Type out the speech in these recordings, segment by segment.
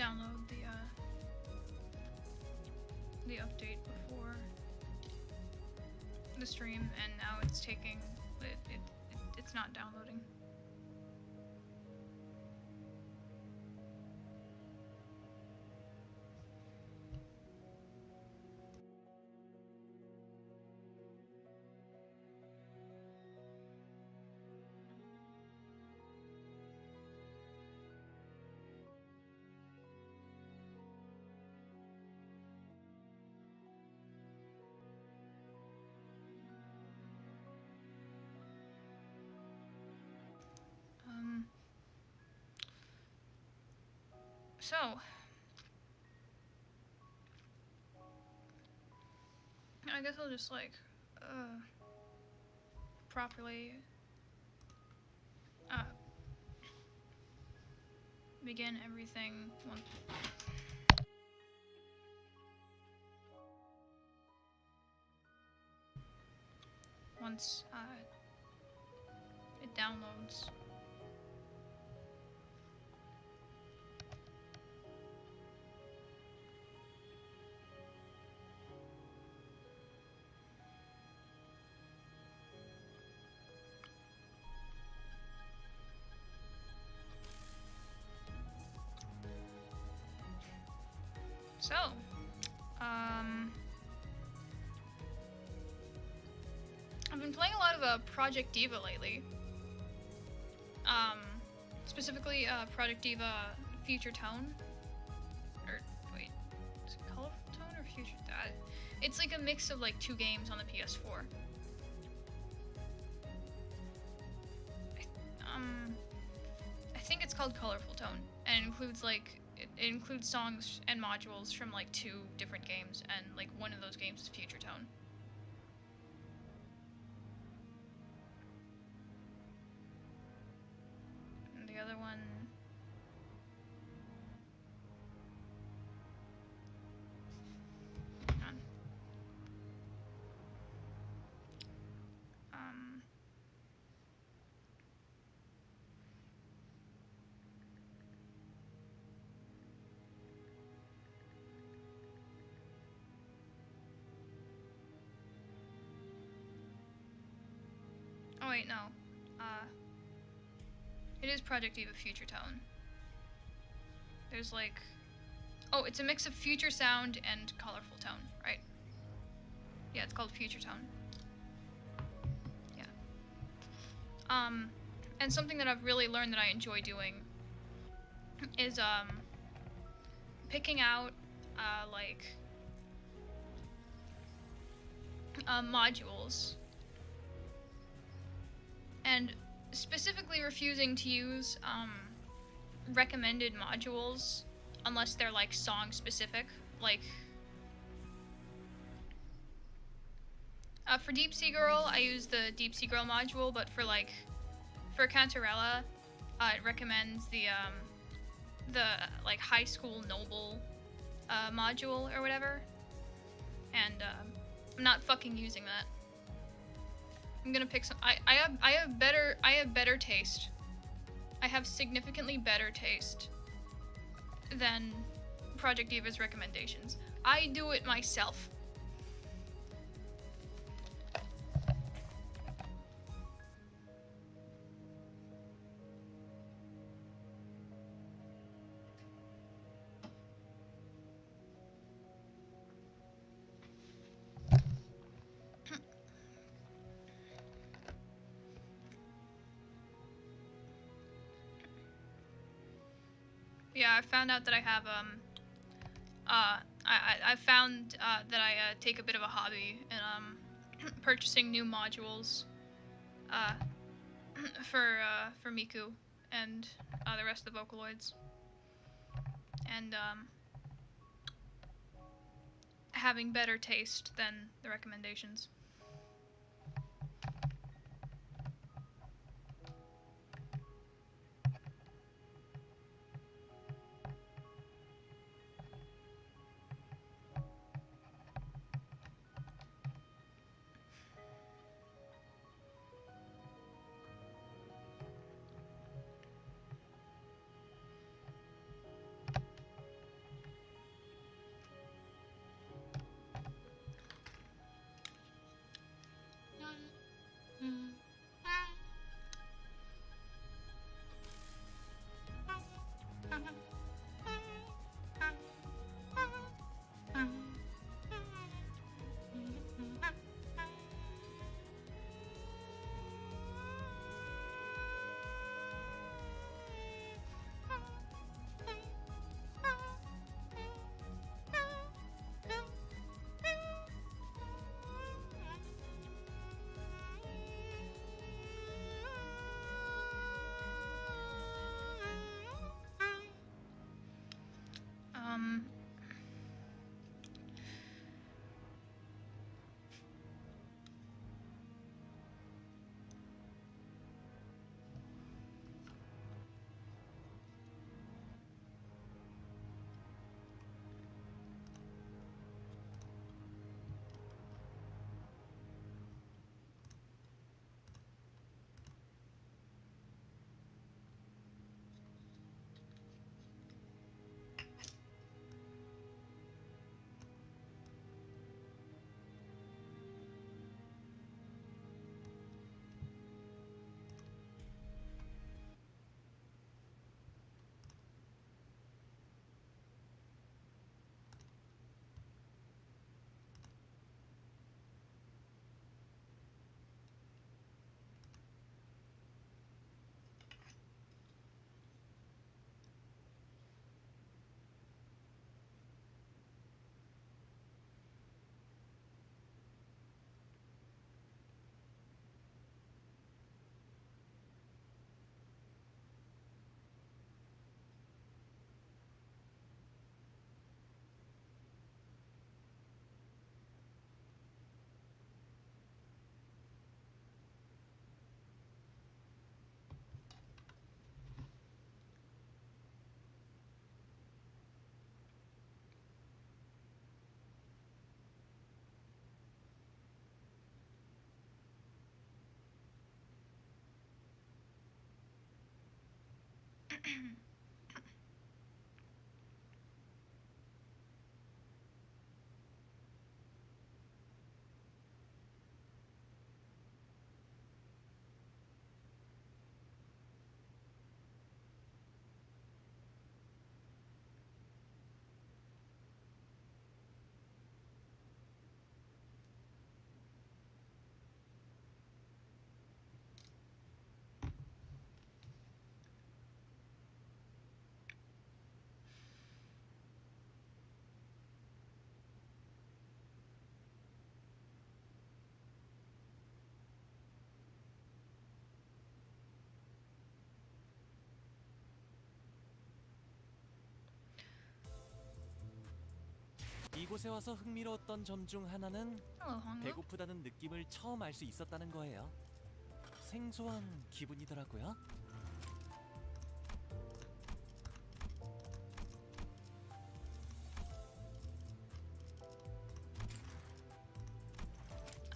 download the update before the stream, and now it's taking it's not downloading. So, I guess I'll just like properly begin everything once it downloads. So, I've been playing a lot of Project Diva lately. Specifically Project Diva Future Tone. Or, wait, is it Colorful Tone or Future? It's like a mix of like two games on the PS4. I think it's called Colorful Tone, and it includes like it includes songs and modules from like two different games, and like one of those games is Future Tone. And the other one, hang on. Oh wait, no. It is Project Diva Future Tone. There's like... Oh, it's a mix of Future Sound and Colorful Tone, right? Yeah, it's called Future Tone. Yeah. And something that I've really learned that I enjoy doing is, picking out, modules. And specifically refusing to use, recommended modules unless they're, like, song-specific. Like, for Deep Sea Girl, I use the Deep Sea Girl module, but for, like, for Cantarella, it recommends the like, High School Noble, module or whatever. And, I'm not fucking using that. I'm gonna pick some. I have better taste. I have significantly better taste than Project Diva's recommendations. I do it myself. Yeah, I found out that I have, I found, that I, take a bit of a hobby in, purchasing new modules, for Miku and, the rest of the Vocaloids. And, having better taste than the recommendations. 이곳에 와서 흥미로웠던 점 중 하나는 Hello, Honglu. 배고프다는 느낌을 처음 알 수 있었다는 거예요. 생소한 기분이더라고요.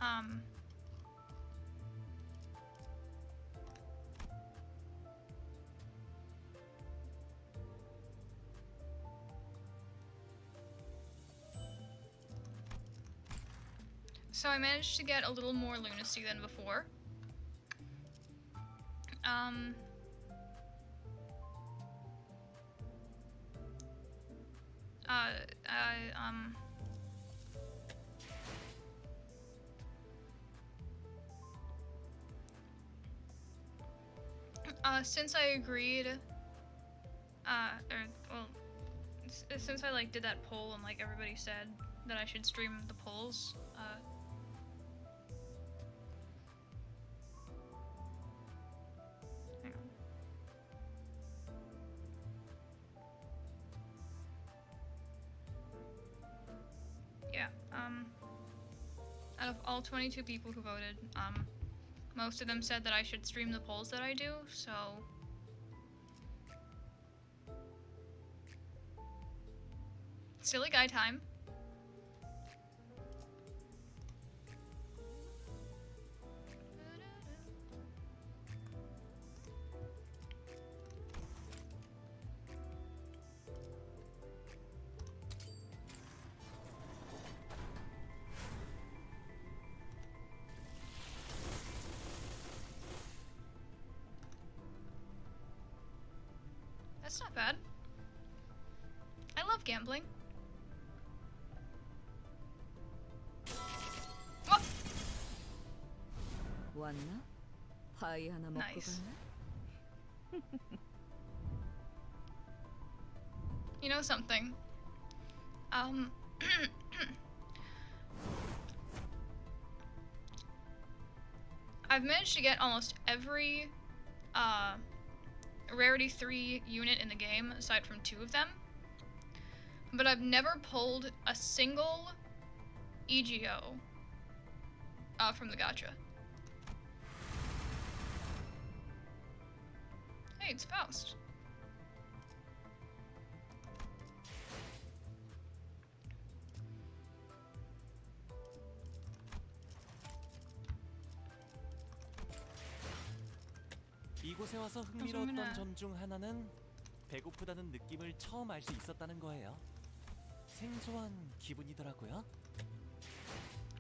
Um. So I managed to get a little more lunacy than before. I since I agreed, since I like did that poll and like everybody said that I should stream the polls, hang on. Yeah, out of all 22 people who voted, most of them said that I should stream the polls that I do, so silly guy time. That's not bad. I love gambling. What? 왔나? 파이 하나 먹고 Nice. 갈래? You know something? I've managed to get almost every Rarity 3 unit in the game, aside from 2 of them. But I've never pulled a single EGO from the gacha. Hey, it's Faust. 이곳에 와서 흥미로웠던 점 중 하나는 배고프다는 느낌을 처음 알 수 있었다는 거예요. 생소한 기분이더라고요.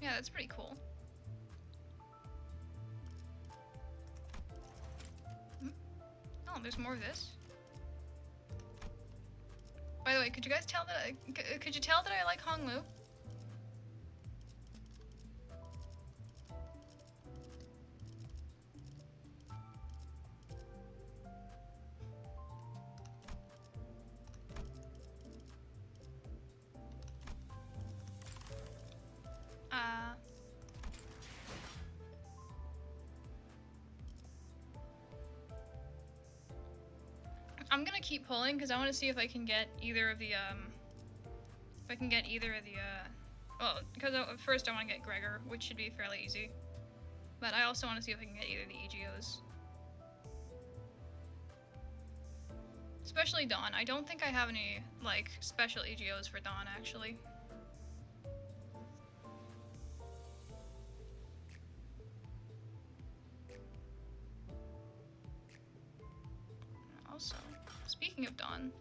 Yeah, that's pretty cool. Oh, there's more of this. By the way, could you guys tell that could you tell that I like Honglu? I'm gonna keep pulling because I want to see if I can get either of the well, because first I want to get Gregor, which should be fairly easy, but I also want to see if I can get either of the EGOs, especially Dawn. I don't think I have any like special EGOs for Dawn actually. Also, speaking of Dawn.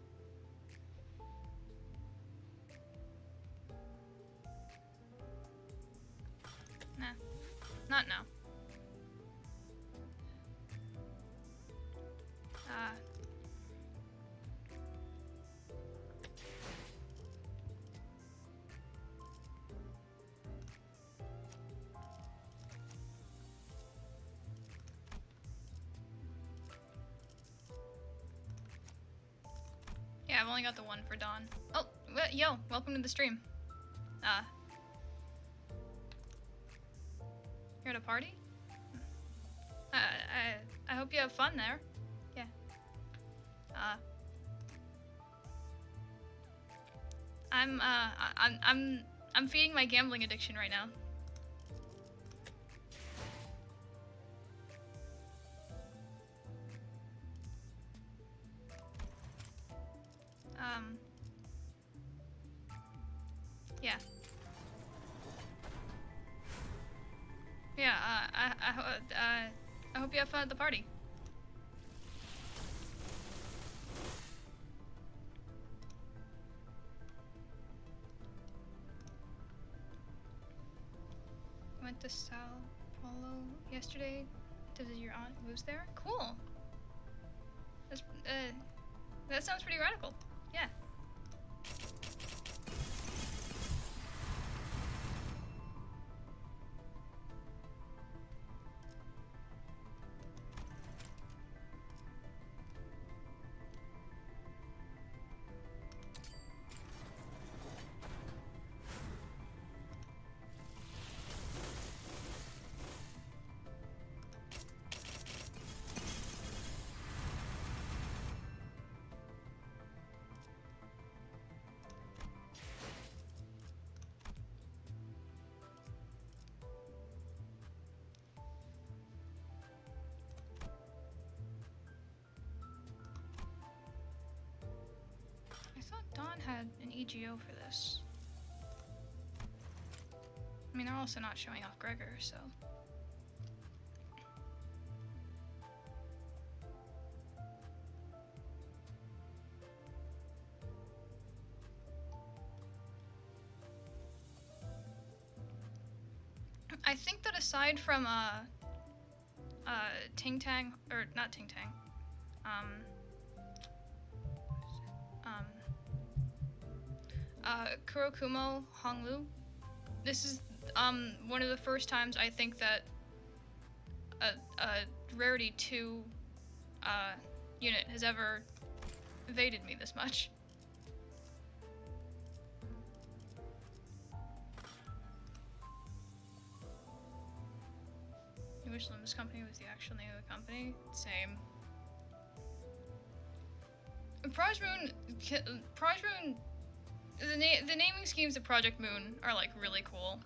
Nah, not now. Yeah, I've only got the one for Dawn. Oh, yo, welcome to the stream. You're at a party? I hope you have fun there. Yeah. I'm feeding my gambling addiction right now. Yeah. Yeah, I hope you have fun at the party. Went to Sao Paulo yesterday to visit your aunt who lives there. Cool. That's, that sounds pretty radical. Yeah. I thought Dawn had an EGO for this. I mean, they're also not showing off Gregor, so... I think that aside from, Ting Tang, or not Ting Tang, Kurokumo Honglu, this is, one of the first times I think that a Rarity 2, unit has ever evaded me this much. You wish Limbus Company was the actual name of the company? Same. Project Moon, the naming schemes of Project Moon are like really cool.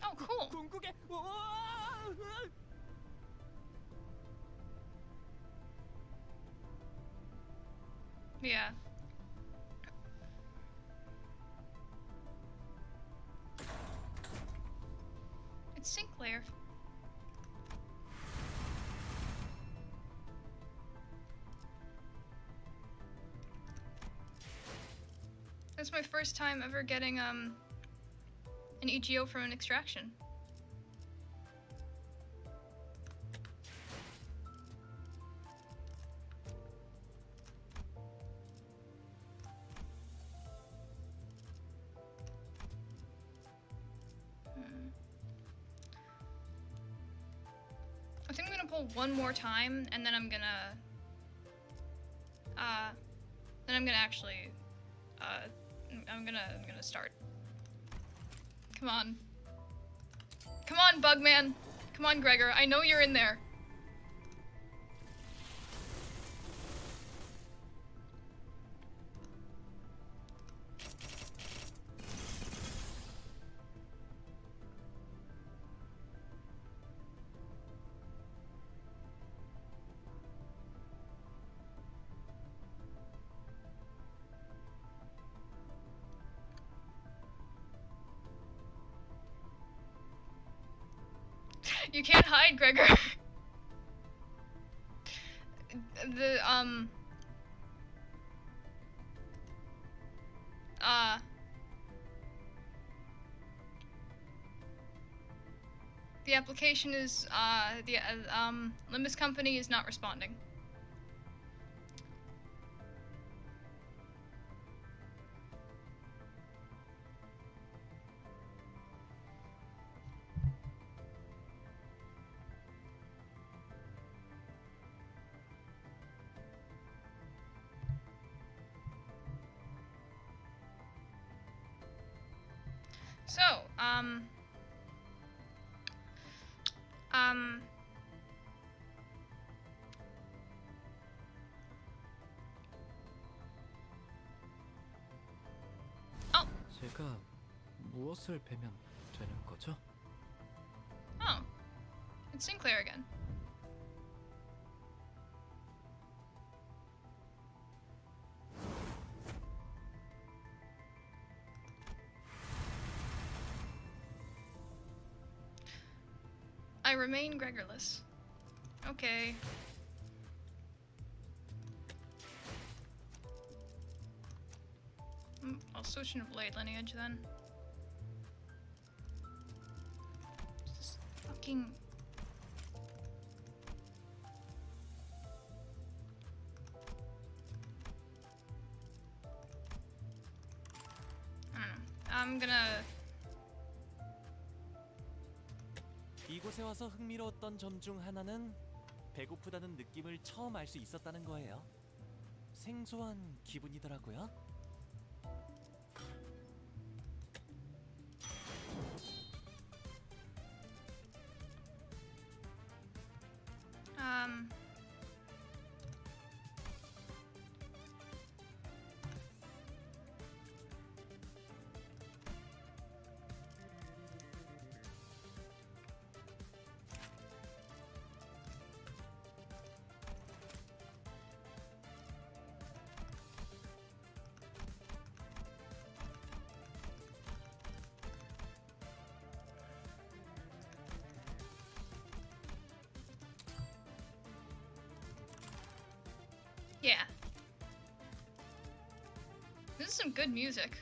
Oh, cool. Yeah. It's Sinclair. That's my first time ever getting an EGO from an extraction. I think I'm gonna pull one more time, and then I'm gonna actually, I'm gonna start. Come on. Come on, Bugman. Come on, Gregor. I know you're in there. You can't hide, Gregor. The the application is the Limbus company is not responding. So, oh, 제가 무엇을 베면 되는 거죠? oh, it's Sinclair again. I remain Gregorless. Okay. I'll switch into Blade Lineage then. This fucking... I don't know. I'm gonna... 이곳에 와서 흥미로웠던 점 중 하나는 배고프다는 느낌을 처음 알 수 있었다는 거예요. 생소한 기분이더라고요. Yeah. This is some good music.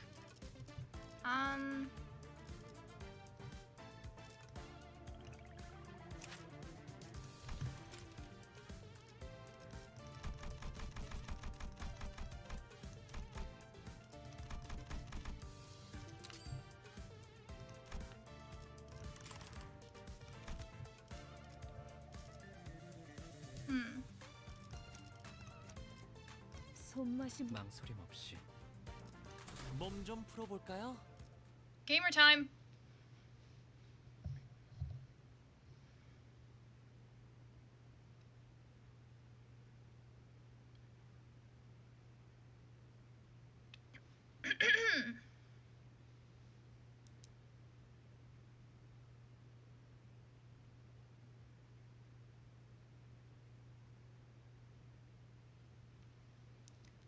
손맛이 망설임 없이 몸 좀 풀어볼까요? Gamer time.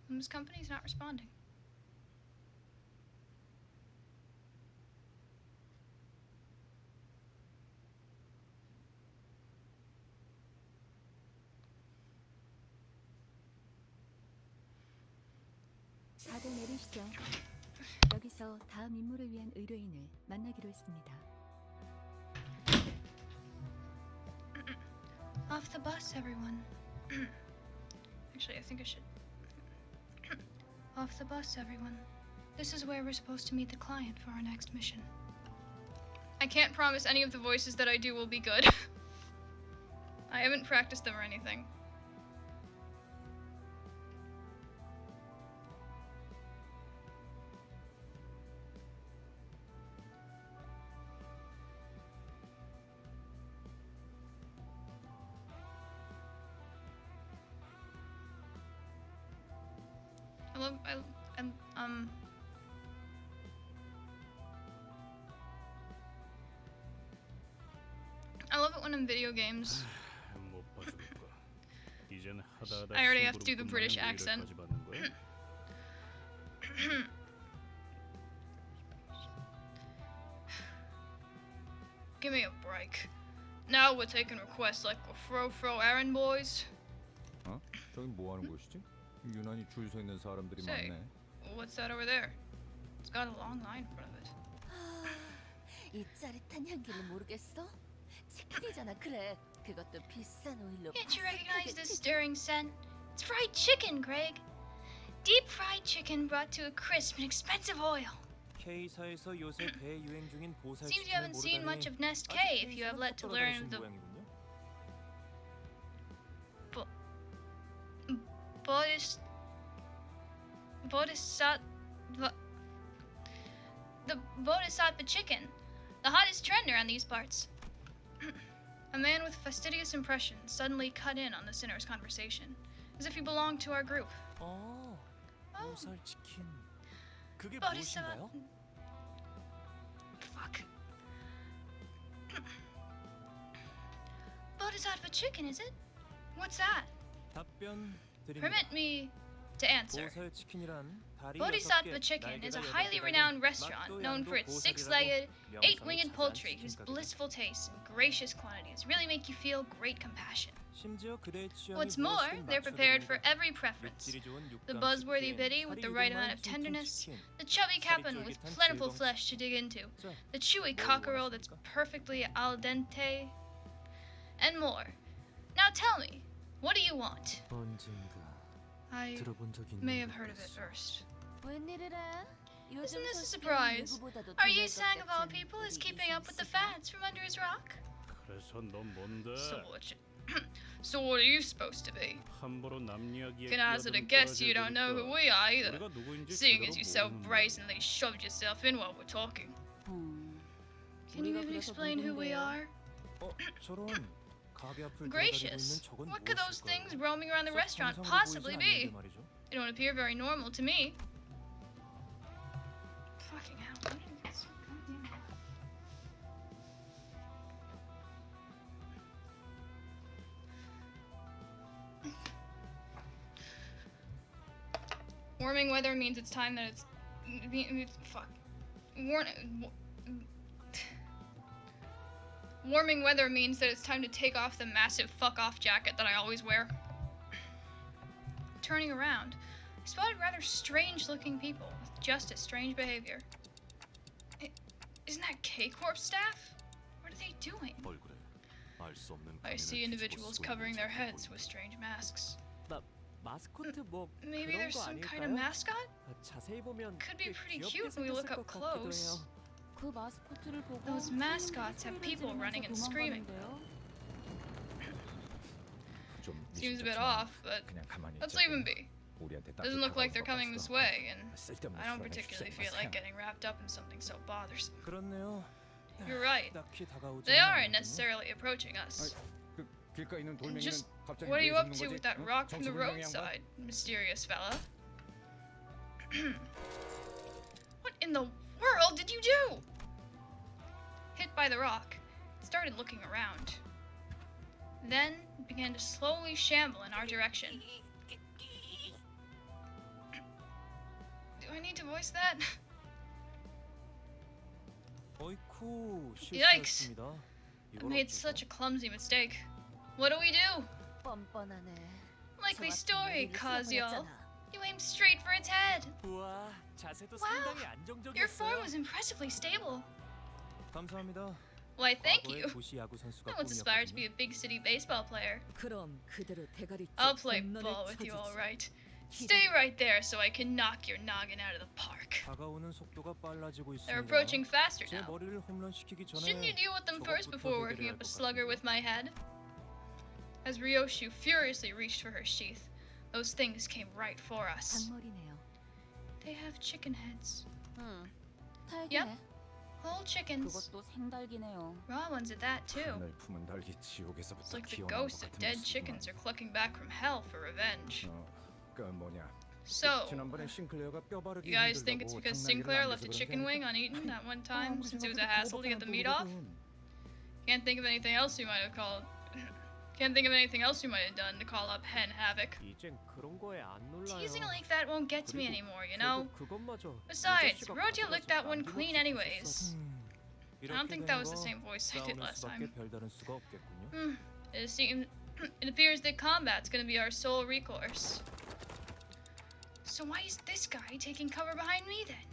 This company's not responding. 다들 내리시죠. 여기서 다음 임무를 위한 의뢰인을 만나기로 했습니다. Off the bus, everyone. Actually, I think I should. Off the bus, everyone. This is where we're supposed to meet the client for our next mission. I can't promise any of the voices that I do will be good. I haven't practiced them or anything. I love it when in video games I already have to do the British accent. Give me a break. Now we're taking requests like fro errand boys. 어? 저기 뭐 하는 곳이지? 유난히 줄 서 있는 사람들이 Say. 많네. What's that over there? It's got a long line in front of it. 이 짜릿한 향기를 모르겠어? 치킨이잖아. 그래. 그것도 비싼 오일로 Can't you recognize 바삭하게 this 튀긴. stirring scent? It's fried chicken, Greg. Deep fried chicken brought to a crisp in expensive oil. K사에서 요새 대유행 중인 보살 Seems you 치킨을 haven't seen much 모르다니 of Nest K 아직 if you have K사를 let to 못 learn 따라가신 of the 모양이군요. Bodhisattva. The Bodhisattva chicken, the hottest trend around these parts. A man with fastidious impressions suddenly cut in on the sinner's conversation, as if he belonged to our group. 어, Oh, 보살 치킨. 그게 Bodhisattva. 무엇인가요? Fuck. Bodhisattva chicken, is it? What's that? 답변 드립니다. Permit me to answer. 보살 치킨이란 다리 Bodhisattva 6개, chicken is a 날개가 highly 8개 renowned 달린 restaurant known for its 맛도 six-legged, 양도 eight-winged 보살이 poultry 차지한 whose 치킨가게다. blissful tastes and gracious quantities really make you feel great compassion. 심지어 그대의 취향이 What's more, 무엇이든 they're prepared for 맞춰드립니다. every preference. 육질이 좋은 The 육감 buzzworthy 치킨, biddy with 살이 the right 유동한 amount of 중통 tenderness, 치킨. the chubby capon with 쫄깃한 plentiful 즐거운 flesh to dig into, 자, the chewy 뭘 cockerel that's 원하십니까? perfectly al dente, and more. Now tell me, what do you want? 언젠가 I 들어본 적이 있는 may have 것 heard of it 같소. first. 웬일이래? 요즘 Isn't this a 소식은 surprise? 누구보다도 Are 더 you 날 것 sang of all 같은 people is 우리 keeping up with the 이순씨가? fads from under his rock? 그래서 넌 뭔데? So what are you supposed to be? 함부로 남 이야기에 Can hazard a 끼어드는 guess you don't know who 꼬라지를 we are either, 우리가 누구인지 seeing 제대로 as you so 모르는데. brazenly shoved yourself in while we're talking. Can you 우리가 even 그래서 explain who we 누군데요? are? 저런 가게 앞을 Gracious, 돌아다니고 있는 저건 what could those 무엇일까요? things roaming around the 썩 restaurant 정상으로 possibly 보이진 않는데 be? 말이죠. They don't appear very normal to me. Fucking hell. Why did I get so goddamn bad? Warming weather means it's time that it's. Fuck. Warming weather means that it's time to take off the massive fuck off jacket that I always wear. Turning around, I spotted rather strange looking people with just as strange behavior. Isn't that K-Corp staff? What are they doing? 얼굴에 알 수 없는 I 가면을 see 뒤집어 individuals 쓰고 covering 있는 their 자들이 heads 보입니다. with strange masks. 마스코트 뭐 Maybe 그런 there's 거 some kind of 아닐까요? mascot? 자세히 보면 Could be 꽤 pretty 귀엽게 cute when we look 생겼을 up 것 같기도 close. 해요. 그 마스코트를 보고 Those mascots have 손님들이 people 소리를 running and 지르면서 screaming. 도망가는데요. 좀 Seems a bit 미심쩍지만 off, but 그냥 가만히 let's 있자고. leave him be. 우리한테 Doesn't look like they're coming this way, and 쓸데없는 I don't 소란에 particularly 휩쓸지 feel like 마세요. getting wrapped up in something so bothersome. 그렇네요. You're right. 딱히 다가오지 They aren't necessarily approaching us. 그 길가에 있는 돌멩이는 Just 갑자기 what are 왜 you up 짚는 to 거지? with that 응? rock from the 정치불명예 양반? roadside, mysterious fella? What in the world did you do? Hit by the rock, it started looking around. Then it began to slowly shamble in our direction. Do I need to voice that? 어이쿠 Yikes. 실수했습니다. I 이걸 made 어쩌죠? such a clumsy mistake. What do we do? 뻔뻔하네. Likely 정확히 story, 머리를 cause y'all. 휘어버렸잖아. You aimed straight for its head. 우와 자세도 Wow, 상당히 Your form 안정적이었어요. was impressively stable. 감사합니다. Why, thank 과거의 you. 도시 야구 선수가 I once aspired to be 꿈이었거든요. a big city baseball player. 그럼 그대로 대가리 I'll play ball with you, all right. Stay right there so I can knock your noggin out of the park. 다가오는 속도가 빨라지고 있습니다. They're approaching faster 제 now. 머리를 홈런시키기 전에 Shouldn't you deal with them first 저것부터 before working 해결해야 up a 할 것 slugger 같은데요. with my head? As Ryoshu furiously reached for her sheath, those things came right for us. 닭머리네요. They have chicken heads. 응. 달기네. Whole chickens. 그것도 생달기네요. Raw ones at that, too. 하늘 품은 달기 It's 지옥에서부터 like the 튀어나온 것 ghosts of 같은 dead 모습이구만. chickens are clucking back from hell for revenge. 그 뭐냐? So, 지난번에 싱클레어가 뼈 바르기 you guys think it's 힘들다고 because 당나귀를 Sinclair 안 left a 줘서 chicken 그런데? wing uneaten that one time 아무리 since it was a 생각해도 hassle to get the meat off? 그거밖에 Can't think of anything else you might have called. Can't think of anything else you might have done to call up hen havoc. 이젠 그런 거에 안 놀라요. Teasing like that won't get to me 그리고 anymore, you know? 결국 그것마저 Besides, 여자씨가 Rodio licked that one 가져가서 clean 남김없이 anyways. 썼어. I don't think that was the same voice I did 싸우는 last 수밖에 time. 별다른 수가 없겠군요. It appears that combat's gonna be our sole recourse. So why is this guy taking cover behind me then?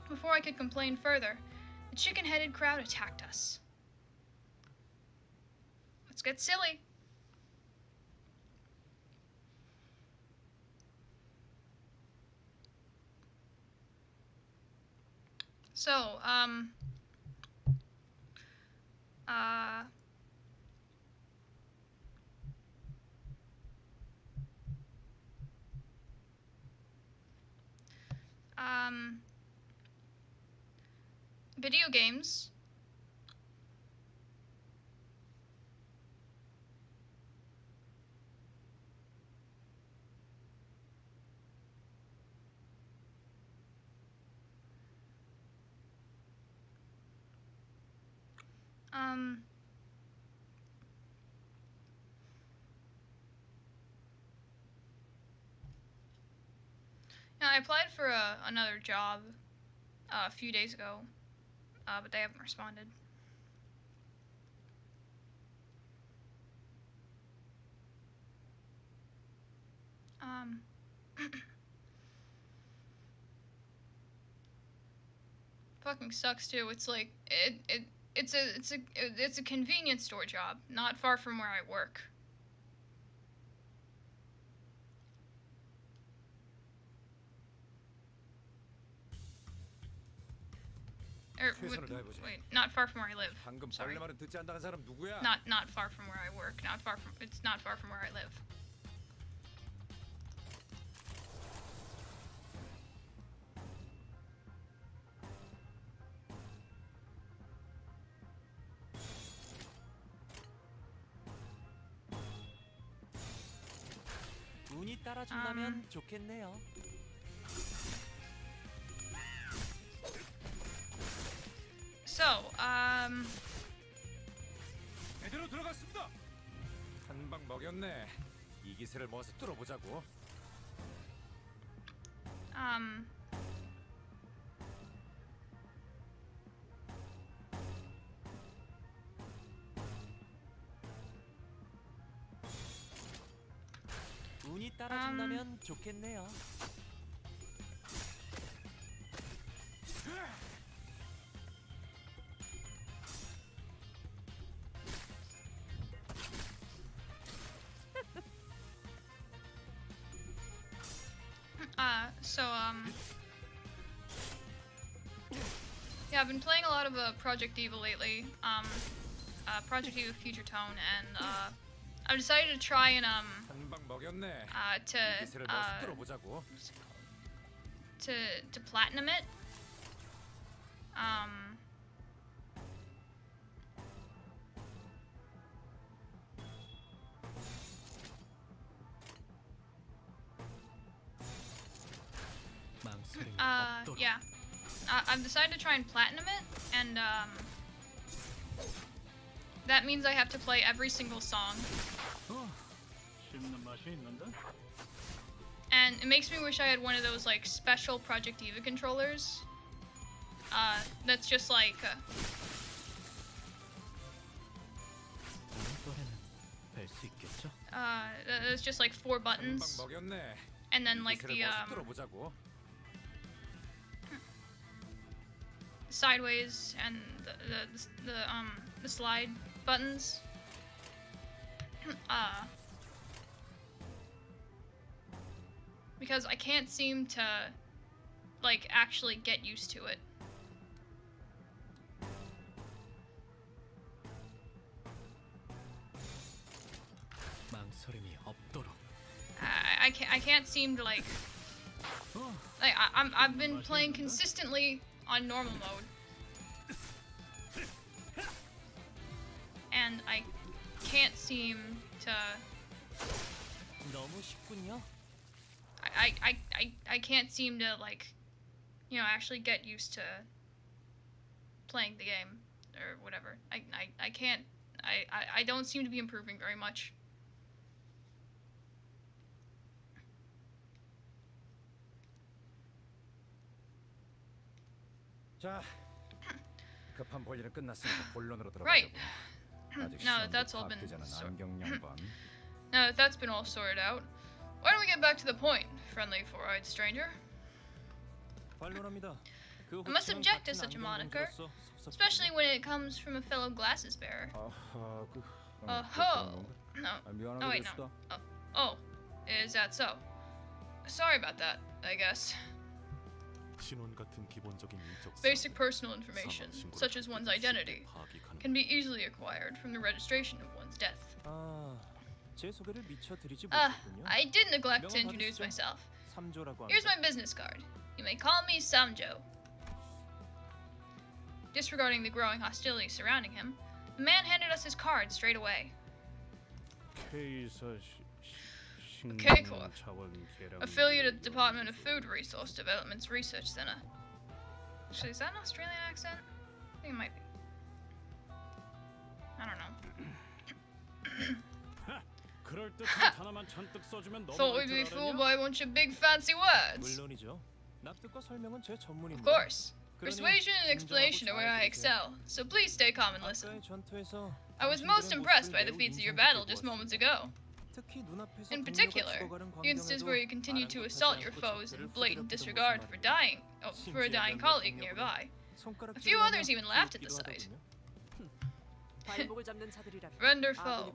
Before I could complain further, the chicken-headed crowd attacked us. Let's get silly. So, uh, video games. Yeah, I applied for another job a few days ago, but they haven't responded. Fucking sucks too. It's like it's a convenience store job, not far from where I work. 최선을 다해보자. Wait, not far from where I live. 방금 Sorry. 벌레 말은 듣지 않다는 사람 누구야? Not far from where I work. It's not far from where I live. 운이 따라준다면 좋겠네요. So, 제대로 들어갔습니다. 한 방 먹였네. 이 기세를 모아서 뚫어보자고. 운이 따라준다면 좋겠네요. yeah, I've been playing a lot of Project Diva lately. Project Diva Future Tone, and I've decided to try and 한 방 먹였네. to 이 기세를 모아서 뚫어보자고. to platinum it. Yeah. I've decided to try and platinum it, and that means I have to play every single song. 씹는 맛이 있는데? And it makes me wish I had one of those like special Project Diva controllers. That's just like 뵐수 있겠죠? it's just like 4 한 방 buttons, 먹였네. and then 이 like 기세를 the 모아서 뚫어보자고. sideways and the slide buttons. Because I can't seem to like actually get used to it. 망설임이 없도록. I can't seem to like I've been playing consistently on normal mode, and I can't seem to 너무 쉽군요. I can't seem to like, you know, actually get used to playing the game or whatever. I can't I don't seem to be improving very much. 자, 급한 볼일은 끝났으니까 본론으로 Right. 들어가자고. 아직 Now that 시험도 that's all been 파악되지 않은 sort- 안경 양반. Now that that's been all sorted out, why don't we get back to the point, friendly four-eyed stranger? 반론합니다. 그 I must 호칭은 object to 같은 such a moniker, 안경공주로서 섭섭하군요. especially when it comes from a fellow glasses bearer. 아하, Oh, no. 미안하게 Oh wait, 됐어. no. Oh, is that so? Sorry about that, I guess. 신원 같은 기본적인 인적 Basic 사항은 personal information, 사망 신고를 such as one's 쉽게 identity, 파악이 가능합니다. can be easily acquired from the registration of one's death. 제 소개를 미처 드리지 Ah, 못했군요. I did neglect to 명함 introduce 받으시죠? myself. 삼조라고 Here's 합니다. my business card. You may call me Samjo. Disregarding the growing hostility surrounding him, the man handed us his card straight away. K사 K-Corp, affiliate of the Department of Food Resource Development's Research Center. Actually, is that an Australian accent? I think it might be. I don't know. 그럴 듯한 단어만 잔뜩 써주면 Thought we'd be fooled by a bunch of big fancy words. 물론이죠. 납득과 설명은 제 Of 전문입니다. course. 그러니 Persuasion and explanation are where I excel, so please stay calm and listen. I was most impressed by the feats of your battle just moments ago. In particular, the instance where you continued to assault your foes in blatant disregard for a dying colleague nearby. A few others even laughed at the sight. 발목을 잡는 자들이라. Friend or foe,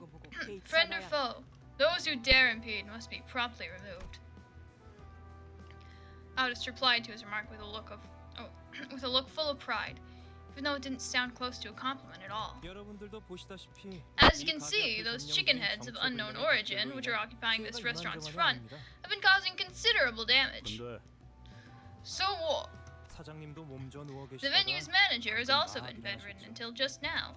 friend or foe, those who dare impede must be promptly removed. Audis replied to his remark with a look full of pride, even though it didn't sound close to a compliment at all. As you can see, those chicken heads of unknown origin, which are occupying this restaurant's front, have been causing considerable damage. 근데 So what? The venue's manager has also been bedridden until just now.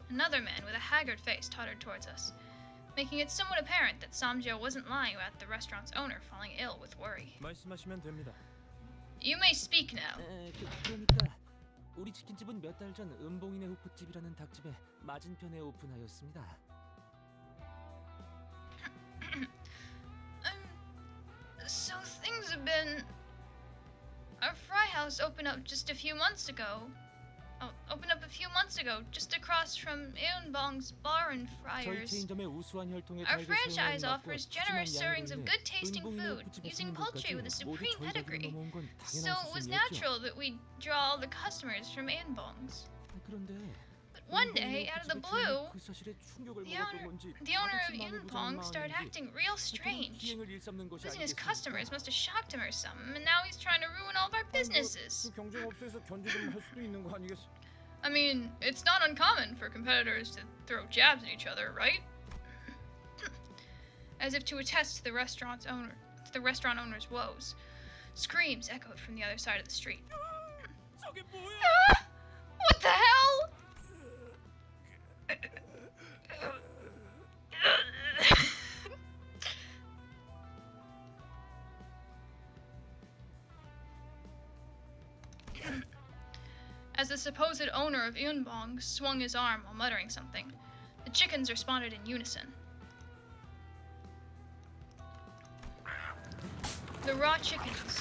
Another man with a haggard face tottered towards us, making it somewhat apparent that Samjo wasn't lying about the restaurant's owner falling ill with worry. You may speak now. 그러니까 우리 치킨집은 몇 달 전 은봉이네 호프집이라는 닭집에 맞은편에 오픈하였습니다. So things have been... Our fry house opened up just a few months ago. Just across from Eunbong's Bar and 저희 Friars. 체인점의 우수한 혈통의 Our 닭을 franchise 사용하여 offers 먹고 generous 푸짐한 servings of 양을 good-tasting 은봉이네 food, 호프집에 using 사는 poultry with a 것까지 모두 supreme 저희 집으로 pedigree. 넘어온 건 So 당연한 it was 수순이었죠. natural that we draw all the customers from Eunbong's. 그런데 But one day, out of the blue, 그 사실에 충격을 the 먹었던 owner, 건지 the owner of 마음이 Eunbong 무서운 started 마음인지 acting real 그냥 strange. 기행을 일삼는 것이 Losing his 아니겠습니까? customers must have shocked him or something, and now he's trying to ruin all of our businesses. 그 경쟁업소에서 견제 좀 할 수도 있는 거 아니겠어? I mean, it's not uncommon for competitors to throw jabs at each other, right? As if to attest to the restaurant owner's woes. Screams echoed from the other side of the street. 저게 뭐야? Ah! What the hell? As the supposed owner of Eunbong swung his arm while muttering something, the chickens responded in unison. The raw chickens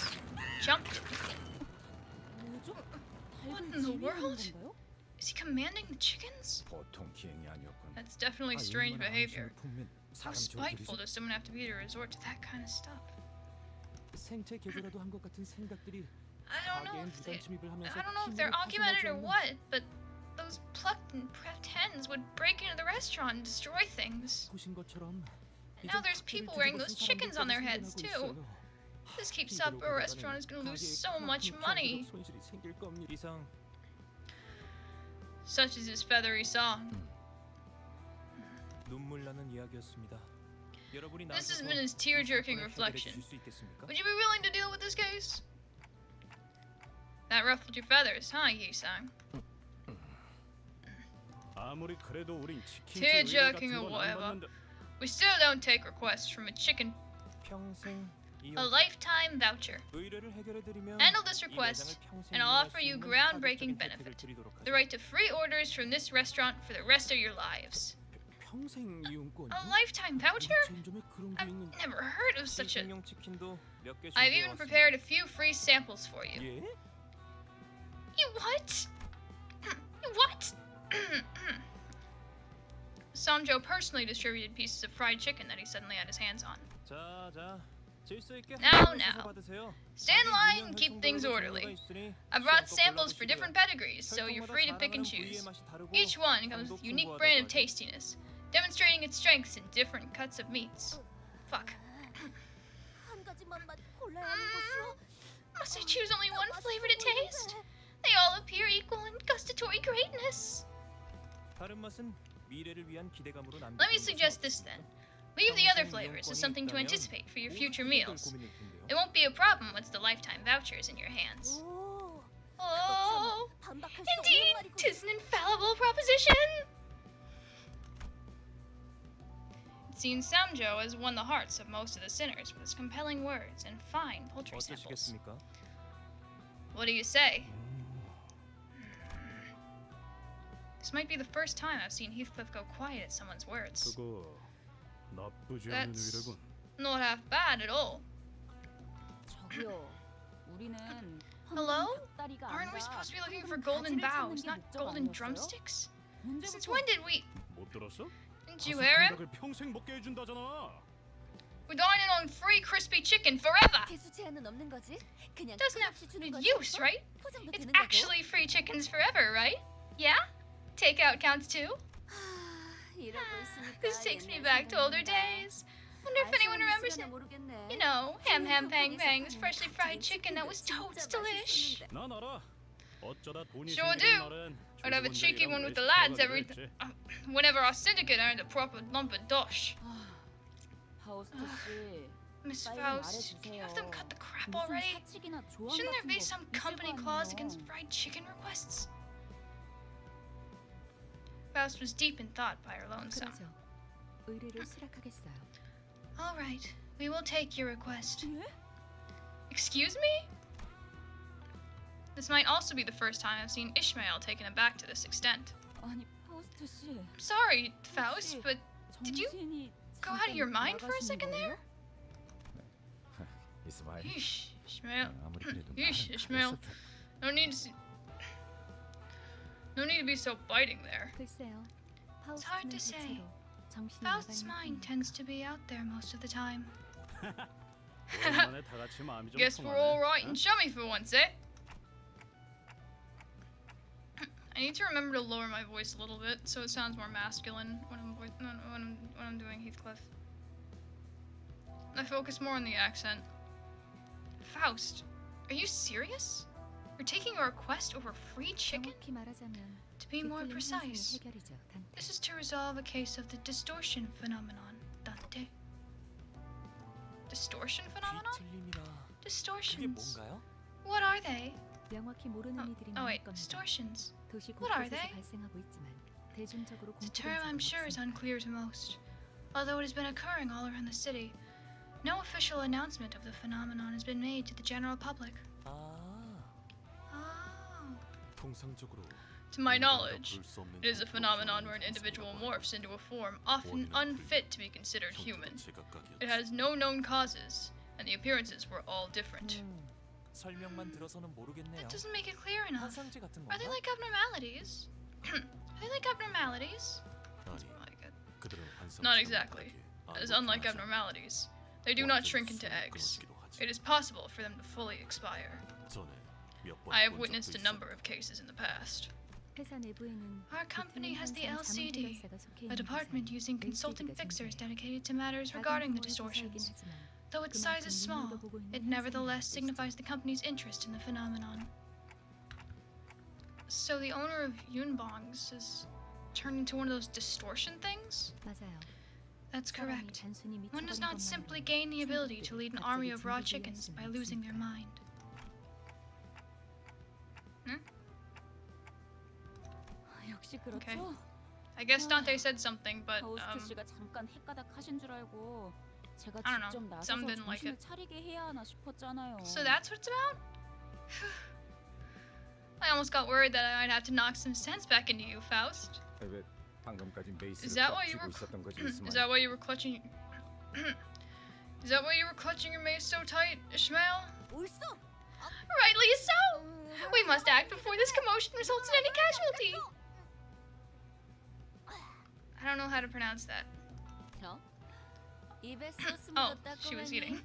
jumped. What in the world? Is he commanding the chickens? 보통 기행이 아니었군. That's definitely strange behavior. How spiteful does someone have to be to resort to that kind of stuff? 생체 개조라도 한 것 같은 생각들이 I don't know 가게엔 if they, 무단 침입을 하면서 I don't know if 힘으로 they're augmented or 파손하지 않는 what, but those plucked and prepped hens would break into the restaurant and destroy things. 보신 것처럼 And now there's people wearing those chickens on their heads too. This keeps up, our restaurant is gonna lose so much money. 이상 Such is his feathery song. 눈물 나는 이야기였습니다. 여러분이 This has 나서서 been his 이 tear-jerking 사건을 해결해 reflection. 주실 수 있겠습니까? Would you be willing to deal with this case? That ruffled your feathers, huh, Yi-sang? 아무리 그래도 우린 치킨집 Tear-jerking 의뢰 or 같은 건안 whatever. 받는데 We still don't take requests from a chicken. 평생 A 이용 lifetime voucher. 의뢰를 해결해 드리면 Handle this 이 request, 매장을 평생 and I'll 이용할 offer 수 you 있는 groundbreaking 파격적인 benefit. 혜택을 드리도록 The 하죠. right to free orders from this restaurant for the rest of your lives. 평생 이용권이요? A lifetime voucher? 체인점에 그런 게 I've 있는 never heard of such a... 시식용 치킨도 몇 개 I've even 준비해왔습니다. prepared a few free samples for you. 예? You what? You what? Sanjo personally distributed pieces of fried chicken that he suddenly had his hands on. 자, 질서 있게 Now, 한번 now. 받으세요. Stand in line and 유명 keep things 혈통별로 orderly. 종류가 있으니 I brought 취향껏 samples for 골라보시고요. different pedigrees, so you're free to pick and 혈통마다 choose. 자라나는 부위의 맛이 다르고 Each one comes 향도 with a unique 풍부하다고 brand of 하죠. tastiness, demonstrating its strengths in different cuts of meats. Fuck. 한 가지만 맛 골라야 하는 것이요? Must I choose only one flavor to taste? They all appear equal in gustatory greatness. 다른 맛은 미래를 위한 기대감으로 남기는 Let me 것이 suggest this then. Leave the other flavors as something to anticipate for your future meals. 고민일 텐데요. It won't be a problem once the lifetime voucher is in your hands. 오, Oh, 반박할 수 indeed, 없는 말이군. 'tis an infallible proposition. It seems Samjo has won the hearts of most of the sinners with his compelling words and fine poultry samples. 어떠시겠습니까? What do you say? This might be the first time I've seen Heathcliff go quiet at someone's words. 그거 나쁘지 않은 That's 의뢰군. not half bad at all. 저기요, 우리는 Hello? 닭다리가 Aren't we 아니라 supposed to be looking for 황금 golden 가지를 찾는 bows, 게 not 목적 golden 아니었어요? drumsticks? Since 언제부터? when did we... 못 들었어? Didn't you hear him? 닭을 평생 먹게 해준다잖아. We're dining on free crispy chicken forever! 개수 제한은 없는 거지? 그냥 Doesn't have 끝없이 주는 good 거지? use, right? 포장도 It's 되는 거고? actually free chickens forever, right? Yeah? Takeout counts too? 이러고 있으니까 This takes me 옛날 back to older 생각난다. days. Wonder if anyone remembers 알쓸한 it. 모르겠네. You know, ham ham pang pangs, 한국에서 freshly 파는 fried 닭다리 chicken that was 치킨도 totes 진짜 delish. 맛있었는데. 난 알아. 어쩌다 돈이 Sure 생기는 do. 날엔 I'd have a cheeky 조직원들이랑 one with the 레시피가 lads every... 들어있지. whenever our syndicate earned a proper lump of dosh. 파우스트 씨, Miss 빨리 Faust, can you have them 말해주세요. cut the crap 무슨 already? 사칙이나 조항 Shouldn't there 같은 be 거 some 있을 company 거 clause 아니에요? against fried chicken requests? Faust was deep in thought by her lonesome. 그러죠. 의뢰를 수락하겠어요. All right, we will take your request. 예? Excuse me? This might also be the first time I've seen Ishmael taken aback to this extent. 아니 파우스트 씨, I'm sorry, Faust, but did you 정신이 go out of your mind for a 나가시는 second there? 거예요? 이스마일. Yeesh, Ishmael. 아무리 그래도 Yeesh, 나는 Ishmael. 그래서 No need to see... No need to be so biting there. 글쎄요. hard 파우스트는 to say. 대체로 정신이 Faust's 나가 mind 있는 tends to be out there most of the time. 오랜만에 다 같이 마음이 좀 Guess we're 통하네. all right 어? and chummy for once, eh? I need to remember to lower my voice a little bit so it sounds more masculine when I'm doing Heathcliff. I focus more on the accent. Faust, are you serious? You're taking a request over free chicken? 정확히 말하자면 To be more 뒤틀린 현상의 precise, 해결이죠, 단테. this is to resolve a case of the distortion phenomenon, Dante. Distortion phenomenon? 뒤틀림이라 그게 Distortions. 뭔가요? What are they? 명확히 모르는 이들이 Oh 많을 wait, 겁니다. distortions. 도시 What are 곳곳에서 they? 발생하고 있지만 대중적으로 The 공표된 term I'm 적은 sure is 없습니다. unclear to most, although it has been occurring all around the city. No official announcement of the phenomenon has been made to the general public. 아, Oh. 통상적으로 To my 인간과 knowledge, 볼 수 없는 it is a 형태로 phenomenon 변하는 where an individual 현상이라고 morphs into a form often 원인은 unfit to be considered 형태가 human. 제각각이었지. It has no known causes, and the appearances were all different. 설명만 들어서는 모르겠네요. That doesn't make it clear enough. 환상제 같은 Are they 건가? like abnormalities? Are they like abnormalities? 아니, Like it. 그들은 환상 Not exactly. As unlike abnormalities, they do not shrink into eggs. It is possible for them to fully expire. I have witnessed a number of cases in the past. 회사 내부에는 Our company has the 뒤틀린 현상 LCD, 자문 해결사가 속해 a 있는 department 회사에 using consulting LCD 가 fixers 존재해요. dedicated to matters 작은 regarding the 규모의 회사이긴 distortions. 하지만 Though its size is small, it nevertheless signifies the company's interest in the phenomenon. So the owner of Yunbongs has turned into one of those distortion things? 맞아요. That's 사람이 correct. 단순히 One does 미쳐버린 not simply 것만으로 gain the ability to lead an 갑자기 army of raw 준비되어 chickens 있지는 by losing their 않습니다. mind. 역시 그렇죠. Okay. I guess Dante said something, but 파우스트 씨가 잠깐 헷가닥 하신 줄 알고 제가 I don't 직접 know. 나서서 Some didn't like 정신을 it. 차리게 해야 하나 싶었잖아요. so that's what it's about? I almost got worried that I might have to knock some sense back into you, Faust. 왜 방금까지 베이스를 Is that 꽉 why you 쥐고 were 있었던 거지 Is 이스마일? that why you were clutching Is that why you were clutching your mace so tight, Ishmael? 옳소. Rightly so. We must act before this commotion results in any casualty. I don't know how to pronounce that. 어? 입에 소스 Oh, 묻었다고 she was 하니? eating.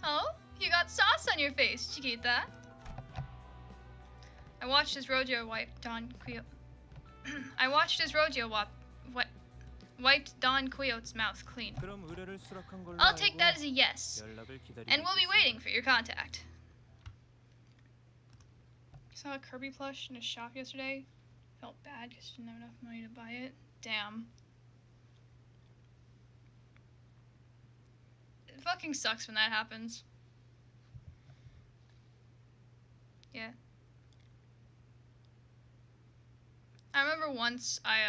Oh, you got sauce on your face, Chiquita. I watched his rodeo wipe Don Quixote. I watched his rodeo wiped Don Quixote's mouth clean. 그럼 의뢰를 수락한 걸로 I'll take 알고 that as a yes, 연락을 기다리고 and we'll be 있겠습니다. waiting for your contact. I saw a Kirby plush in a shop yesterday. Felt bad because didn't have enough money to buy it. Damn. It fucking sucks when that happens. Yeah. I remember once I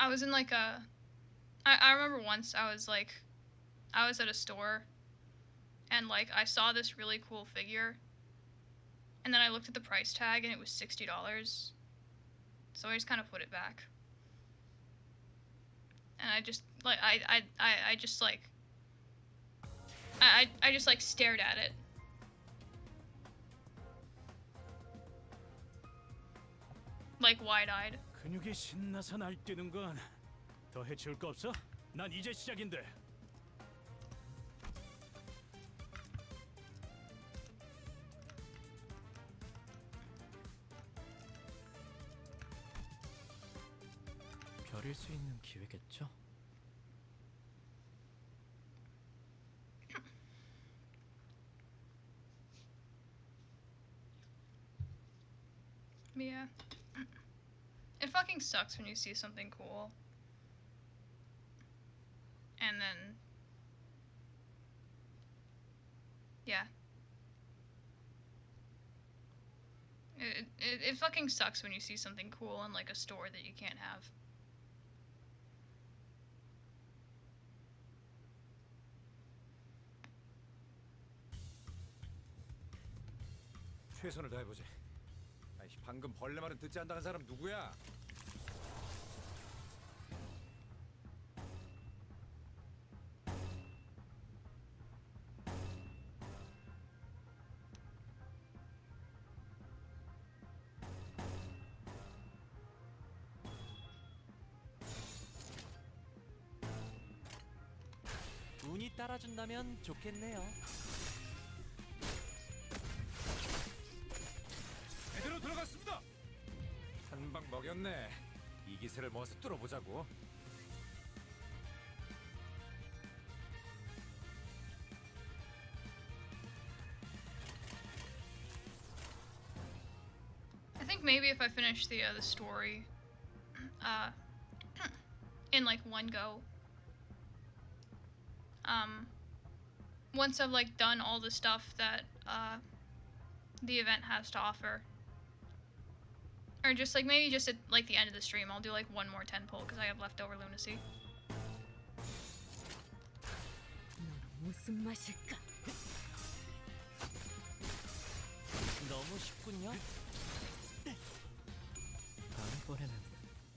was in like a I remember once I was at a store and like I saw this really cool figure and then I looked at the price tag and it was $60. So I just kind of put it back. And I just like I just like I just like stared at it. Like wide-eyed. 근육이 신나서 날뛰는 건 더 해치울 거 없어? 난 이제 시작인데. 별일 수 있는 기회겠죠? Yeah. It fucking sucks when you see something cool. And then... Yeah. It fucking sucks when you see something cool in like a store that you can't have. 최선을 다해보지. 아이, 방금 벌레 말은 듣지 않다는 사람 누구야? 운이 따라준다면 좋겠네요. 제대로 들어갔습니다. 한 방 먹였네. 이 기세를 모아서 뚫어보자고. I think maybe if I finish the story, in like one go, once I've like done all the stuff that the event has to offer, or just like maybe just at like the end of the stream, I'll do like one more 10 pull because I have leftover lunacy. 무슨 맛일까? 너무 쉽군요. 다음번에는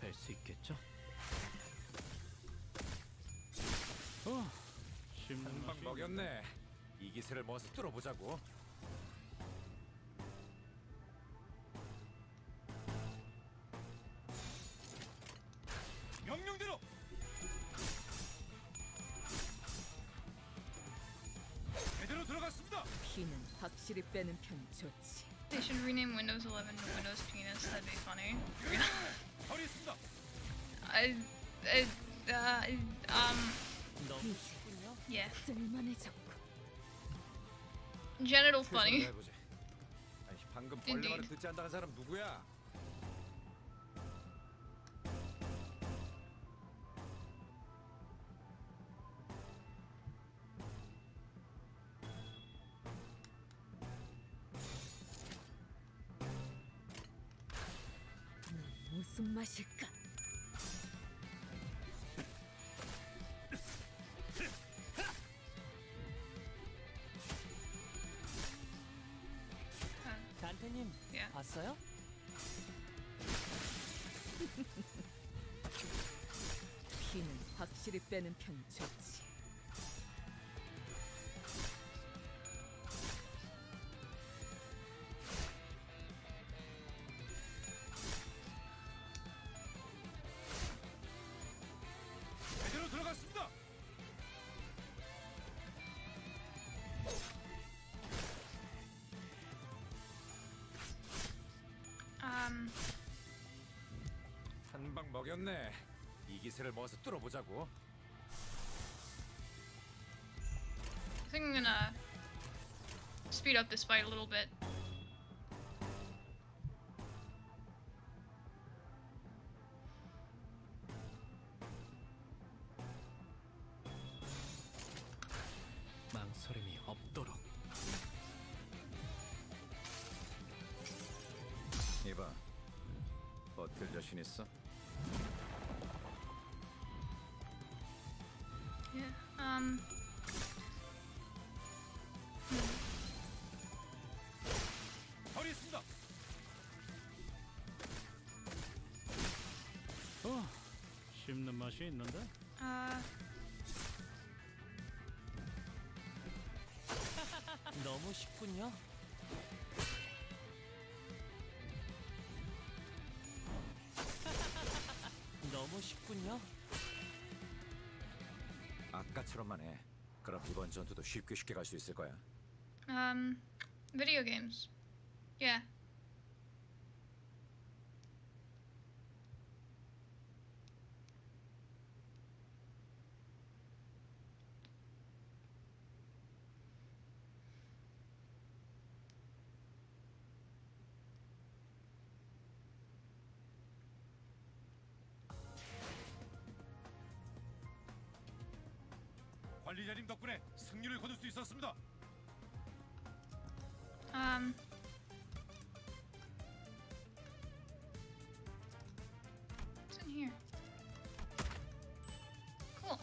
뵐 수 있겠죠? 어, 한 방 먹였네. 이 기세를 모아서 뚫어보자고. 명령대로. 제대로 들어갔습니다. 피는 확실히 빼는 편이 좋지. They should rename Windows 11 to Windows Penis. That'd be funny. 처리했습니다. 너무 쉽군요. Yeah. 쓸만해졌고. Genital funny. 최선을 다해보지. 아이, 방금 벌레 말은 Indeed. 듣지 않다는 사람 누구야? 무슨 맛일까? 단테님, Yeah. 봤어요? 피는 확실히 빼는 편이 좋지. 제대로 들어갔습니다. 한 방 먹였네. 이 기세를 모아서 뚫어보자고. I think I'm gonna speed up this fight a little bit. 망설임이 없도록. 이봐, 버틸 자신 있어? Yeah. 처리했습니다. 씹는 맛이 있는데? 너무 쉽군요. 너무 쉽군요. 아까처럼만 해. 그럼 이번 전투도 쉽게 갈 수 있을 거야. Video games. Yeah. 관리자님 덕분에 승리를 거둘 수 있었습니다. What's in here? Cool.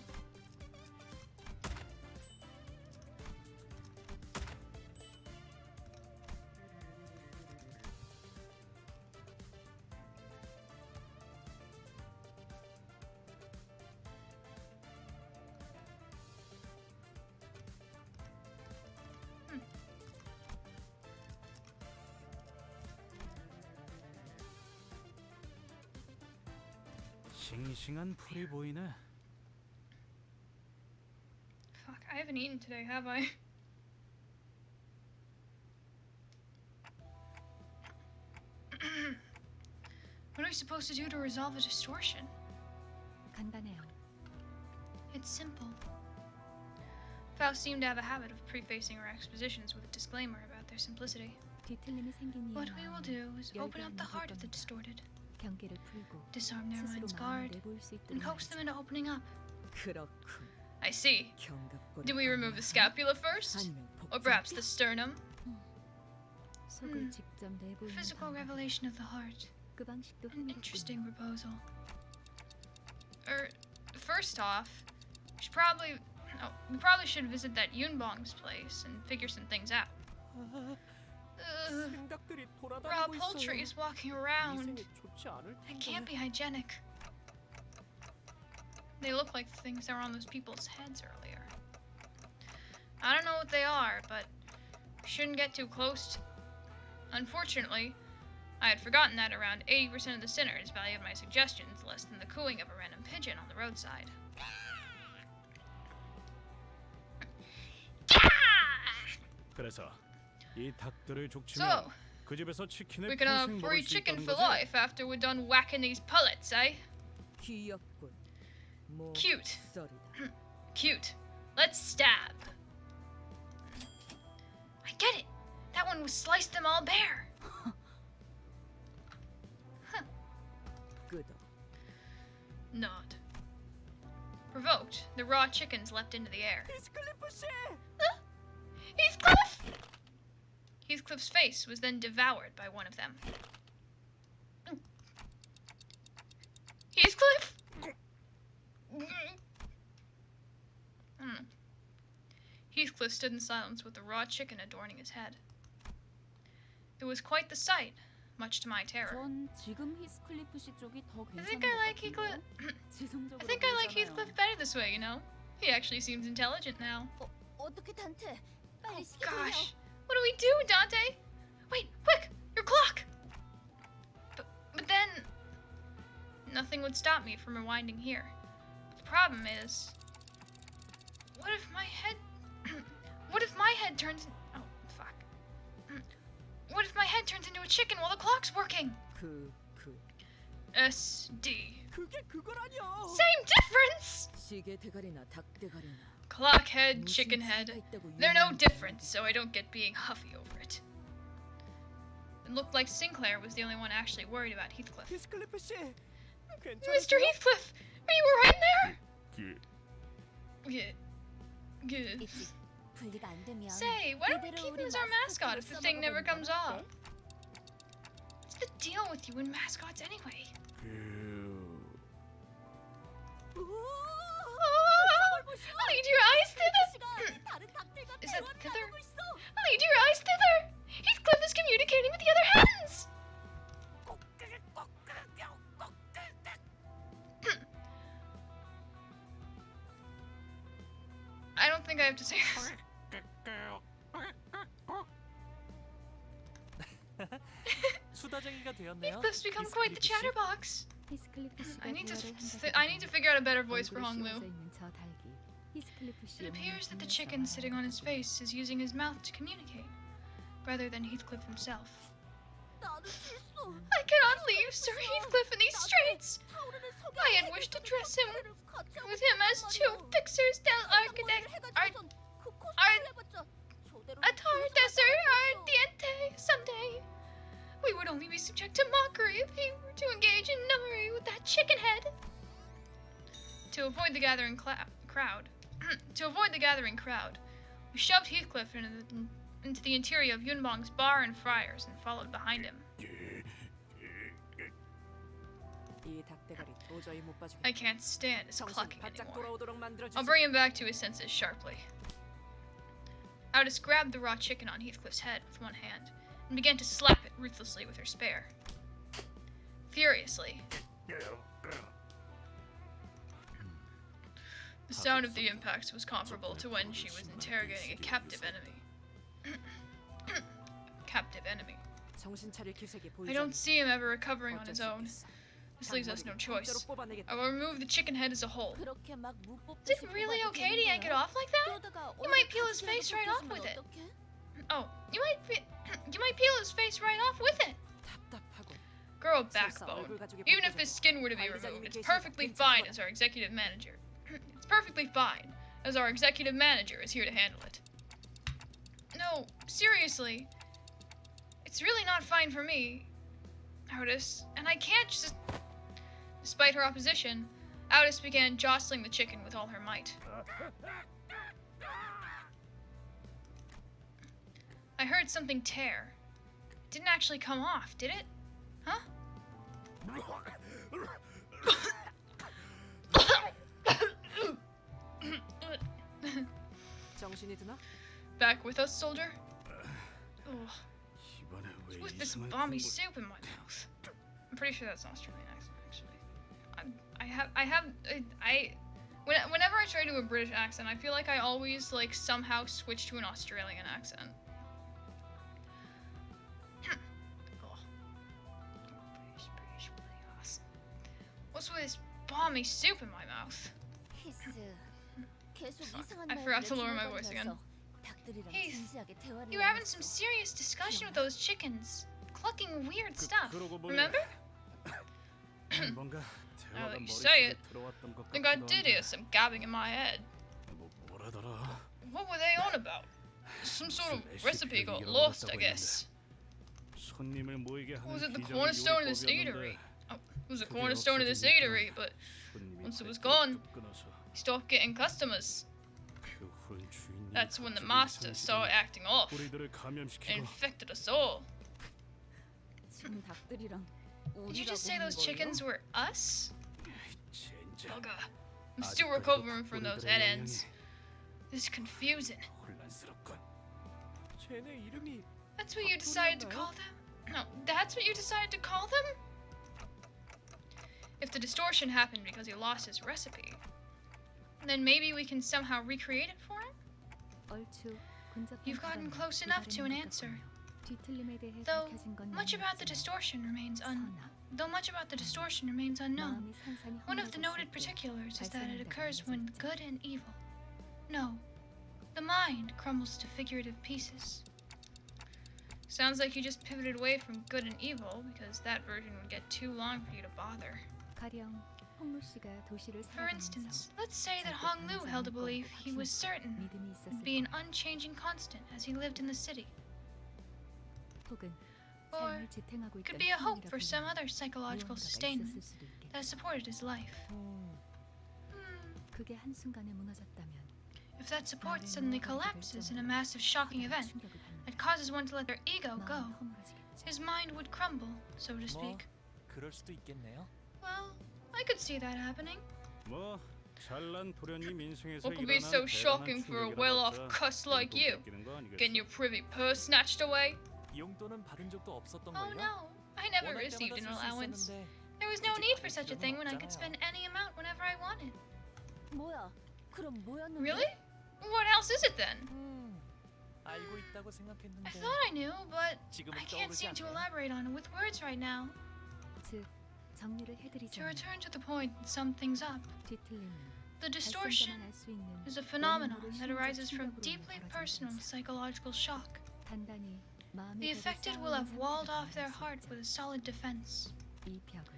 싱싱한 풀이 보이네. Fuck, I haven't eaten today, have I? What are we supposed to do to resolve a distortion? 간단해요. It's simple. Faust seemed to have a habit of prefacing her expositions with a disclaimer about their simplicity. 뒤틀림이 생긴 이유 What we will do is open up the 열게 heart of the 겁니다. distorted, 경계를 풀고 disarm their 스스로 mind's 마음을 guard, 내보일 수 있도록 and coax them into opening up. 그렇군. I see. 견갑골을 Do we remove the scapula first? 아니면 Or perhaps the sternum? 속을 직접 내보이는 Physical 방법이다. revelation of the heart. 그 방식도 An 흥미롭군요. interesting proposal. First off, we probably should visit that Yunbong's place and figure some things out. 생닭들이 Raw 돌아다니고 poultry 있어요. is walking around. 위생에 좋지 않을 That 텐데. can't be hygienic. They look like the things that were on those people's heads earlier. I don't know what they are, but we shouldn't get too close. Unfortunately, I had forgotten that around 80% of the sinners valued my suggestions less than the cooing of a random pigeon on the roadside. 그래서 이 닭들을 So, 족치면 그 집에서 치킨을 we can have 평생 free 먹을 수 chicken 있다는 for 거지? life after we're done whacking these pullets, eh? 귀엽군. 뭐 Cute. 썰이다. Cute. Let's stab. I get it. That one was sliced them all bare. 끄덕. Nod. Provoked, the raw chickens leapt into the air. Heathcliff! Heathcliff's face was then devoured by one of them. Heathcliff? Heathcliff stood in silence with the raw chicken adorning his head. It was quite the sight, much to my terror. 전 지금 히스클리프 씨 쪽이 더 I 괜찮은 think 것 I like 같은데요. I 지성적으로 think I like 보이잖아요. Heathcliff better this way, you know? He actually seems intelligent now. 어떻게 단테? 빨리 Oh 시계 돌려. gosh. What do we do, Dante? Wait, quick! Your clock! But then... Nothing would stop me from rewinding here. The problem is... What if my head... what if my head turns... Oh, fuck. What if my head turns into a chicken while the clock's working? 그 SD. 그게 그거라뇨. Same difference! 시계 대가리나 닭 대가리나 Clock head, 무슨 chicken head. 차이가 있다고 They're no 유명한지 different, so I don't get being huffy over it. It looked like Sinclair was the only one actually worried about Heathcliff. 히스클리프 씨, Mr. 괜찮으세요? Heathcliff! Are you alright there? 예. Good. 있지. 분리가 안 되면 Say, why don't we 이대로 keep 우리 him as our mascot if the 마스코트로 thing never 써먹어버리는 comes 건 off? 어때? What's the deal with you and mascots anyway? I'll lead your eyes thither! 다른 닭들과 Is that 대화를 thither? 나누고 있어. I'll lead your eyes thither! Heathcliff is communicating with the other hens! I don't think I have to say this. 수다쟁이가 되었네요. Heathcliff's become quite the 히스클리프 씨. chatterbox. 히스클리프 씨가 I need to 대화를 I need to figure out a better voice for 얼굴에 Honglu. 씌워져 있는 저 닭이 히스클리프 씨의 It appears that the 몸을 chicken 보면서 sitting on his face is using his mouth to communicate, rather than Heathcliff himself. 나도 실수. I cannot leave Sir Heathcliff in these streets! 타오르는 석양 I had wished to dress him 닭들을 같이 하고 with him as two 싶단 fixers del 말이야. architect art 그 art- 코스프레를 해봤자 저대로 Atardesser ardiente someday. We would only be subject to mockery if he were to engage in nunnery with that chicken head. To avoid the gathering crowd, we shoved Heathcliff into the interior of Yunbong's bar and friars and followed behind him. 이 닭 대가리 도저히 못 봐주겠다. I can't stand his 정신 clucking 바짝 anymore. 돌아오도록 만들어주지. I'll bring him back to his senses sharply. Aldous grabbed the raw chicken on Heathcliff's head with one hand and began to slap it ruthlessly with her spare. Furiously. The sound of the impacts was comparable to when she was interrogating a captive enemy. Captive enemy. 정신 차릴 기색이 보이지 I don't 않는다. see him ever recovering on 어쩔 his 수 own. 없겠어. This leaves us no 닭머리를 choice. 공짜로 뽑아내겠다. I will remove the chicken head as a whole. 그렇게 막 Is 무법듯이 it really 뽑아도 okay to 되는 yank it 거야? off like that? 그러다가 You might 얼굴 peel his 가지라도 face right off 벗겨주면 with it. 어떡해? Oh, you might peel his face right off with it. 답답하고 Grow a 설사 backbone. 얼굴 가죽이 Even if his 벗겨져도 skin were to be removed, it's perfectly fine as our executive manager. It's perfectly fine as our executive manager is here to handle it. No, seriously. It's really not fine for me, Aldous, and I can't just... Despite her opposition, Aldous began jostling the chicken with all her might. I heard something tear. It didn't actually come off, did it? Huh? 정신이 드나? Back with us, soldier? Ugh, 이번에 왜 with this 이상한 balmy 콩을- soup in my mouth. I'm pretty sure that's an Australian accent, actually. Whenever I try to do a British accent, I feel like I always, like, somehow switch to an Australian accent. Ugh. British, yes. What's with this balmy soup in my mouth? 히스. 계속 이상한 I forgot 말들을 to lower my voice again. 중얼거리면서 닭들이랑 Heath, 진지하게 대화를 You were having some 나눴어. serious discussion with those chickens, clucking weird stuff. 그러고 보니 Remember? 뭔가 대화가 that you say 머릿속에 it, 들어왔던 것 I think I 같기도 did 한데. hear some gabbing in my head. 뭐라더라? What were they on about? Some sort of 무슨 recipe 레시피를 got 이겨먹었다고 lost, I 했는데. guess. 손님을 모이게 하는 Was it the 비장의 cornerstone of this 요리법이었는데 eatery? Oh, it was the 그게 cornerstone of this 없어지니까 eatery, but 손님이 once it was 발길을 gone, 뚝 끊어서 he stopped getting customers. 그 후엔 주인님이 That's when the 갑자기 master 이상해지더니 started acting off 우리들을 and 감염시키고 infected us all. 지금 닭들이랑 Did you 우리라고 just say 하는 those 거예요? chickens were us? 젠장 Bugger. I'm still 아직까지도 recovering from those 우리들의 head 영향이 ends. This is confusing. 혼란스럽군. 쟤네 이름이 That's what you decided to call them? No, that's what you decided to call them? If the distortion happened because he lost his recipe, then maybe we can somehow recreate it for him? 얼추 근접한 You've gotten 답안이 close enough to an 기다리는 것 answer. 같군요. 뒤틀림에 대해 Though 밝혀진 건 much about the 아니었지만 distortion remains unknown. 마음이 산산이 One of the 허물어졌을 noted 때 particulars is that it 발생한다고 occurs when 알려져 있죠. good and evil. No, the mind crumbles to figurative pieces. Sounds like you just pivoted away from good and evil because that version would get too long for you to bother. 가령 홍루 씨가 도시를 For 살아가면서 instance, let's say that Hong Lu held a belief he was certain 믿음이 would 있었을 be an 거예요. unchanging constant as he lived in the city. 혹은 Or 삶을 지탱하고 있던 could be a hope for 희망이라고 some 불리는 other psychological 무언가가 sustainment 있었을 수도 있겠죠. that supported his life. 그게 한순간에 무너졌다면 If that support suddenly collapses in a massive shocking event 충격을 받는 that causes one to let their ego go, 마음이 허물어지겠죠. his mind would crumble, so to 뭐 speak. 그럴 수도 있겠네요. Well, I could see that happening. 뭐 잘난 도련님 인생에서 What could be so shocking for a well-off cuss like you? Getting your privy purse snatched away? 용돈은 받은 적도 없었던 Oh 걸요? no, I never 원할 received 때마다 an 쓸수 allowance. 있었는데 There was no need for such a thing when I could spend any amount whenever I wanted. 뭐야? 그럼 뭐였는데? Really? What else is it then? 알고 있다고 I 생각했는데 thought I knew, but 지금은 I can't 떠오르지 seem to 않네. elaborate on it with words right now. 즉 정리를 To 해드리자면 return to the point and sum things up, 뒤틀림은 the distortion 발생자만 알 수 있는 is a phenomenon 원인으로 that arises from 심리적 deeply 충격으로 personal 벌어지면서 psychological shock. 단단히 마음의 The 벽을 affected will 쌓아놓은 have walled 상태가 off their 만들 수 heart 있죠. with a solid defense. 이 벽을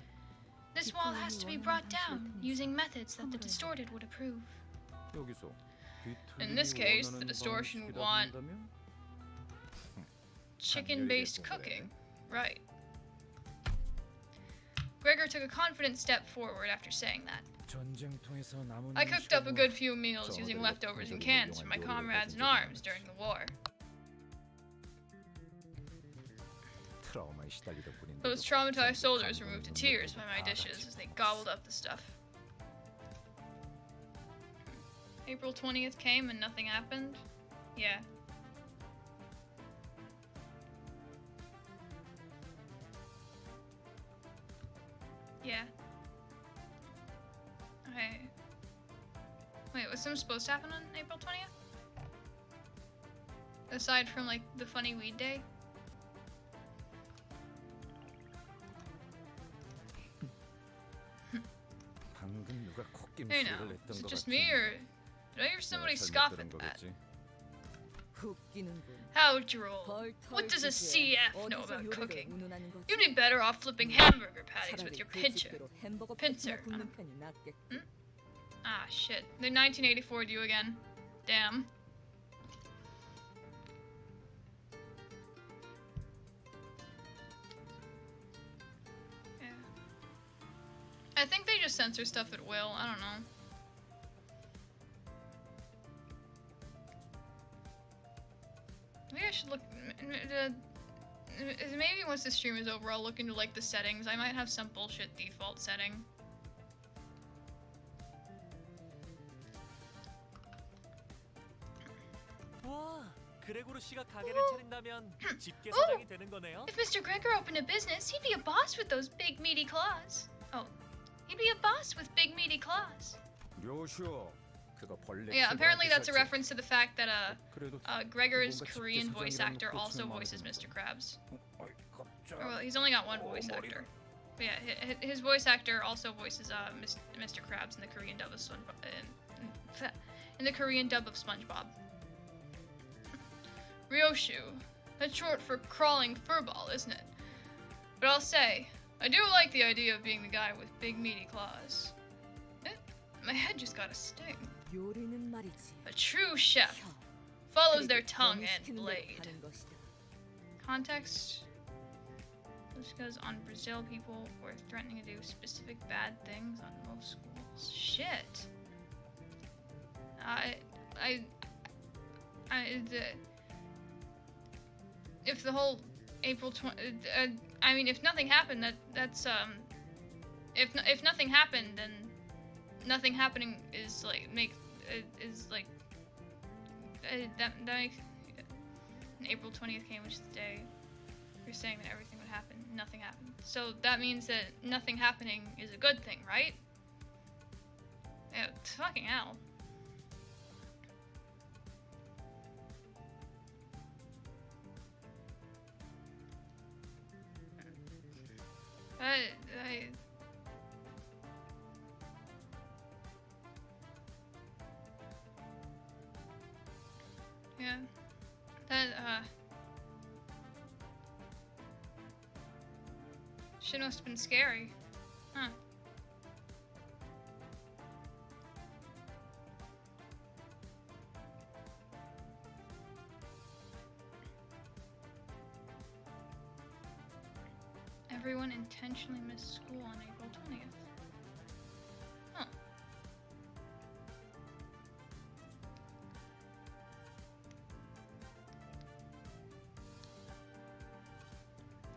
This wall has to be brought down using methods that the distorted would approve. 여기서 In this case, the distortion would want chicken-based cooking. Right. Gregor took a confident step forward after saying that. 전쟁통에서 남은 I cooked up a good few meals using leftovers and cans from my comrades in arms during the war. 트라우마에 시달리던 군인들. Those traumatized soldiers were moved to tears by my dishes as they gobbled up the stuff. April 20th came and nothing happened? Yeah. Yeah. Okay. Wait, was something supposed to happen on April 20th? Aside from, like, the funny weed day? 방금 누가 콧김 Hey now, 소리를 is 냈던 it 것 just 같은데. me or did I hear somebody 내가 scoff 잘못 at 들은 that? 거겠지? 웃기는군. How droll. 덜덜 What does a 주제에 CF know 어디서 about 요리를 cooking? 운운하는 거지? You'd be better off flipping hamburger patties with 차라리 your 그 pincher. 집대로 햄버거 Pincer, 패티나 굽는 편이 낫겠군. Ah, shit. They 1984'd you again. Damn. Yeah. I think they just censor stuff at will. I don't know. Maybe I should look. Maybe once the stream is over, I'll look into like the settings. I might have some bullshit default setting. 와, 그레고르 씨가 가게를 차린다면 집게 사장이 되는 거네요. If Mr. Gregor opened a business, he'd be a boss with those big meaty claws. Oh, he'd be a boss with big meaty claws. 요슈, 그거 벌레. Yeah, apparently that's a 키우라는 reference to the fact that 그래도 Gregor's 뭔가 Korean 집게 voice 사장이라는 actor 거 also 고치는 voices 마음이 Mr. Krabs. 어이, 깜짝. Or, well, he's only got one voice 머리가. actor. But yeah, his voice actor also voices Mr. Krabs in the Korean dub of in the Korean dub of SpongeBob. Ryoshu. That's short for crawling furball, isn't it? But I'll say, I do like the idea of being the guy with big meaty claws. My head just got a sting. 요리는 말이지. A true chef 혀. follows their 그리고 tongue and 변이시키는 대로 blade. 가는 것이다. Context. This goes on Brazil people were threatening to do specific bad things on most schools. Shit. If the whole April 20, I mean, if nothing happened, if nothing happened, then nothing happening is like that makes April 20th came, which is the day. You're saying that everything would happen, nothing happened. So that means that nothing happening is a good thing, right? Yeah, fucking hell. Yeah. That, shit must have been scary. Huh. Everyone intentionally missed school on April 20th. Huh.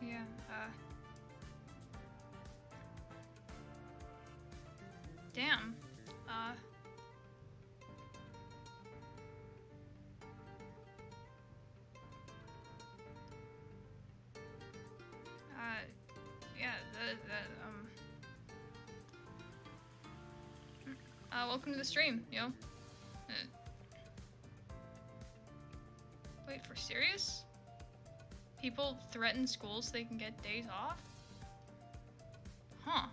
Yeah, damn. Yeah, welcome to the stream, yo. Wait, for serious? People threaten schools so they can get days off? Huh.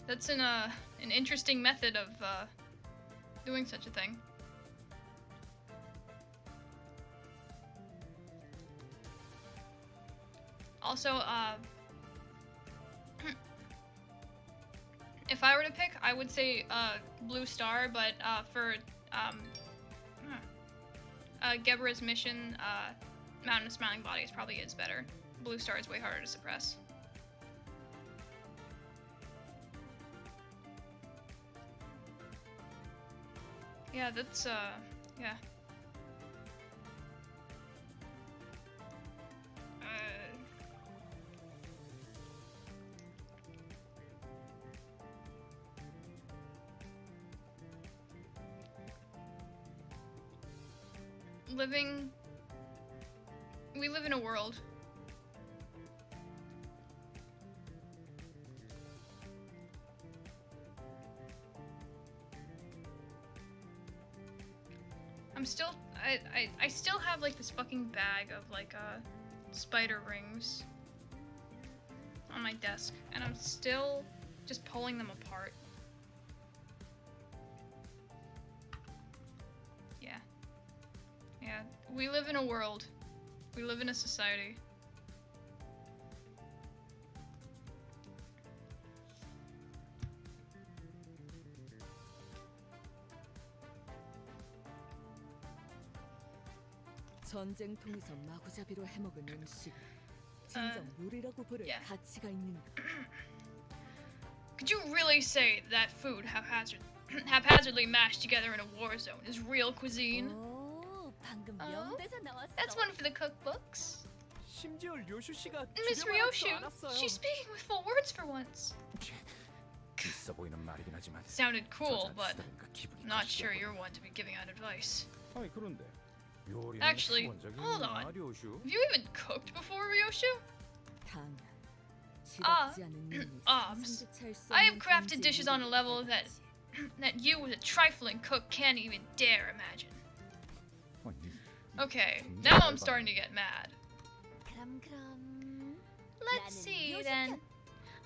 That's an interesting method of, doing such a thing. Also, if I were to pick, I would say, Blue Star, but, for, Gebra's mission, Mountain of Smiling Bodies probably is better. Blue Star is way harder to suppress. Yeah, that's, yeah. We live in a world. I still have like this fucking bag of like spider rings on my desk, and I'm still just pulling them apart. Yeah. Yeah, we live in a world. We live in a society. 전쟁통에서 마구잡이로 해먹은 음식 진정 요리라고 부를 yeah. 가치가 있는가? Could you really say that food haphazardly mashed together in a war zone is real cuisine? 오, 방금 Oh, 명대사 나왔어. That's one for the cookbooks. 심지어 료슈 씨가 Miss 줄여말하지도 Ryoshu, 않았어요. she's speaking with full words for once. 있어 보이는 말이긴 하지만 Sounded cool, but 쓰다보니까 기분이 not sure 가시더라고요. you're one to be giving out advice. 아니 그런데 요리는 Actually, 해본 적이 hold 있나, on. 료슈? Have you even cooked before, Ryoshu? 당연. Ah, 시덥지 않은 일이 Obs. 상상조차 할수 I have 없는 crafted 경제 dishes on a 요리를 level that 해봤지. that you, as a trifling cook, can't even dare imagine. 아니, Okay, 점점 now I'm 열받네. starting to get mad. 그럼. Let's 나는 see 요슈 then. 편.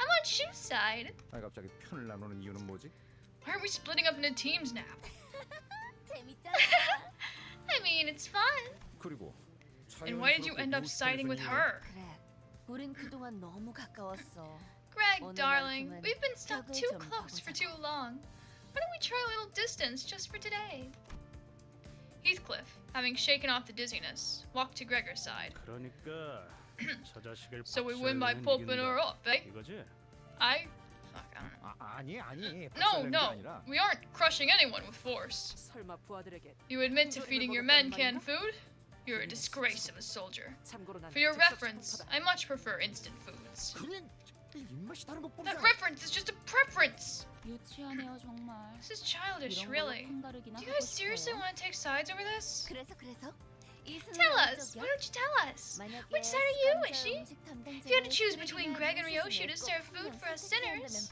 I'm on Shu's side. 아니 갑자기 편을 나누는 이유는 뭐지? Why are we splitting up into teams now? 재밌잖아. I mean, it's fun. 그리고 And why did you end up siding with her? 그래. 우린 그동안 너무 가까웠어. Greg, 오늘만큼은 darling, we've been stuck 벽을 too 좀 close for 가보자고. too long. Why don't we try a little distance just for today? Heathcliff, having shaken off the dizziness, walked to Gregor's side. 그러니까 저 자식을 So we win by 박살내면 pulping her 이긴다. up, eh? 이거지? Fuck, I don't know. 아니 No, 박살내는 게 no, 아니라 we aren't crushing anyone with force. 설마 부하들에게 You admit to feeding your men canned food? You're a disgrace of a soldier. 참고로 난 For your 즉석 reference, 식품파다. I much prefer instant foods. 그래 입맛이 다른 거 보자. That reference is just a preference. 유치하네요 정말. This is childish, 이런 걸로 really. 판가르기나 Do you 하고 guys seriously 싶어요? want to take sides over this? 그래서 Tell us. Why don't you tell us? Which side are you, Ishi? If you had to choose between Greg and Ryoshi to serve food for us sinners,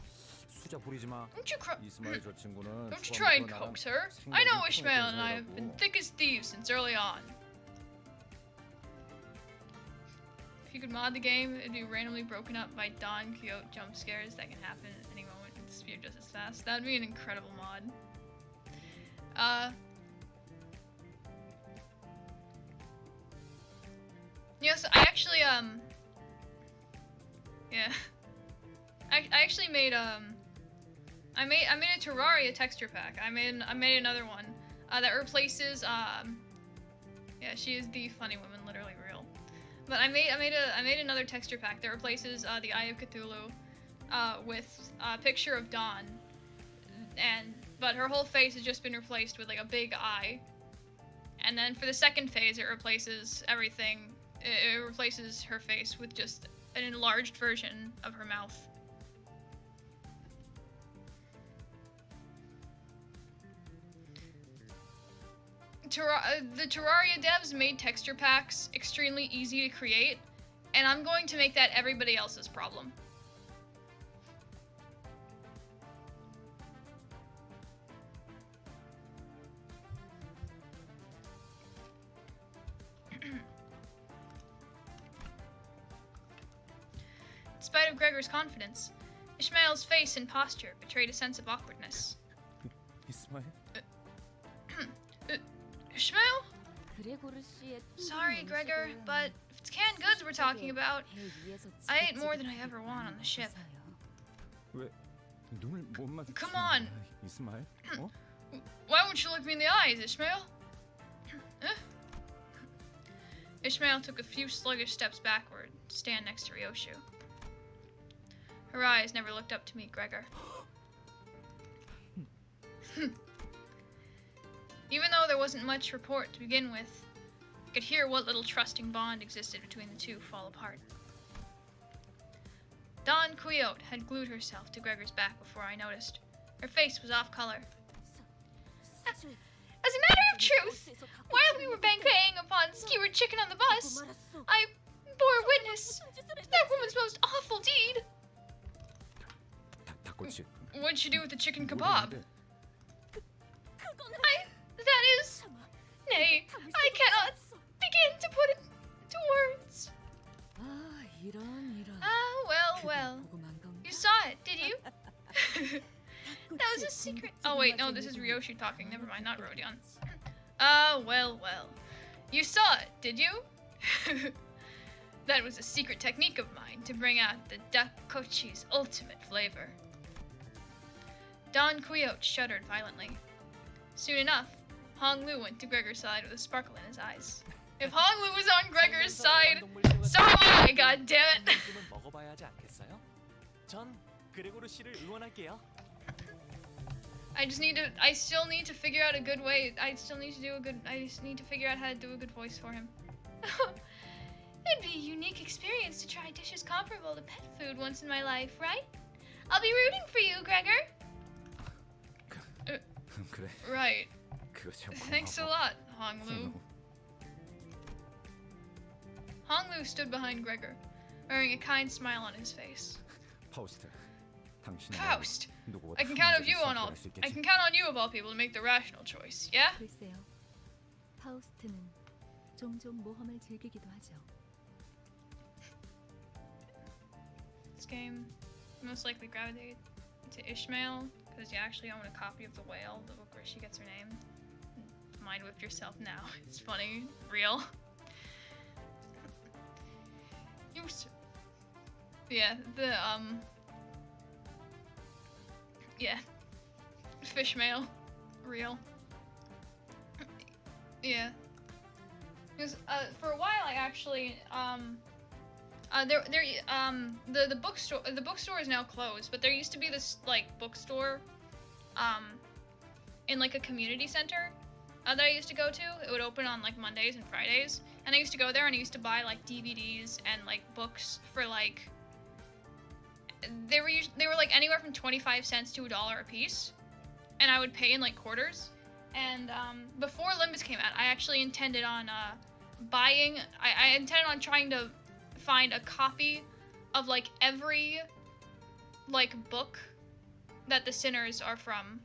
수자 부리지 마. don't you 이스마일 저 친구는 don't you try and 처음부터 coax her? 나랑 I know 생각이 Ishmael and I 통했던 have been 사이라고. thick as thieves since early on. If you could mod the game, it'd be randomly broken up by Don Quixote jump scares that can happen at any moment and disappear just as fast. That'd be an incredible mod. Yes, I actually yeah. I actually made I made a Terraria texture pack. I made another one that replaces yeah, she is the funny woman, literally real. But I made another texture pack that replaces the Eye of Cthulhu with a picture of Dawn, but her whole face has just been replaced with like a big eye. And then for the second phase, it replaces everything. It replaces her face with just an enlarged version of her mouth. The Terraria devs made texture packs extremely easy to create, and I'm going to make that everybody else's problem. In spite of Gregor's confidence, Ishmael's face and posture betrayed a sense of awkwardness. 이스마일? Ishmael? 그레고르 씨의 Sorry, Gregor, but if it's canned goods we're talking about, I ate more than I ever want on the ship. 왜 눈을 못 마주치는 Come on. 거야, 이스마일? 어? Why won't you look me in the eyes, Ishmael? Huh? Ishmael took a few sluggish steps backward to stand next to Ryoshu. Her eyes never looked up to meet Gregor. Even though there wasn't much rapport to begin with, I could hear what little trusting bond existed between the two fall apart. Don Quixote had glued herself to Gregor's back before I noticed. Her face was off color. As a matter of truth, while we were banqueting upon skewered chicken on the bus, I bore witness to that woman's most awful deed. 닭꼬치. What'd she do with the chicken kebab? That is... Nay, I cannot begin to put it to words. 아 이런. Ah, well. 보고만 건가? You saw it, did you? That was a secret. Oh wait, no, this is Ryoshi talking. Never mind, not Rodion. Ah, well. You saw it, did you? That was a secret technique of mine to bring out the Dakochi's ultimate flavor. Don Quixote shuddered violently. Soon enough, Hong Lu went to Gregor's side with a sparkle in his eyes. If Hong Lu was on Gregor's side, so am I, goddammit! 좀 먹어봐야 하지 않겠어요? 전 그레고르 씨를 응원할게요. I still need to figure out a good way. I just need to figure out how to do a good voice for him. It'd be a unique experience to try dishes comparable to pet food once in my life, right? I'll be rooting for you, Gregor. 그래. Right. 그거 참 고마워. Thanks a lot, Hong Lu. Hong Lu stood behind Gregor, wearing a kind smile on his face. 파우스트. 당신은 Faust, 누구보다 I can count on you 합리적인 on all. 선택을 할수 있겠지? I can count on you of all people to make the rational choice. Yeah. 글쎄요. 파우스트는 종종 모험을 즐기기도 하죠. This game most likely gravitated to Ishmael because you actually own a copy of The Whale, the book where she gets her name. Mind whip yourself now. It's funny, real. Yeah, yeah, fish mail, real. Yeah. Because for a while I actually the bookstore is now closed, but there used to be this like bookstore in like a community center that I used to go to. It would open on like Mondays and Fridays, and I used to go there and I used to buy like DVDs and like books for like they were like anywhere from 25 cents to $1 a piece, and I would pay in like quarters. And before Limbus came out, I actually intended on buying. I intended on trying to find a copy of like every like book that the sinners are from.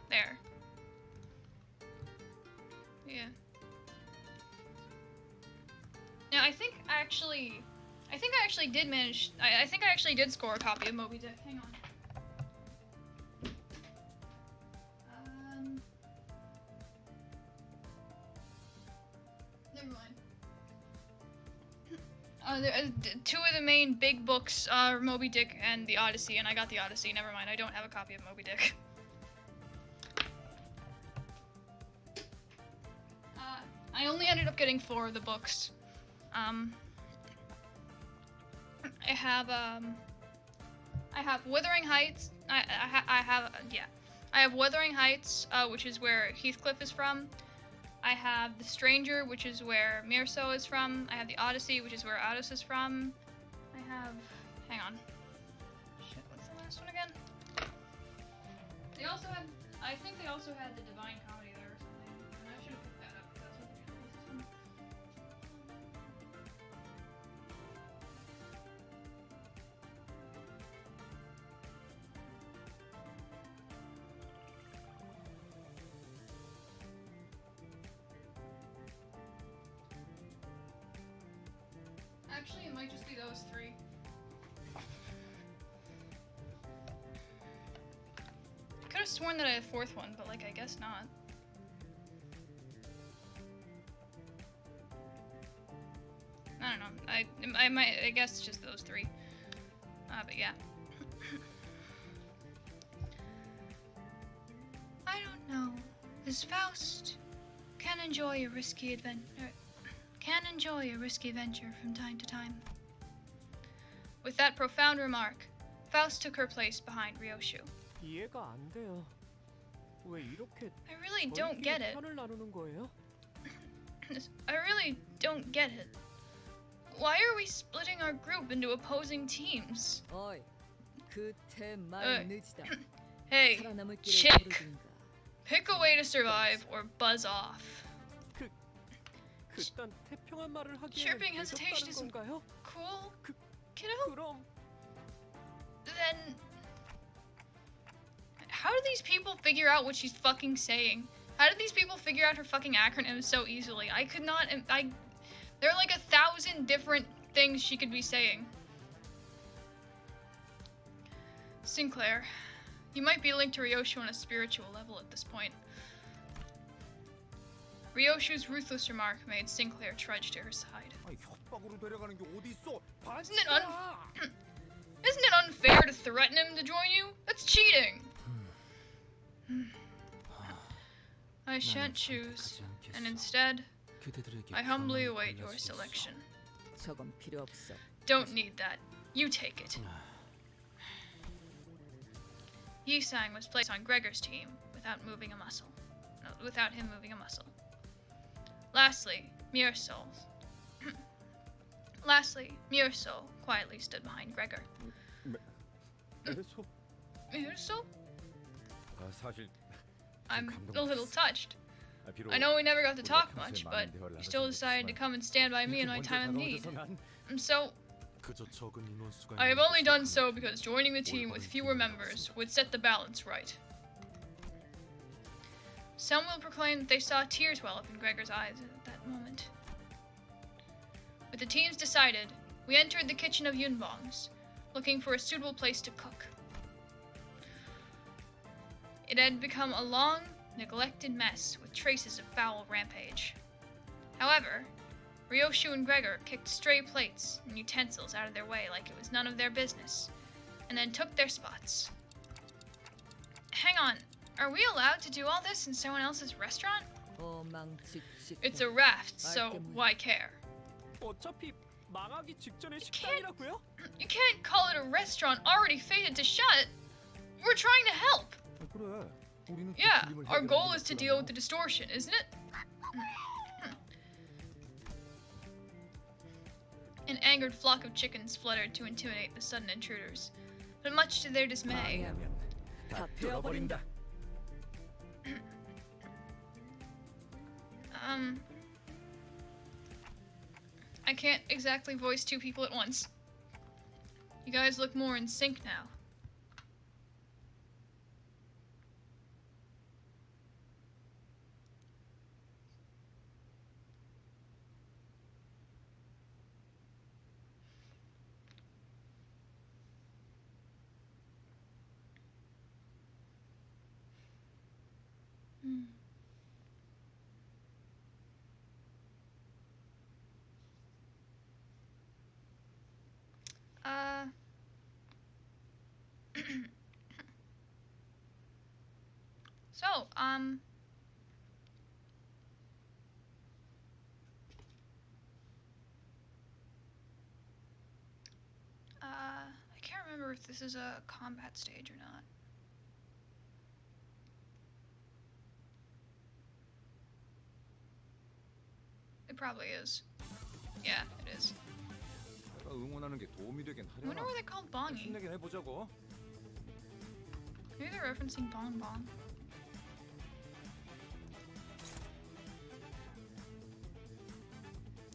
There. Yeah. Now I think I actually did manage. I think I actually did score a copy of Moby Dick. Hang on. Never mind. Two of the main big books are Moby Dick and the Odyssey, and I got the Odyssey. Never mind. I don't have a copy of Moby Dick. I only ended up getting 4 of the books. I have Wuthering Heights. I have Wuthering Heights, which is where Heathcliff is from. I have The Stranger, which is where Mirso is from. I have the Odyssey, which is where Ados is from. I have, hang on. Shit, what's the last one again? They also had, I think they also had the Divine Comedy there or something. And I should have picked that up because that's what they released. Actually, it might just be those 3. I could have sworn that I had a 4th one, but like I guess not. I don't know. I guess it's just those 3. But yeah. I don't know. This Faust can enjoy a risky adventure. Can enjoy a risky venture from time to time. With that profound remark, Faust took her place behind Ryoshu. 이해가 안 돼요. 왜 이렇게 I really don't get it. 편을 나누는 거예요? I really don't get it. Why are we splitting our group into opposing teams? 어이, 그때 말 늦다. Hey, 살아남을 길을 chick. 고르든가. Pick a way to survive or buzz off. 그딴 태평한 말을 하기에는 Chirping hesitation 늦었다는 isn't 건가요? cool, 그- kiddo? 그럼 Then how do these people figure out what she's fucking saying? How did these people figure out her fucking acronyms so easily? I could not. There are like 1,000 different things she could be saying. Sinclair, you might be linked to Ryoshu on a spiritual level at this point. Ryoshu's ruthless remark made Sinclair trudge to her side. 아니, 협박으로 데려가는 게 어디 있어? Isn't it unfair to threaten him to join you? That's cheating. I shan't choose, and instead, I humbly await your selection. 저건 필요 없어. Don't need that. You take it. Yi-sang was placed on Gregor's team without moving a muscle. No, without him moving a muscle. Lastly, Mirso quietly stood behind Gregor. 그래서 Mirso? 사실 I'm a little touched. 비록 I know we never got to talk much, but you still decided to come and stand by me in my time of need. And so, I have only done so because joining the team with fewer members would set the balance right. Some will proclaim that they saw tears well up in Gregor's eyes at that moment. With the teams decided, we entered the kitchen of Yunbong's, looking for a suitable place to cook. It had become a long, neglected mess with traces of foul rampage. However, Ryoshu and Gregor kicked stray plates and utensils out of their way like it was none of their business, and then took their spots. Hang on, are we allowed to do all this in someone else's restaurant? It's a raft, so why care? 어차피 망하기 직전의 식당이라고요? You can't call it a restaurant already fated to shut. We're trying to help. 그래. 우리는 Yeah, our goal is to deal with the distortion, isn't it? An angered flock of chickens fluttered to intimidate the sudden intruders. but much to their dismay. 방해하면 다 베어버린다. I can't exactly voice two people at once. You guys look more in sync now. So, I can't remember if this is a combat stage or not. It probably is. Yeah, it is. 내가 응원하는 게 도움이 되긴 I wonder 하려나? why they called bongy. 힘내긴 해보자고. Maybe they're referencing bong bong.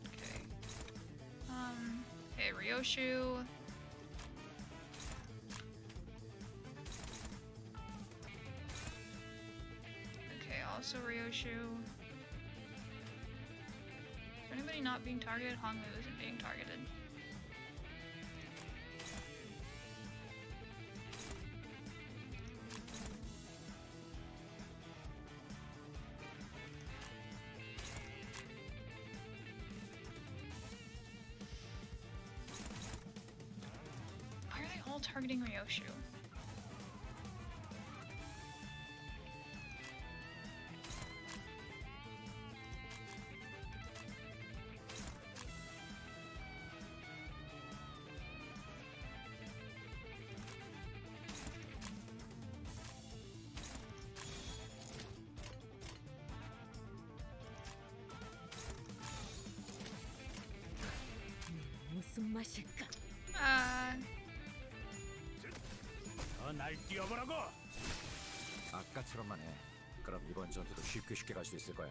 Okay. Okay, Ryoshu. Okay, also Ryoshu. Is anybody not being targeted? Hongmu isn't being targeted. Why are they all targeting Ryoshu? 무슨 맛일까? 날 뛰어보라고. 아까처럼만 해. 그럼 이번 전투도 쉽게 갈 수 있을 거야.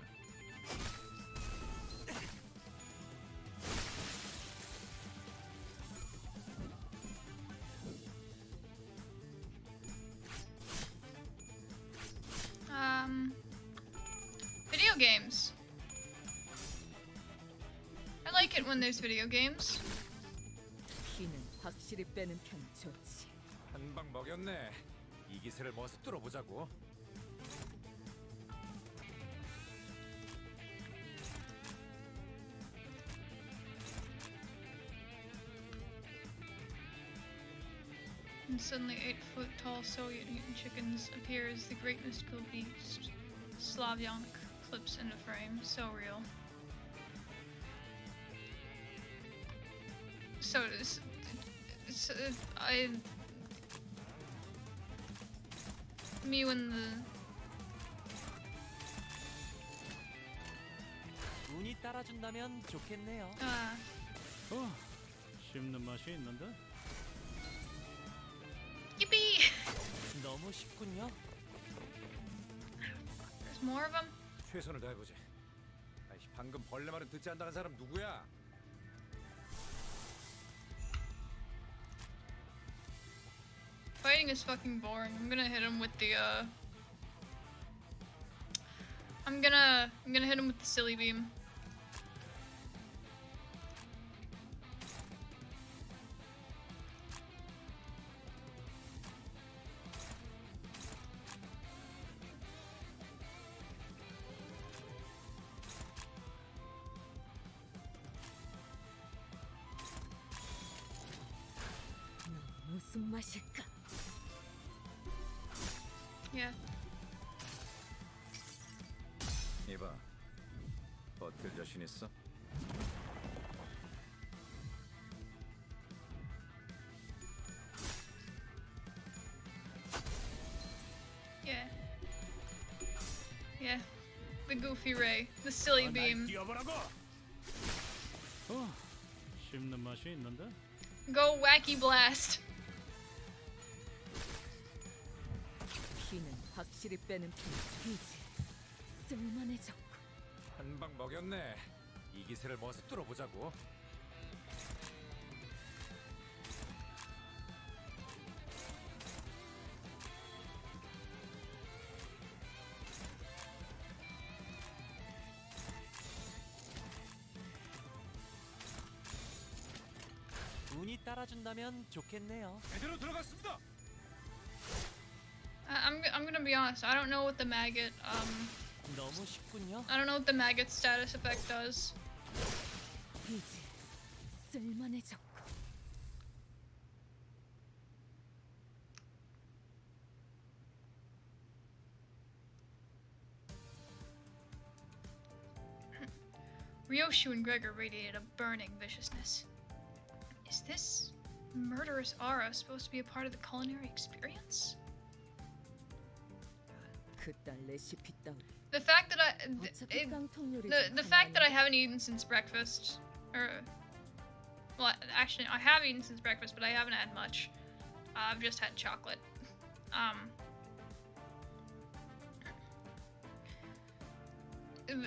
Video games. I like it when there's video games. 피는 확실히 빼는 편이 좋지. 한 방 먹였네. 이 기세를 모아서 뚫어보자고. And suddenly 8-foot tall Soviet-eaten chickens appear as the great mystical beast Slavyank clips into frame. So real. So me when the 운이 따라준다면 좋겠네요. 씹는 맛이 있는데? yippee! 너무 쉽군요. There's more of them. 최선을 다해보지. 아이, 방금 벌레 말은 듣지 않다는 사람 누구야? Fighting is fucking boring. I'm gonna hit him with the I'm gonna hit him with the silly beam. 무슨 맛일까? Yeah. 이봐, 버틸 자신 있어? Yeah. Yeah. The goofy ray. The silly 날 beam. 뛰어보라고. 씹는 맛이 있는데? Go wacky blast. 확실히 빼는 편이지. 쓸만해졌고. 한 방 먹였네. 이 기세를 모아서 뚫어보자고. 운이 따라준다면 좋겠네요. 제대로 들어갔습니다. I'm gonna be honest. I don't know what the maggot 너무 쉽군요. I don't know what the maggot status effect does. 이제 쓸만해졌고. Ryoshu and Gregor radiated a burning viciousness. Is this murderous aura supposed to be a part of the culinary experience? 그딴 레시피 따위. The fact that 어차피 깡통 요리 the fact that I haven't eaten since breakfast, or well, actually I have eaten since breakfast, but I haven't had much. I've just had chocolate.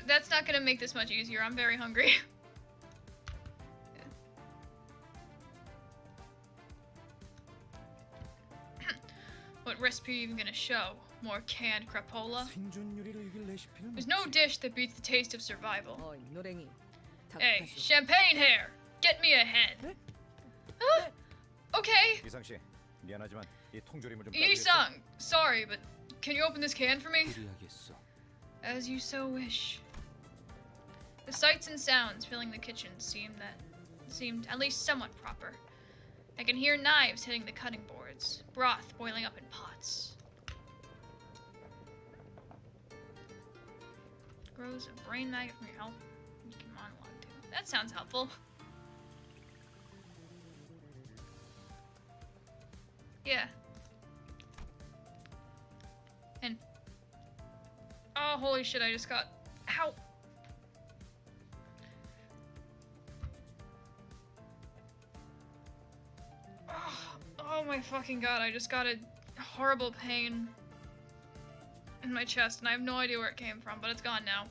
That's not gonna make this much easier. I'm very hungry. What recipe are you even gonna show? More canned crapola? 생존 요리로 이길 레시피는 There's no dish that beats the taste of survival. 어이 노랭이. Hey, 닭가슴. champagne hair! Get me a head! Huh? Okay, 이상 씨, 미안하지만 이 통조림을 좀 Yi-sung, sorry, but can you open this can for me? 그래야겠어. As you so wish. The sights and sounds filling the kitchen seemed at least somewhat proper. I can hear knives hitting the cutting boards, broth boiling up in pots. Grows a brain maggot from your help. You can monologue too. That sounds helpful. Yeah. And oh, holy shit! I just got ow. Oh my fucking god! I just got a horrible pain in my chest, and I have no idea where it came from, but it's gone now.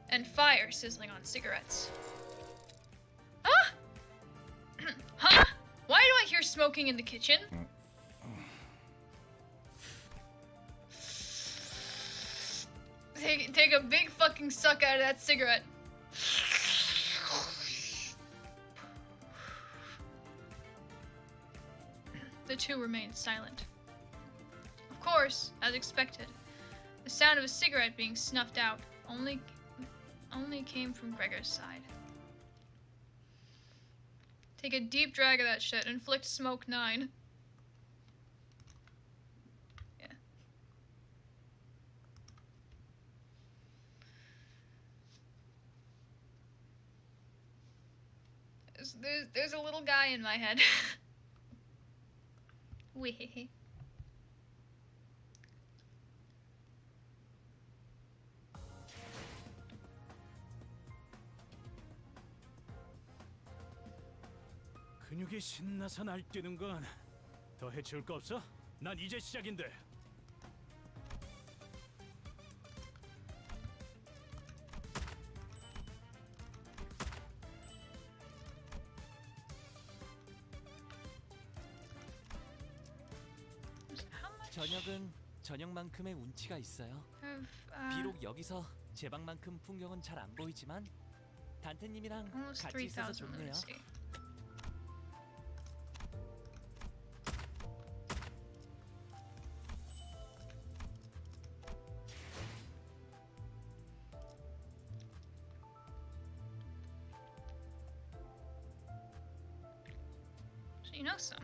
And fire sizzling on cigarettes. Ah! Huh? Why do I hear smoking in the kitchen? Take a big fucking suck out of that cigarette. The two remained silent. Of course, as expected, the sound of a cigarette being snuffed out only came from Gregor's side. Take a deep drag of that shit. Inflict smoke 9. Yeah. There's a little guy in my head. Wee. 근육이 신나서 날뛰는 건 더 해치울 거 없어? 난 이제 시작인데. 저녁은 저녁만큼의 운치가 있어요. 비록 여기서 제방만큼 풍경은 잘 안 보이지만 단테님이랑 almost 같이 있어서 3,000 좋네요. lunacy. So you know some.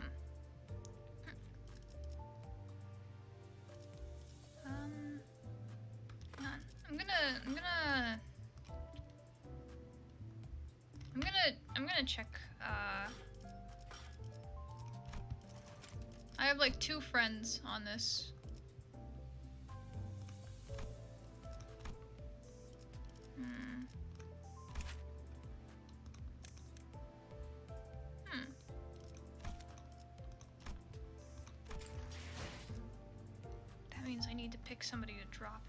I'm gonna check. I have like 2 friends on this. need to pick somebody to drop.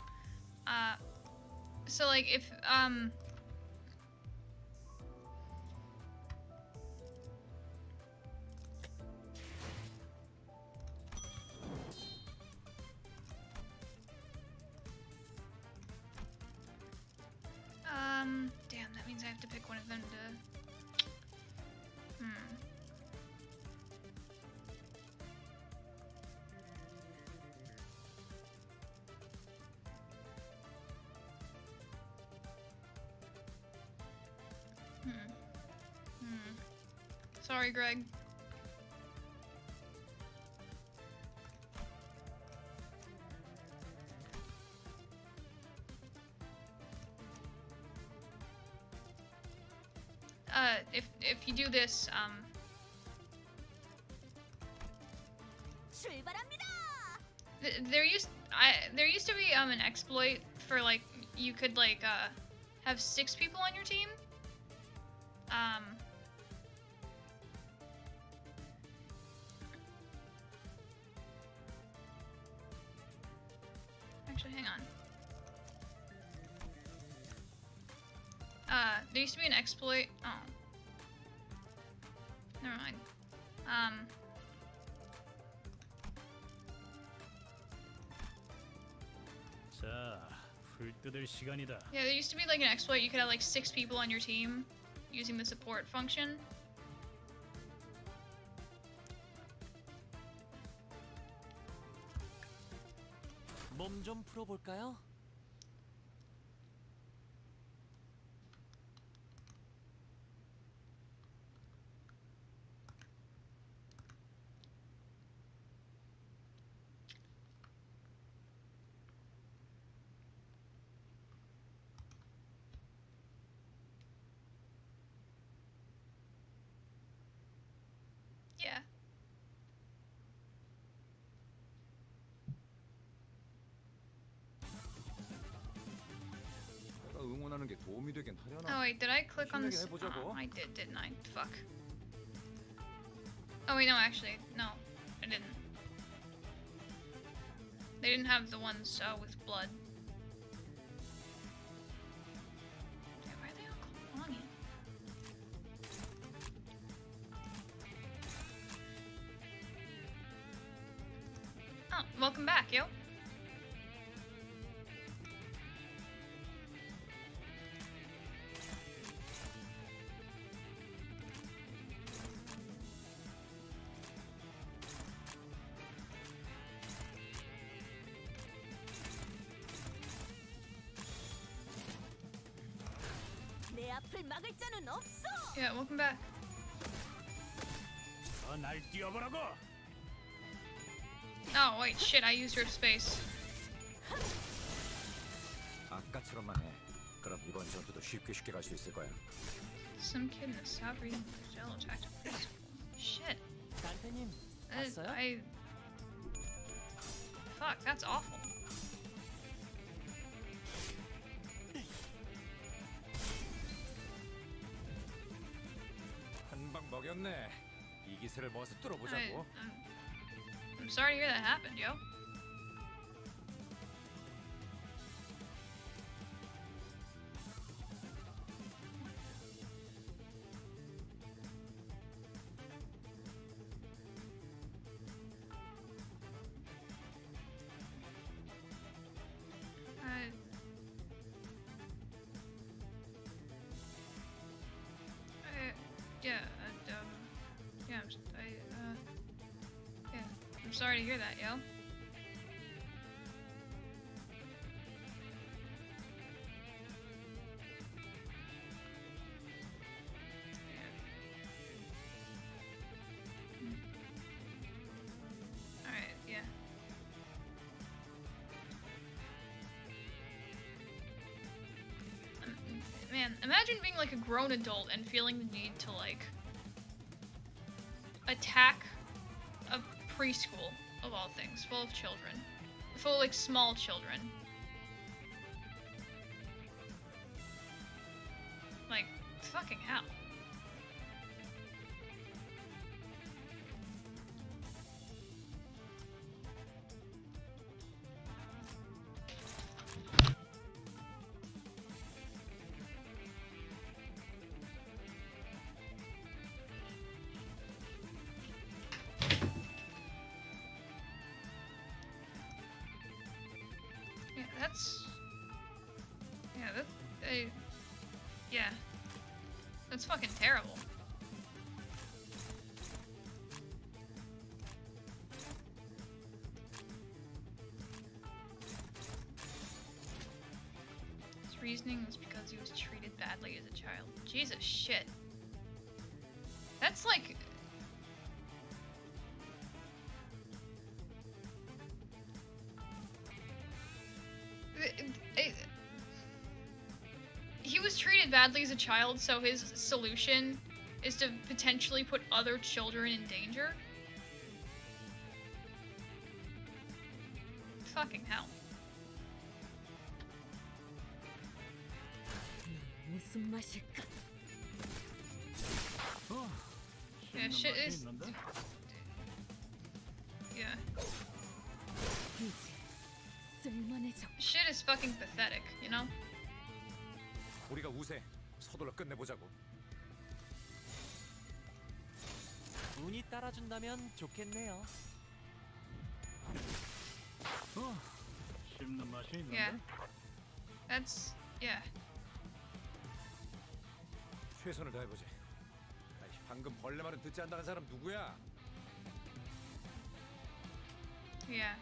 So like if damn, that means I have to pick one of them to Sorry, Greg. If you do this, 출발합니다. there used to be an exploit for like you could like have 6 people on your team. Actually, hang on. There used to be an exploit. Oh. Never mind. 자, 불 뜯을 시간이다. Yeah, there used to be like an exploit. You could have like 6 people on your team using the support function. 몸 좀 풀어볼까요? Yeah. 내가 응원하는 게 도움이 되긴 하려나? Oh wait, did I click on this? 해보자고. Oh, I did, didn't I? Fuck. Oh wait, no, actually, no, I didn't. They didn't have the ones with blood. Yeah, why are they all belonging? Oh, welcome back, yo. 내 앞을 막을 자는 없어. Yeah, welcome back. 날 뛰어보라고. Oh wait, shit! I used your space. 아까처럼만 해. 그럼 이번 전투도 쉽게 갈 수 있을 거야. Some kid in the south reading Jello tactical. Shit. 단테님, 봤어요? Fuck, that's awful. 한 방 먹였네. 이 기세를 모아서 뚫어보자고. I'm sorry to hear that happened, yo. I'm sorry to hear that, yo. Alright, yeah. Man, imagine being like a grown adult and feeling the need to like attack a preschool of all things, full of children, full of like small children. Like, fucking hell. That's... Yeah, yeah. That's fucking terrible. His reasoning was because he was treated badly as a child. Jesus shit. That's like... He was treated badly as a child, so his solution is to potentially put other children in danger? Fucking hell. 무슨 맛일까? Yeah, shit is... Yeah. 이제 쓸만해져. Shit is fucking pathetic, you know? 우리가 우세. 서둘러 끝내보자고. 운이 따라준다면 좋겠네요. 씹는 맛이 있는데. Yeah. That's... yeah. 최선을 다해보지. 아이, 방금 벌레 말은 듣지 않는다는 사람 누구야? Yeah.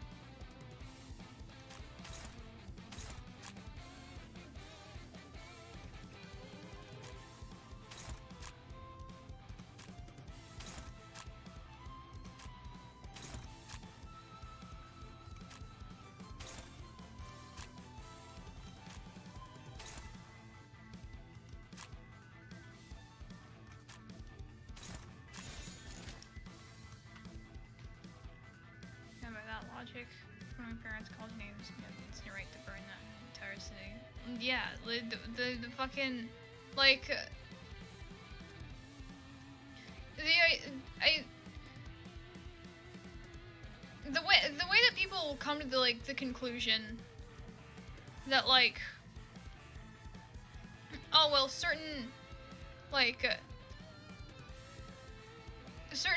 And by that logic, when my parents called names, you have instant right to burn that entire city. Yeah, the fucking, like, the way that people come to the conclusion that like, oh well, certain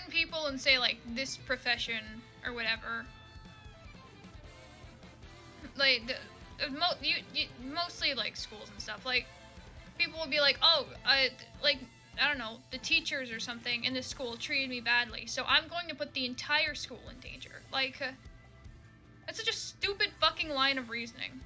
people in say like this profession or whatever, like mostly like schools and stuff, like people will be like, oh, like I don't know, the teachers or something in this school treated me badly, so I'm going to put the entire school in danger. Like, that's such a stupid fucking line of reasoning.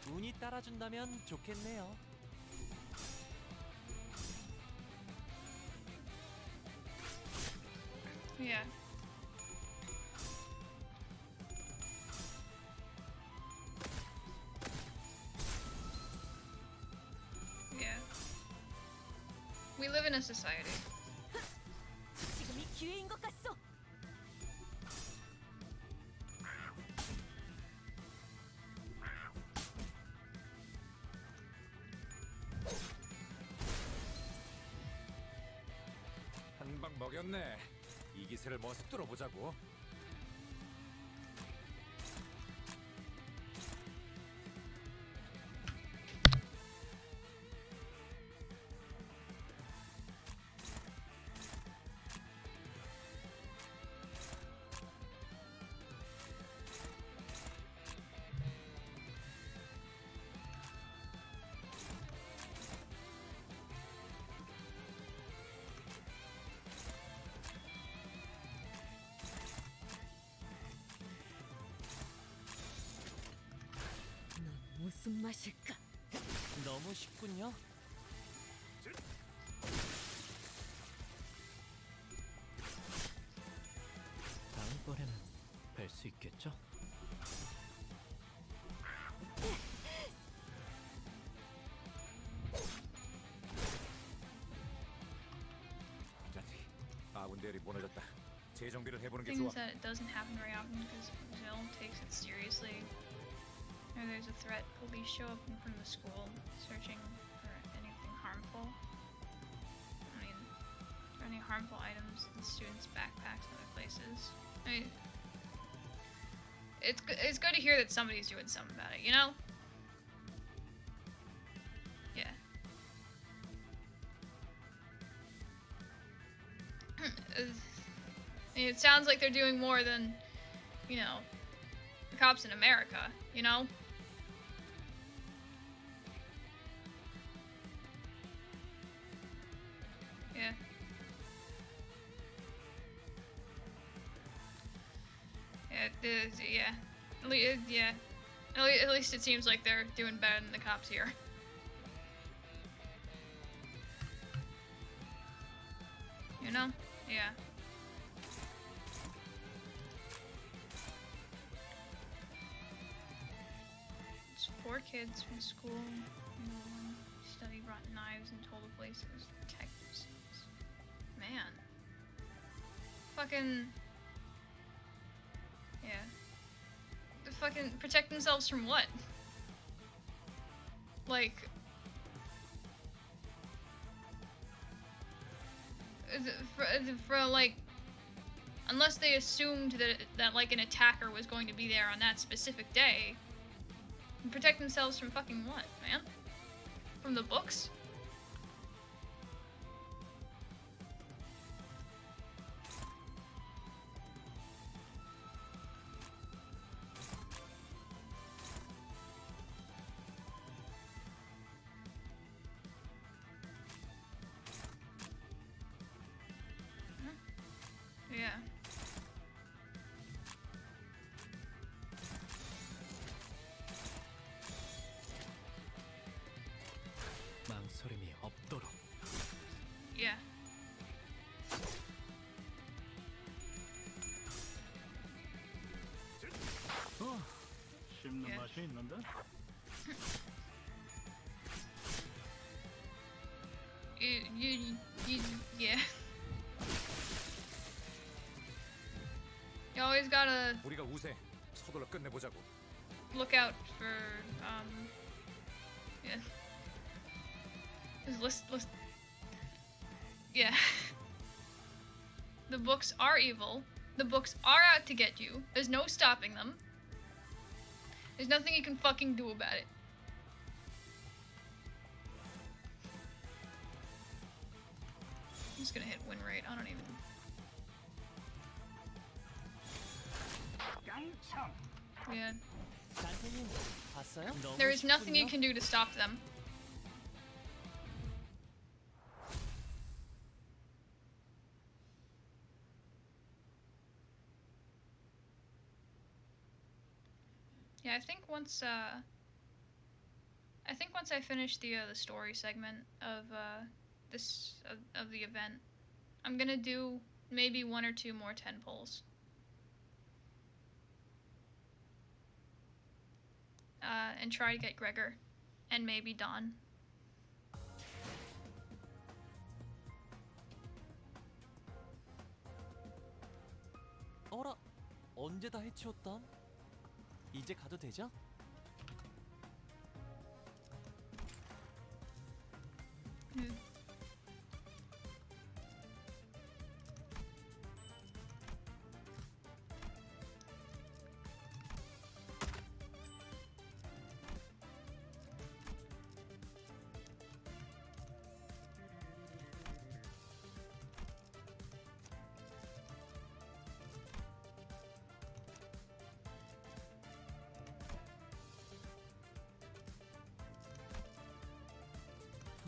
운이 따라준다면 좋겠네요. Yeah. Yeah. We live in a society. 지금이 기회인 것 같소. 한 방 먹였네. 이 기세를 모아서 뚫어보자고. 무슨 맛일까? 너무 쉽군요. 다음번에는 뵐 수 있겠죠? 잔디, 아군 대열이 무너졌다. 재정비를 해보는 게 좋아. Things that it doesn't happen very often because Brazil takes it seriously. Or there's a threat, police show up in front of the school searching for anything harmful. I mean, are any harmful items in students' backpacks and other places? I mean, it's good to hear that somebody's doing something about it, you know? It sounds like they're doing more than, you know, the cops in America, you know? Yeah. Yeah. Yeah. At least it seems like they're doing better than the cops here. You know? Yeah. It's 4 kids from school. One study brought knives and told the places. Detectives. Man. Fucking. Yeah. The fucking protect themselves from what? Like. For like, unless they assumed that like an attacker was going to be there on that specific day, protect themselves from fucking what, man? From the books? Yeah. 망설임이 없도록. Yeah. 씹는 예. 맛이 있는데? Yeah. You always gotta 우리가 우세. 서둘러 끝내보자고. look out for, yeah. List. Yeah. The books are evil. The books are out to get you. There's no stopping them. There's nothing you can fucking do about it. I'm just gonna hit win rate. I don't even. Yeah. 산타님 봤어요? There is nothing you can do to stop them. Yeah, I think once I finish the story segment of of the event, I'm gonna do maybe 1 or 2 more 10 polls. And try to get Gregor and maybe Dawn. 어라, 언제 다 해치웠담? 이제 가도 되죠?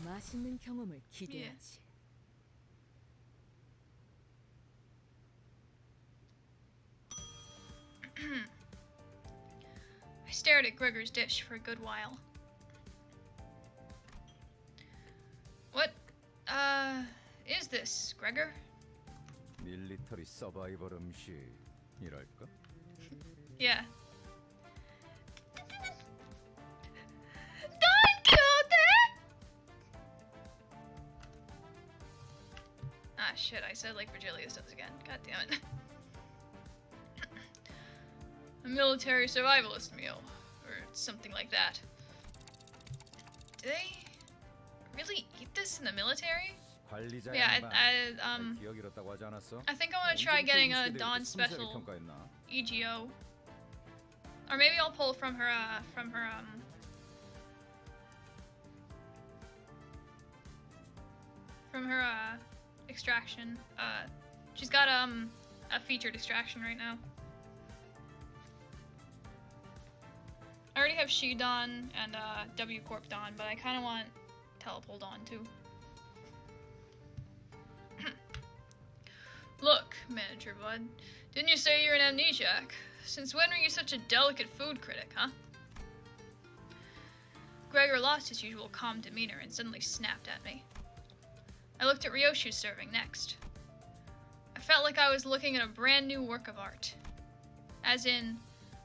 맛있는 경험을 기대하지. I stared at Gregor's dish for a good while. What, is this, Gregor? 밀리터리 서바이벌 음식이랄까? Yeah. Don Quixote! Ah, shit, I said like Virgilius does again. God damn it. A military survivalist meal, or something like that. Do they really eat this in the military? 관리자 Yeah, 양반. 기억 잃었다고 하지 않았어? I think I want to try getting a Dawn special 평가했나? EGO, or maybe I'll pull from her extraction She's got a feature distraction right now. I already have She Dawn and W Corp Dawn, but I kind of want Telepole Dawn too. Look, Manager Bud, didn't you say you're an amnesiac? Since when were you such a delicate food critic, huh? Gregor lost his usual calm demeanor and suddenly snapped at me. I looked at Ryoshu serving next. I felt like I was looking at a brand new work of art. As in,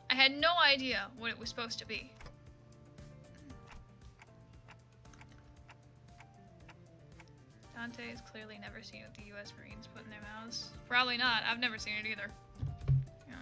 I had no idea what it was supposed to be. Dante has clearly never seen what the U.S. Marines put in their mouths. Probably not. I've never seen it either. Yeah.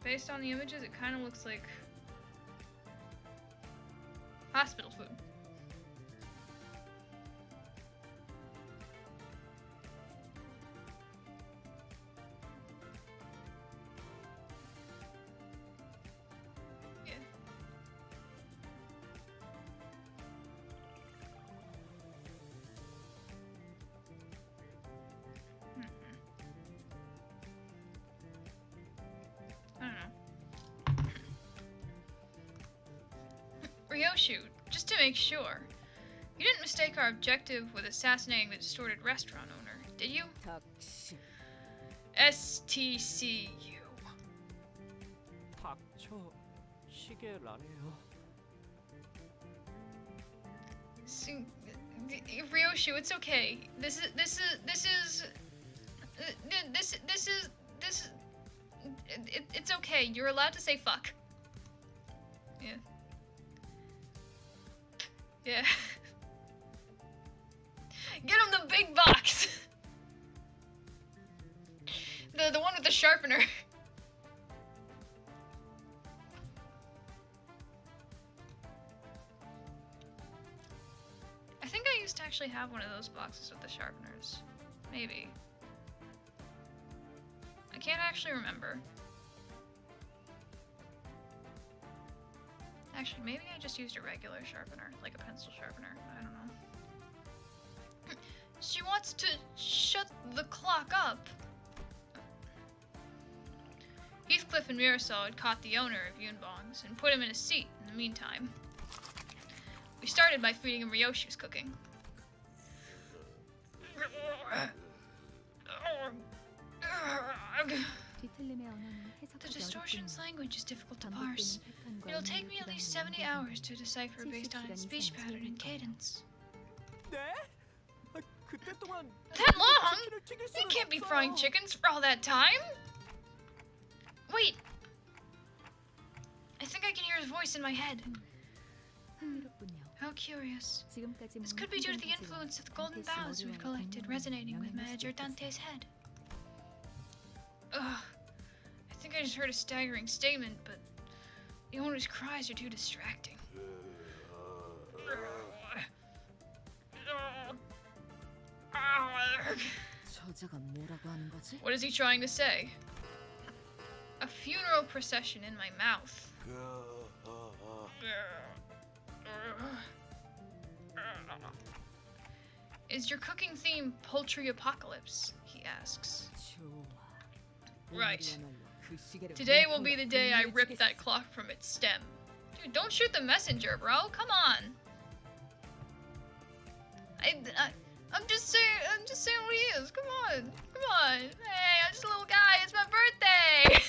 Based on the images, it kind of looks like hospital food. Yeah. I don't know. Ryoshu, just to make sure, you didn't mistake our objective with assassinating the distorted restaurant owner, did you? 닥치. STCU. 닥쳐. 시계라네요. Ryoshu, it's okay. It's okay. You're allowed to say fuck. Yeah. Yeah. Get him the big box. The one with the sharpener. I think I used to actually have one of those boxes with the sharpeners. Maybe. I can't actually remember. Actually, maybe I just used a regular sharpener, like a pencil sharpener. I don't know. She wants to shut the clock up. Heathcliff and Mirasol had caught the owner of Yunbong's and put him in a seat in the meantime. We started by feeding him Ryoshu's cooking. 뒤틀림의 언어는 The 해석하기 distortion's 어렵군요. language is difficult to 반복되는 parse. 패턴과 It'll take me at 의미를 least 기반으로 70 hours to decipher 70 based on its 시간 speech 이상 pattern and 소요될 거예요. cadence. 네? 아, 그때 동안 That long? 치킨을 튀길 You 수는 can't be 없어요. frying chickens for all that time! Wait! I think I can hear his voice in my head. 흥미롭군요. How curious. 지금까지 This 모은 could be due to the 행동 influence of the 기지가 golden 단테 씨 boughs we've 머리와 collected 공룡에 resonating with 영향을 Manager 수도 있겠어요. Dante's head. Ugh. I think I just heard a staggering statement, but the owner's cries are too distracting. 저자가 뭐라고 하는 거지? What is he trying to say? A funeral procession in my mouth. Is your cooking theme poultry apocalypse? He asks. 좋아. Right. 오늘이야말로 그 시계를 Today will be the day I 분리해주겠어. rip that clock from its stem. Dude, don't shoot the messenger, bro. Come on. I'm just saying what he is. Come on. Hey, I'm just a little guy. It's my birthday.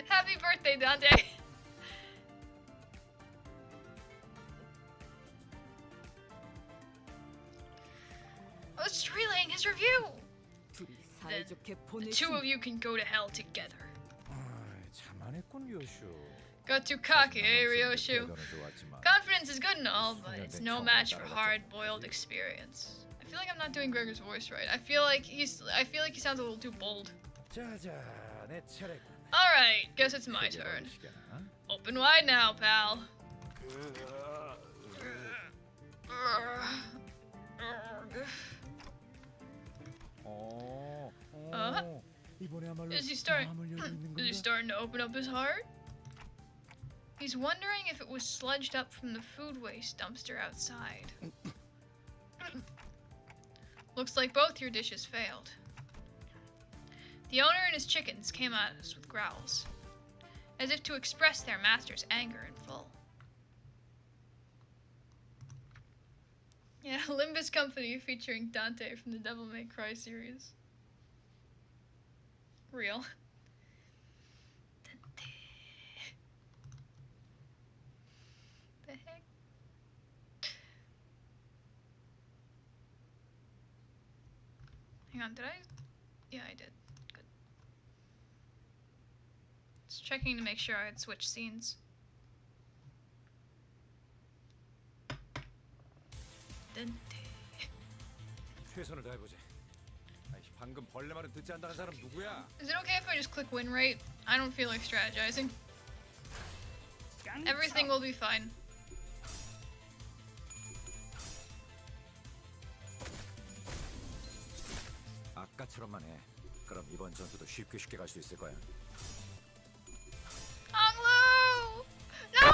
Happy birthday, Dante. Oh, it's relaying his review. 둘이 사이좋게 The two 보내시. of you can go to hell together. 참 안 했군 요슈. Got too cocky, eh, Ryoshu? 대단은 좋았지만 Confidence is good and all, but it's no match for hard-boiled experience. I feel like I'm not doing Gregor's voice right. I feel like he sounds a little too bold. 자자 내 차례. All right, guess it's my turn. Open wide now, pal. 이번에야말로 Is he starting? 마음을 열고 있는 Is he 건가? starting to open up his heart? He's wondering if it was sludged up from the food waste dumpster outside. Looks like both your dishes failed. The owner and his chickens came at us with growls, as if to express their master's anger in full. Yeah, Limbus Company featuring Dante from the Devil May Cry series. Real. The heck? Hang on, did I? Yeah, I did. Good. Just checking to make sure I had switched scenes. Dante. 최선을 다해보지. 아이, 방금 벌레 말은 듣지 않는다는 사람 누구야? Is it okay if I just click win rate? I don't feel like strategizing. Everything will be fine. 아까처럼만 해. 그럼 이번 전투도 쉽게 갈 수 있을 거야. Anglo! No!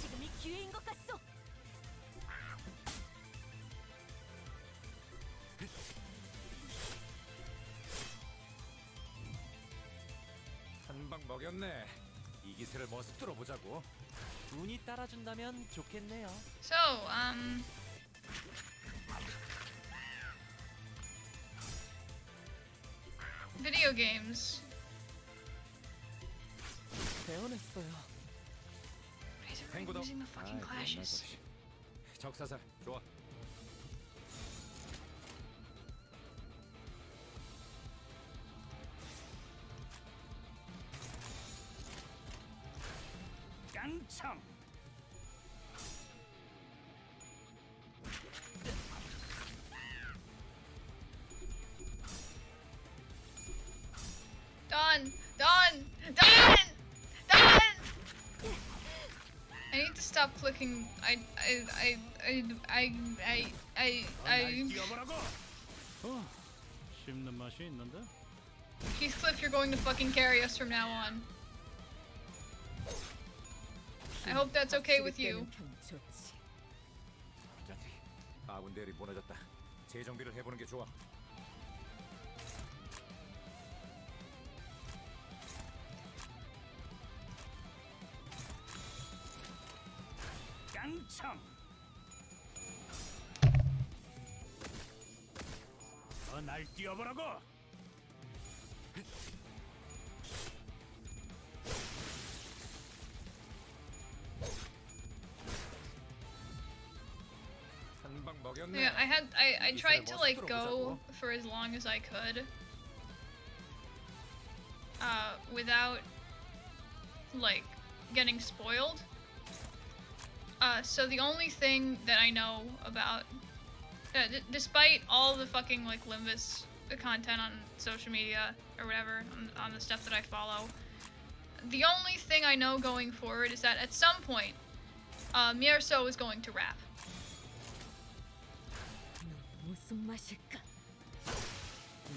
지금이 기회인 것 같소. 한 방 먹였네. 이 기세를 모습 뚫어보자고. 운이 따라준다면 좋겠네요. So, video games. 배워냈어요. Why is everyone 탱고도. using the fucking clashes? 적사살 좋아. 깡창. Done! Done! Done! Done! I need to stop clicking. 날 뛰어보라고. 씹는 맛이 있는데. Heathcliff, you're going to fucking carry us from now on. I hope that's okay with you. 좋지. 아군 대열이 무너졌다. 재정비를 해보는 게 좋아. 깡창. 날 뛰어보라고. 한 방 먹였네. Yeah, I tried to like go for as long as I could. Without like getting spoiled. So the only thing that I know about, despite all the fucking like Limbus content on social media or whatever, on the stuff that I follow, the only thing I know going forward is that at some point, Mierso is going to rap. 무슨 맛일까?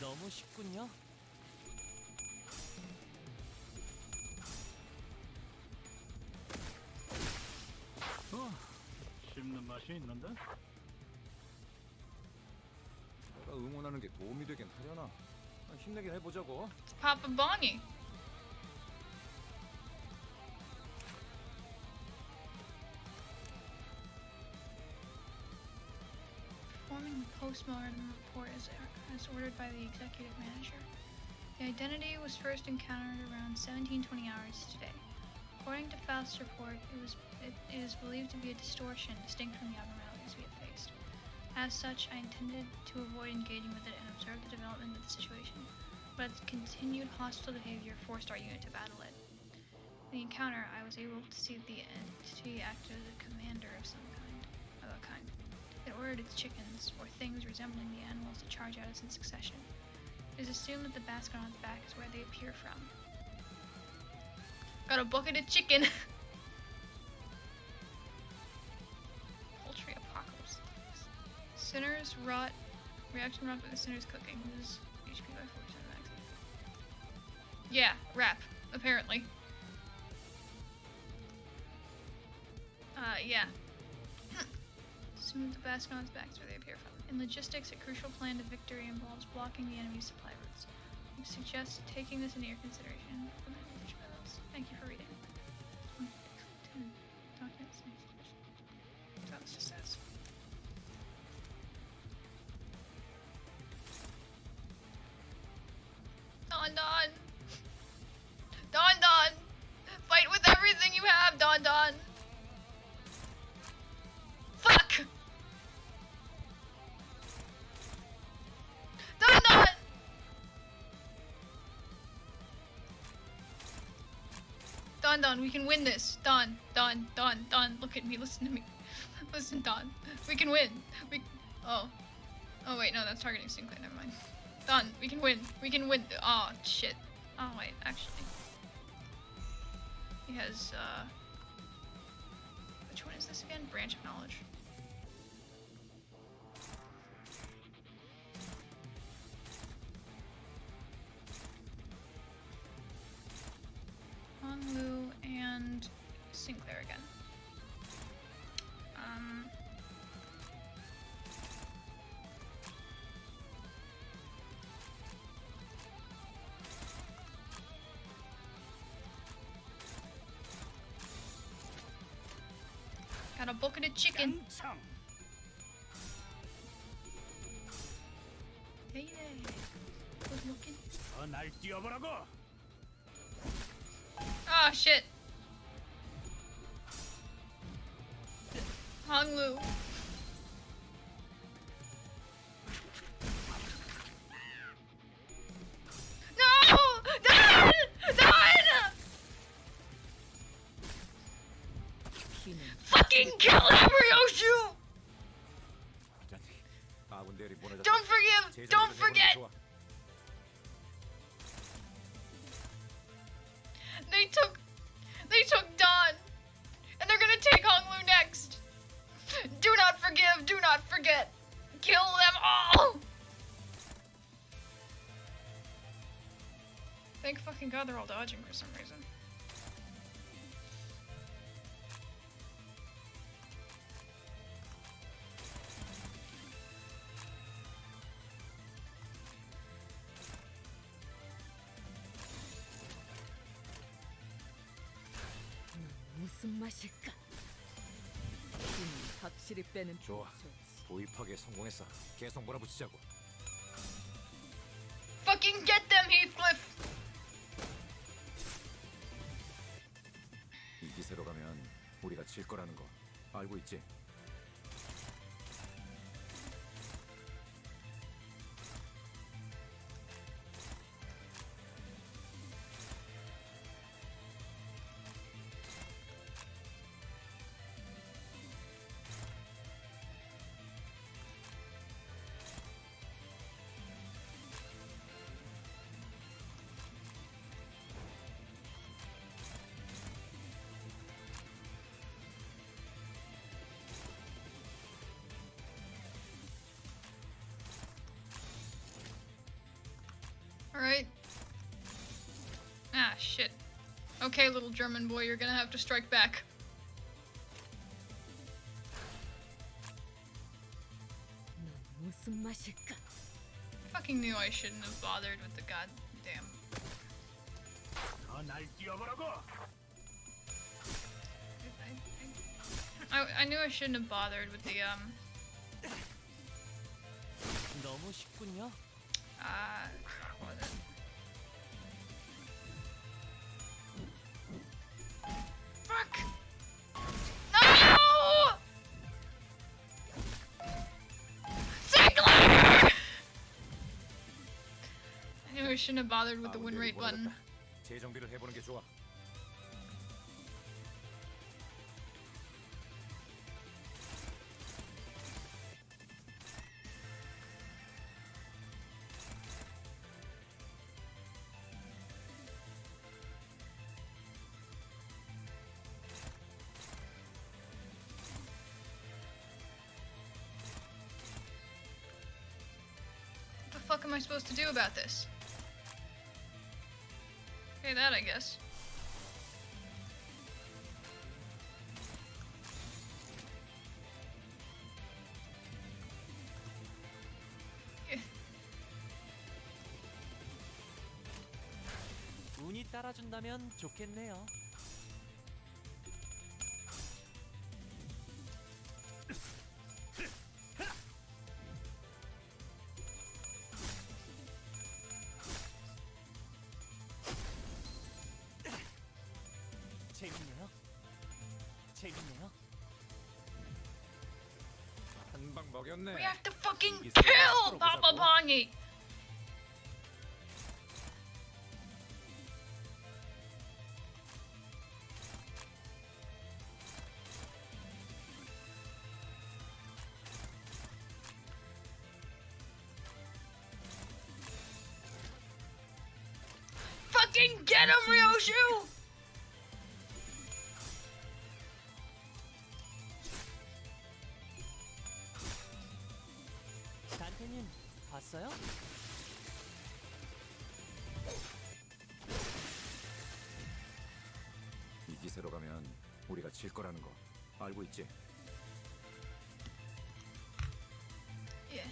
너무 쉽군요. 씹는 맛이 있는데. 내가 응원하는 게 도움이 되긴 하려나. 힘내긴 해보자고. It's Papa Bonnie. Performing the postmortem report as ordered by the executive manager. The identity was first encountered around 1720 hours today. According to Faust's report, it is believed to be a distortion distinct from the abnormalities we have faced. As such, I intended to avoid engaging with it and observe the development of the situation, but its continued hostile behavior forced our unit to battle it. In the encounter, I was able to see the entity act as a commander of some kind. It ordered its chickens, or things resembling the animals, to charge at us in succession. It is assumed that the basket on its back is where they appear from. Got a bucket of chicken! Poultry apocalypse. Sinners rot. Reaction rot with the sinners cooking. Lose HP by 4% max. Yeah, rap, apparently. Yeah. Assume the basket on its back is where they appear from. In logistics, a crucial plan to victory involves blocking the enemy's supply routes. We suggest taking this into your consideration. Thank you for reading. 10 documents. That was just says. Don! Don! Fight with everything you have, Don! Fuck! Don! Don, we can win this. Don, look at me, listen to me. Listen, Don. We can win. Oh, wait, no, that's targeting Sinclair, never mind. Don, we can win. Oh, shit. Oh, wait, actually. He has, which one is this again? Branch of Knowledge. Honglu and Sinclair again. Got a bucket of chicken. 깡창. Hey there. Good looking. 날 뛰어보라고. Oh shit. Honglu. No! Don! 피는 Fucking kill Abrioshu! 아군들이 무너졌다. Don't forgive! Don't forget! They took Don! And they're gonna take Honglu next! Do not forgive! Do not forget! Kill them all! Thank fucking god they're all dodging for some reason. 무슨 맛일까? 힘을 확실히 빼는 게 좋아. 좋지. 도입하기에 성공했어. 계속 몰아붙이자고. Fucking get them, Heathcliff! 이 기세로 가면 우리가 질 거라는 거 알고 있지? Alright. Ah, shit. Okay, little German boy, you're gonna have to strike back. 넌 무슨 맛일까? Fucking knew I shouldn't have bothered with the goddamn. 날 뛰어보라고. I knew I shouldn't have bothered with the, 너무 쉽군요. what was it? Fuck! No! Sinclair! I knew I shouldn't have bothered with the win rate button. 재정비를 해보는 게 좋아. fuck am I supposed to do about this? Okay, that I guess. 운이 따라준다면 좋겠네요. 재밌네요. 재밌네요. 한 방 먹였네. We have to fucking 이기세요. kill 풀어보자고. Papa Pongi! Fucking get him, Ryoshu! 단테님 봤어요? 이 기세로 가면 우리가 질 거라는 거 알고 있지? Yeah.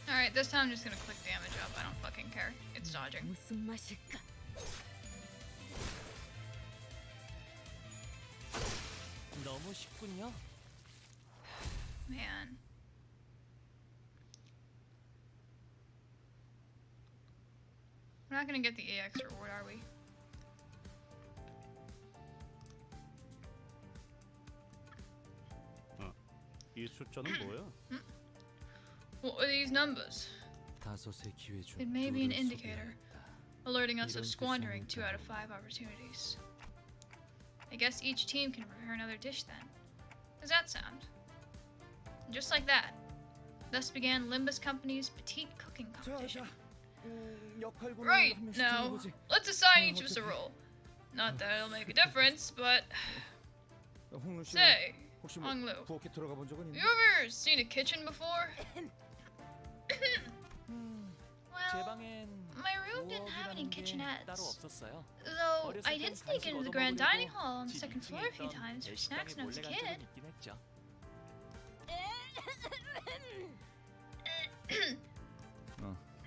Alright, this time I'm just gonna click damage up. I don't fucking care. It's dodging. 무슨 맛일까? 너무 쉽군요. Man. We're not gonna get the EX reward, are we? 이 숫자는 뭐야? What are these numbers? 다섯의 기회 중 It may be an 둘을 indicator, 소개하였다. alerting us of 이런 squandering 세상을 2 out of 5 opportunities. I guess each team can prepare another dish then. How's that sound? And just like that, thus began Limbus Company's petite cooking competition. Right, now, let's assign each of us a role. Not that it'll make a difference, but... Say, Honglu, you ever seen a kitchen before? 제 Well, 방엔 my room didn't have any 부엌이라는 게 따로 kitchenettes. 없었어요. Though 어렸을 I 땐 did sneak 간식 into the 얻어 grand 먹으려고 dining hall on the 집 second 2층에 floor a few 있던 times for 내 snacks 식당에 when I was a 몰래 간 kid. 적은 있긴 했죠.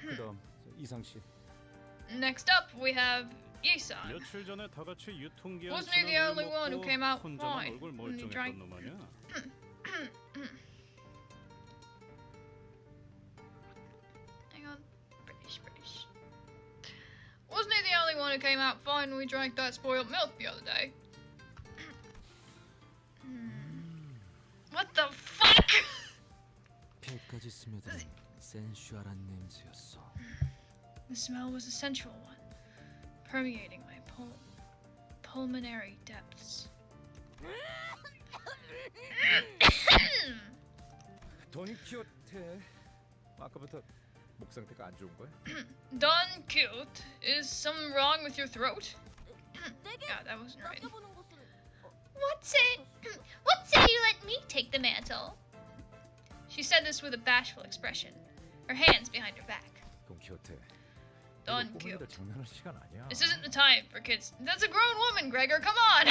그다음 이상 씨. Next up, we have Isan. 며칠 전에 다 같이 유통기한 Wasn't he the 지난 only one who came out 혼자만 fine 얼굴 when he drank? 멀쩡했던 놈 아니야? Hang on. British. Wasn't he the only one who came out fine when we drank that spoiled milk the other day? What the fuck? 배까지 스며든 센슈얼한 냄새였어. The smell was a sensual one, permeating my pulmonary depths. 돈키호테. 아까부터 목 상태가 안 좋은 거야? Don Quixote, is something wrong with your throat? Yeah, that wasn't right. 맡겨보는 것은 What's it? What say you let me take the mantle? She said this with a bashful expression, her hands behind her back. 돈키호테. Don 이거 Quixote. 뽀뽀이라 장난할 시간 아니야. This isn't the time for kids. That's a grown woman, Gregor. Come on.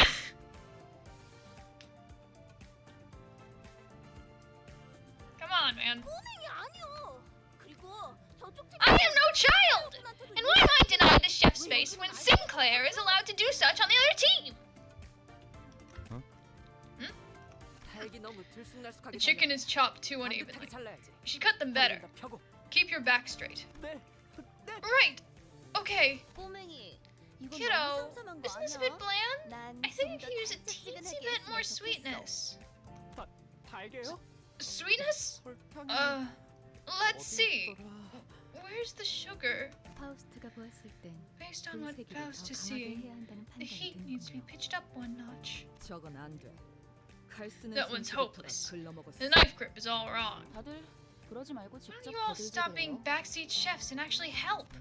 Come on, man. 꼬맹이 아니야. 그리고 저쪽 팀 I am no child. And why am I denied the chef space when Sinclair is allowed to do such on the other team? The chicken is chopped too unevenly. You should cut them better. Keep your back straight. Right. Okay. 꼬맹이. 이건 Kiddo, 너무 쌈쌈한 거 isn't this a bit 아니야? bland? 난 I think 좀 if you use a 더 teensy 달짝지근하게 bit more 했으면 좋겠어. sweetness. 달게요? Sweetness? Let's see. Where's the sugar? 파우스트가 보았을 땐 Based on what 분쇄기를 Faust 더 is 강하게 seeing, 해야 한다는 the 판단이 heat 든 needs to be 거야. pitched up one notch. 저건 안 돼. 칼 쓰는 That one's 손톱부터가 hopeless. 글러먹었어. The knife grip is all wrong. 다들 그러지 말고 Why don't 직접 you all 거들지 stop being 그래요. backseat chefs and actually help?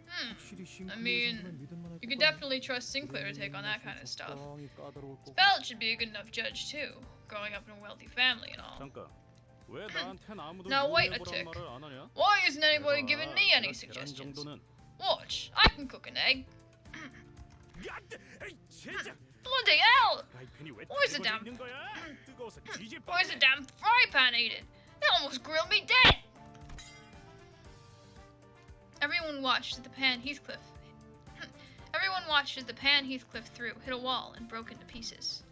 확실히 I mean, you could definitely trust Sinclair to take on that kind of 적당히 stuff. 까다로울 거고. Spelt should be a good enough judge too, growing up in a wealthy family and all. 잠깐. 왜 나한텐 아무도 Now wait a 요리해보란 tick. 말을 안 하냐? Why isn't anybody 내가 giving me any 계란 suggestions? 정도는 Watch, I can cook an egg. 야, 에이, 진짜. Bloody hell! 프라이팬이 왜 Where's the 달궈져 damn- 있는 거야? 뜨거워서 뒤질 Where's the 뻔해. damn fry pan eating? They almost grilled me dead! Everyone watched as the pan Heathcliff. Everyone watched as the pan Heathcliff threw hit a wall and broke into pieces.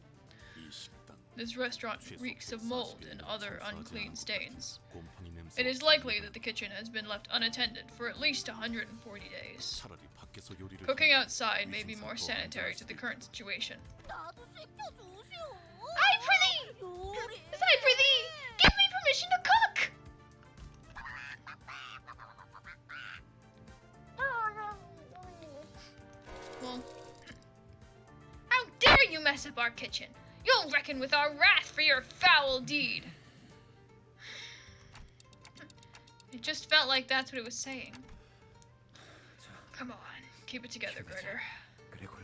이 식당 This restaurant reeks of mold and other unclean stains. 곰팡이 냄새. It is likely that the kitchen has been left unattended for at least 140 days. 차라리 밖에서 요리를 Cooking 하면 outside may be 위생상 more 더 sanitary 안전할 to the 수도 current situation. 나도 시켜주시오. Hi, pretty! 요리. Hi, pretty! Give me permission to cook! Well, how dare you mess up our kitchen? You'll reckon with our wrath for your foul deed. It just felt like that's what it was saying. Come on, keep it together, Gregor. 그래 걸.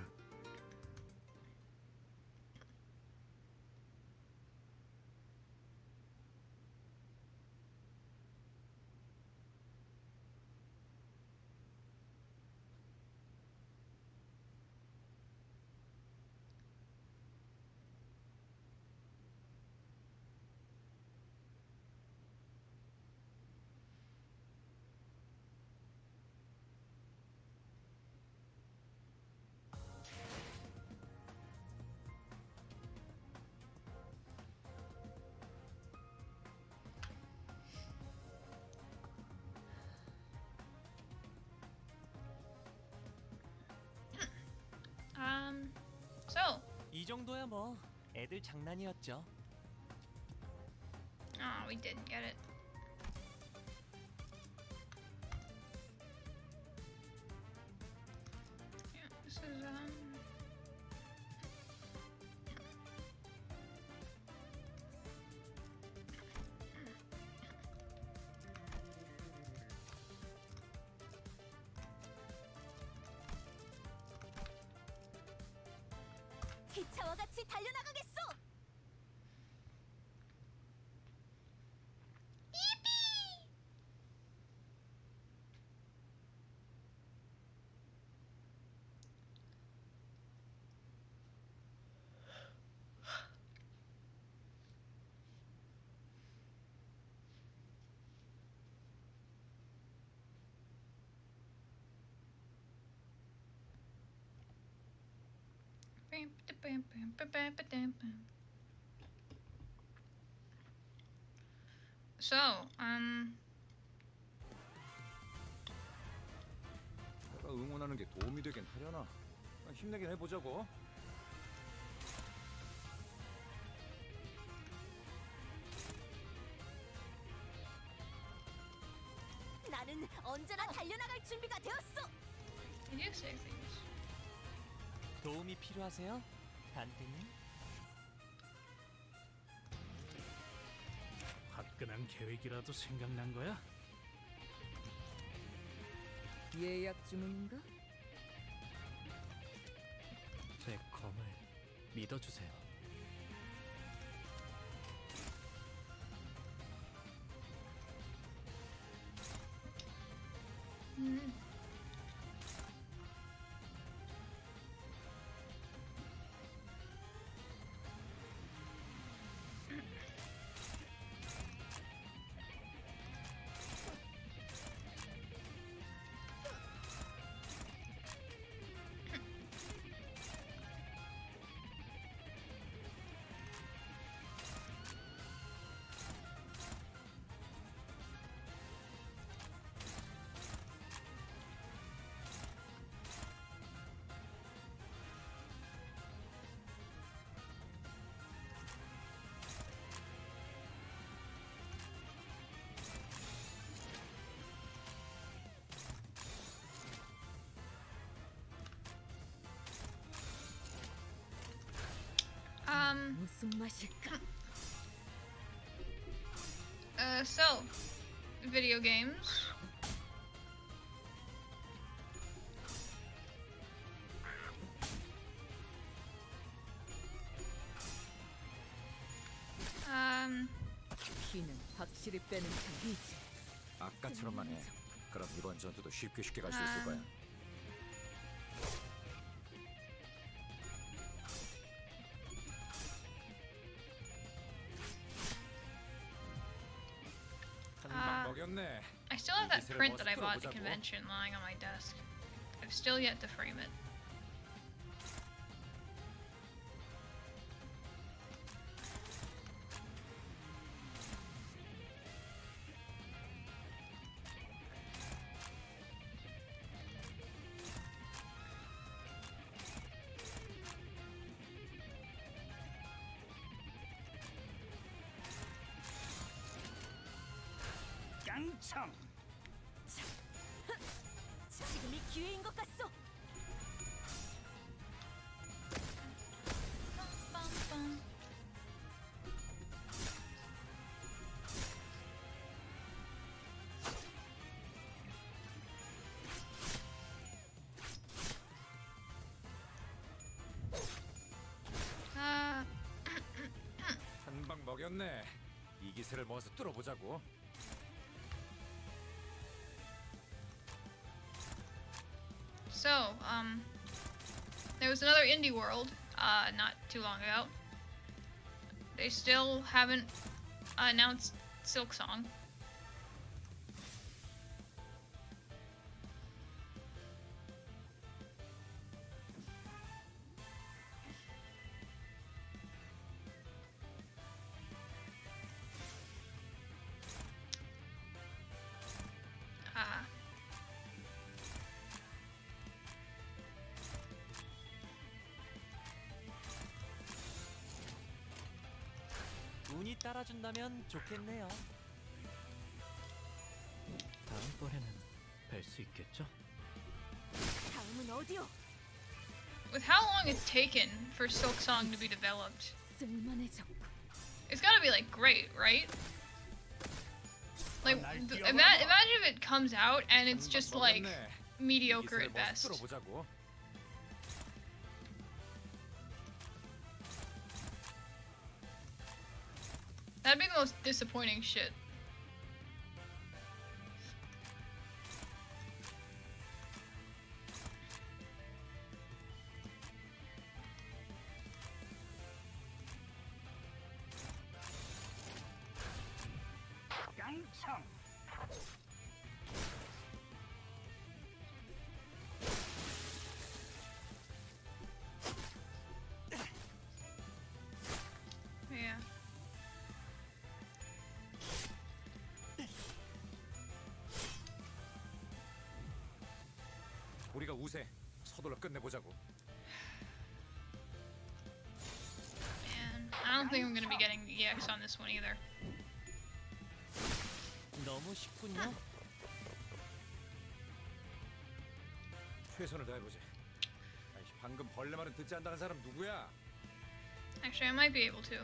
So, 이 정도야 뭐 애들 장난이었죠. oh, we didn't get it. Yeah, this is, 기차와 같이 달려나가겠소. So, 내가 응원하는 게 도움이 되긴 하려나? 힘내긴 해보자고. 나는 언제나 달려나갈 준비가 되었어. did you say things? 도움이 필요하세요? 단테님? 화끈한 계획이라도 생각난 거야? 예약 주문인가? 제 검을 믿어주세요. 무슨 맛일까? So, video games. 피는 밖 확실히 빼는 편이지. 아까처럼만 해. 그럼 이번 전투도 쉽게 갈 수 있을 거야. 한 방 먹였네. I still have that print that I bought at the convention lying on my desk. I've still yet to frame it. 깡총. 지금이 기회인 것 같소. Bum, bum. 아, 한 방 먹였네. 이 기세를 모아서 뚫어보자고. so, there was another indie world, not too long ago. They still haven't announced Silksong. 운이 따라준다면 좋겠네요. 다음번에는 뵐 수 있겠죠? 다음은 어디요? With how long it's taken for Silksong to be developed, 쓸만해졌고. it's gotta be like great, right? Like, imagine if it comes out and it's just like mediocre at best. 뚫어보자고. That'd be the most disappointing shit. 깡총. Yeah. 우리가 우세. 서둘러 끝내보자고. And I don't think I'm gonna be getting the EX on this one either. 너무 쉽군요. 최선을 다해보지. 아이씨, 방금 벌레 말은 듣지 않는다는 사람 누구야? Actually, I might be able to.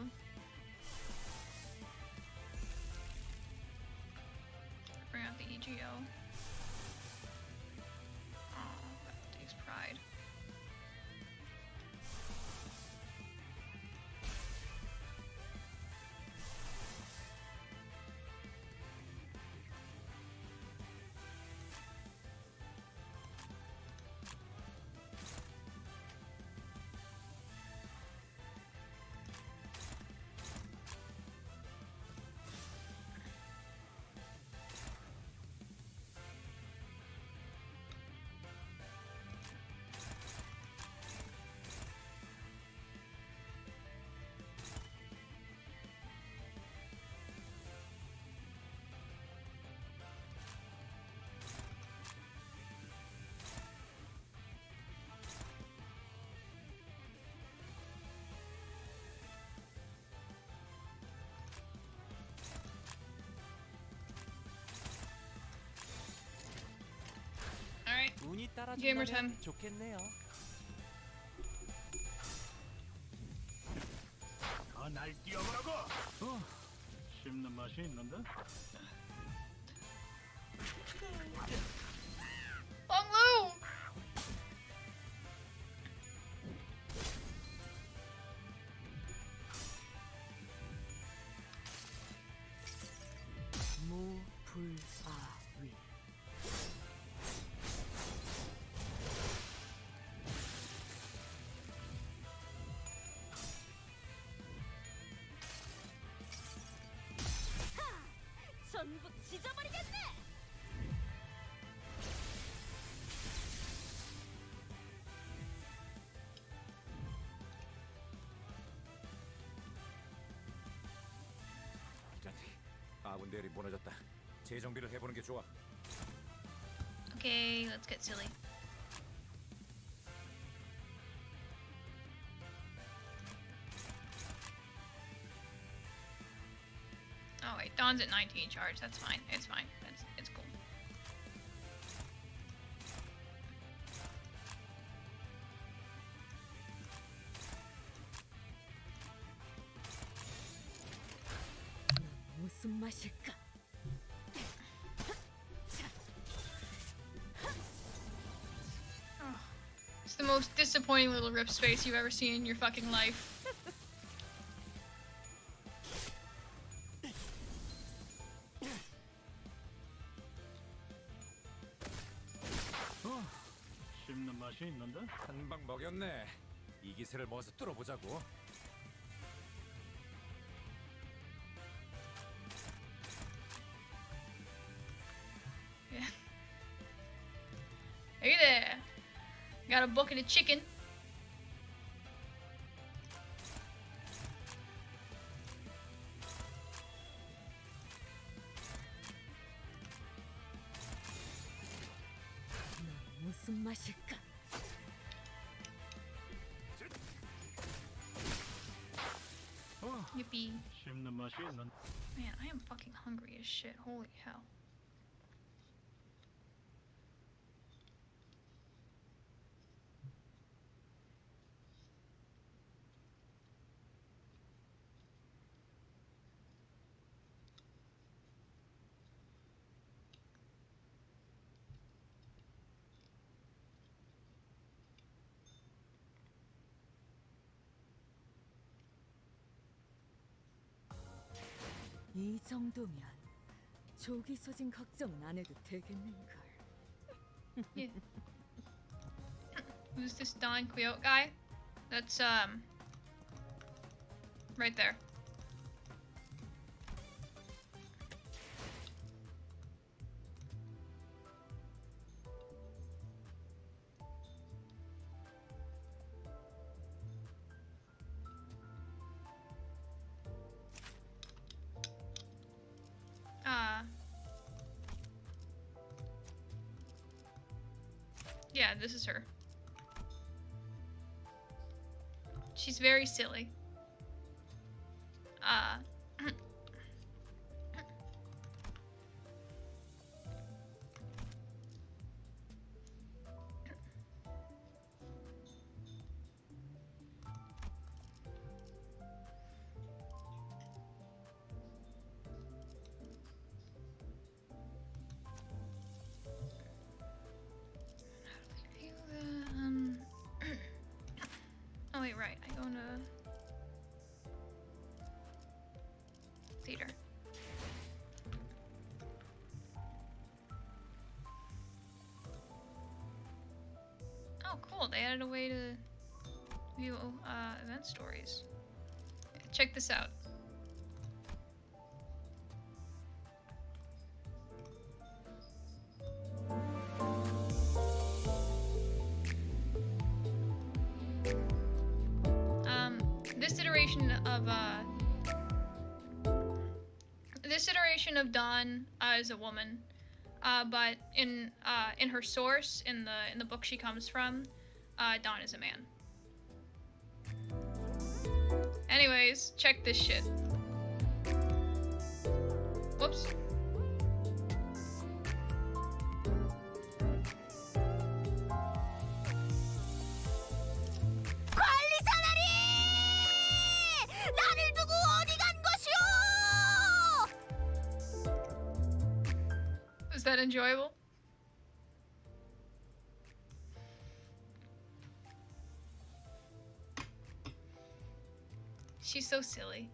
Bring out the EGO. Oh, that takes pride. Alright. 운이 Gamer 따라준다면 time. 좋겠네요. 더 날 뛰어보라고. 씹는 맛이 있는데? Long Lu! 아군 대열이 무너졌다. 재정비를 해보는 게 좋아. Okay, let's get silly. Oh wait, Dawn's at 19 charge. That's fine. It's fine. It's cool. 무슨 맛일까? It's the most disappointing little rip space you've ever seen in your fucking life. 씹는 맛이 있는데? 한 방 먹였네. 이 기세를 모아서 뚫어보자고. Hey there. Got a bucket of chicken. 무슨 맛일까? Yippee. 씹는 맛이 있는. Man, I am fucking hungry as shit. Holy hell. 이 정도면 조기 소진 걱정은 안 해도 되겠는걸. Yeah. Who's this Don Quixote guy? That's right there. Yeah, this is her. She's very silly. Oh wait, right. I go into theater. Oh, cool. They added a way to view event stories. Check this out. This iteration of Dawn is a woman, but in her source, in the book she comes from, Dawn is a man. Anyways, check this shit. Whoops. 나를 두고 어디 간 것이오? Is that enjoyable? She's so silly.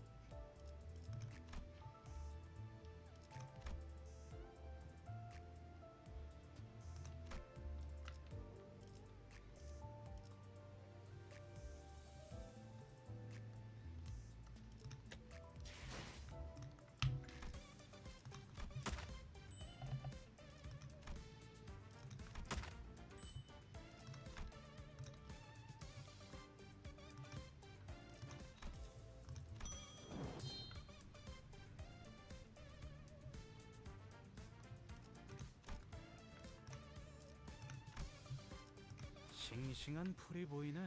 싱싱한 풀이 보이네.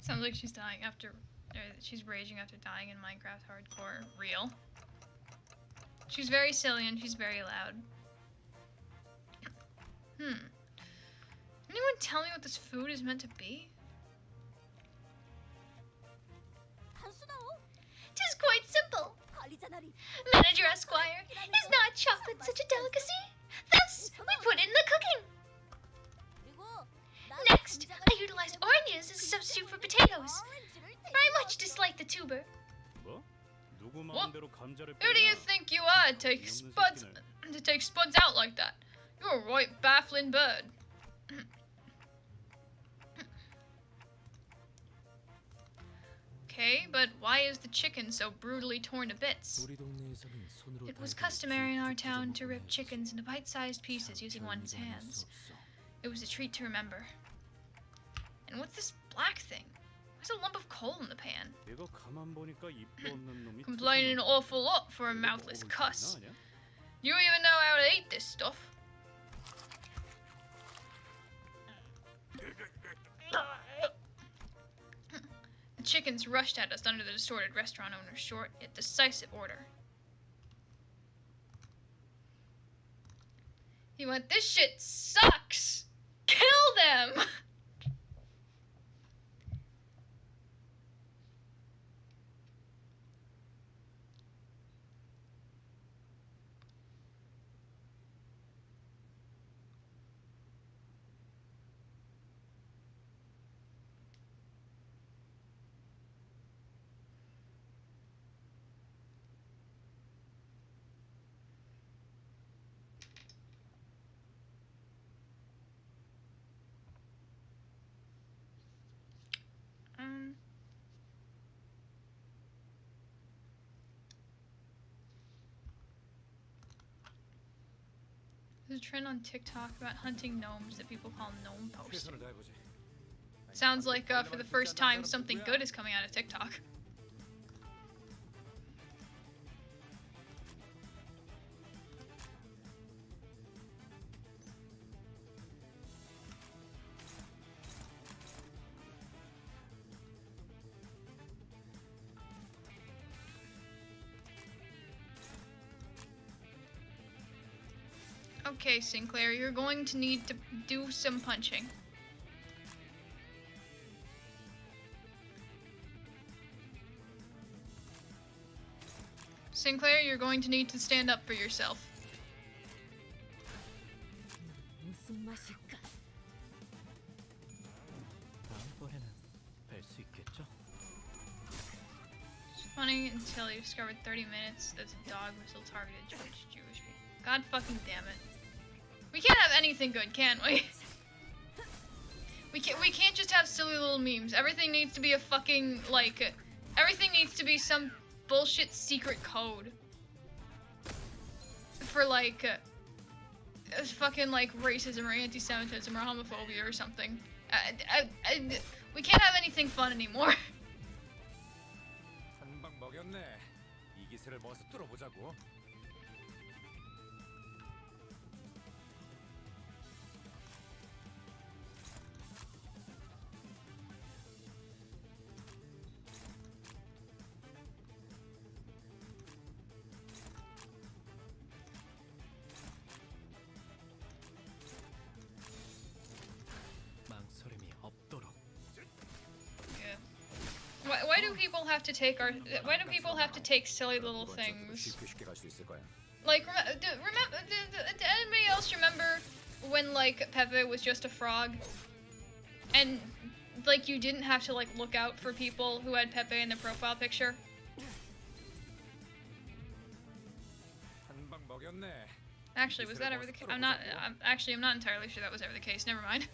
Sounds like she's dying after, or she's raging after dying in Minecraft Hardcore. Real. She's very silly and she's very loud. Anyone tell me what this food is meant to be? 단순하오. Tis quite simple. 관리자나리. Manager Esquire, is not chocolate such a delicacy? Thus, we put in the cooking. 그리고 Next, I utilized oranges as a substitute for potatoes. For I much dislike the tuber. 뭐? 누구 마음대로 감자를 Who do you think you are to take spuds out like that? You're a right baffling bird. Okay, but why is the chicken so brutally torn to bits? It was customary in our town to rip chickens into bite-sized pieces using one's hands. It was a treat to remember. And what's this black thing? There's a lump of coal in the pan. 이거 가만 보니까 입도 없는 놈이 Complaining an awful lot for a mouthless cuss. You even know how to eat this stuff. The chickens rushed at us under the distorted restaurant owner's short yet decisive order. He went, "This shit sucks! Kill them!" There's a trend on TikTok about hunting gnomes that people call gnome posting. Sounds like for the first time something good is coming out of TikTok. Okay, Sinclair, you're going to need to do some punching. Sinclair, you're going to need to stand up for yourself. 무슨 맛일까? 다음번에는 뵐 수 있겠죠? It's funny until you discovered 30 minutes that the dog whistle targeted Jewish people. God fucking damn it. We can't have anything good, can we? We can't just have silly little memes. Everything needs to be a fucking, like, everything needs to be some bullshit secret code. For, like, fucking, like, racism or anti-Semitism or homophobia or something. We can't have anything fun anymore. 한 방 먹였네. 이 기세를 모아서 뚫어보자고. 망설임이 없도록. Yeah. Why do people have to take our? Why do people have to take silly little things? 쉽게 갈 수 있을 거야. Like, remember? Did anybody else remember when like Pepe was just a frog, and like you didn't have to like look out for people who had Pepe in their profile picture? 한 방 먹였네. Actually, was that ever the case? I'm not entirely sure that was ever the case. Never mind.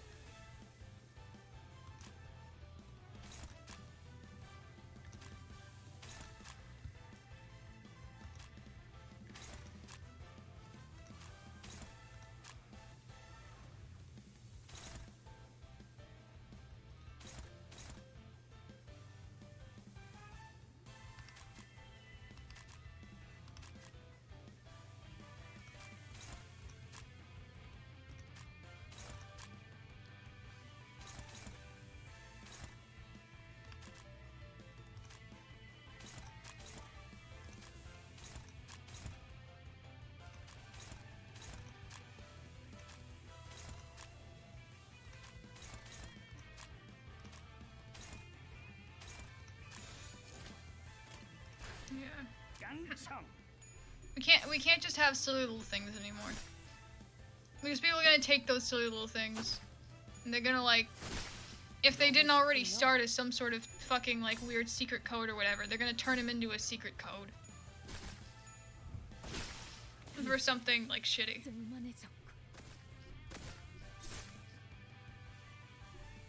Yeah. 깡총. We can't just have silly little things anymore. Because people are gonna take those silly little things. And they're gonna like, if they didn't already start as some sort of fucking like weird secret code or whatever, they're gonna turn them into a secret code. For something like shitty. 쓸만해졌고.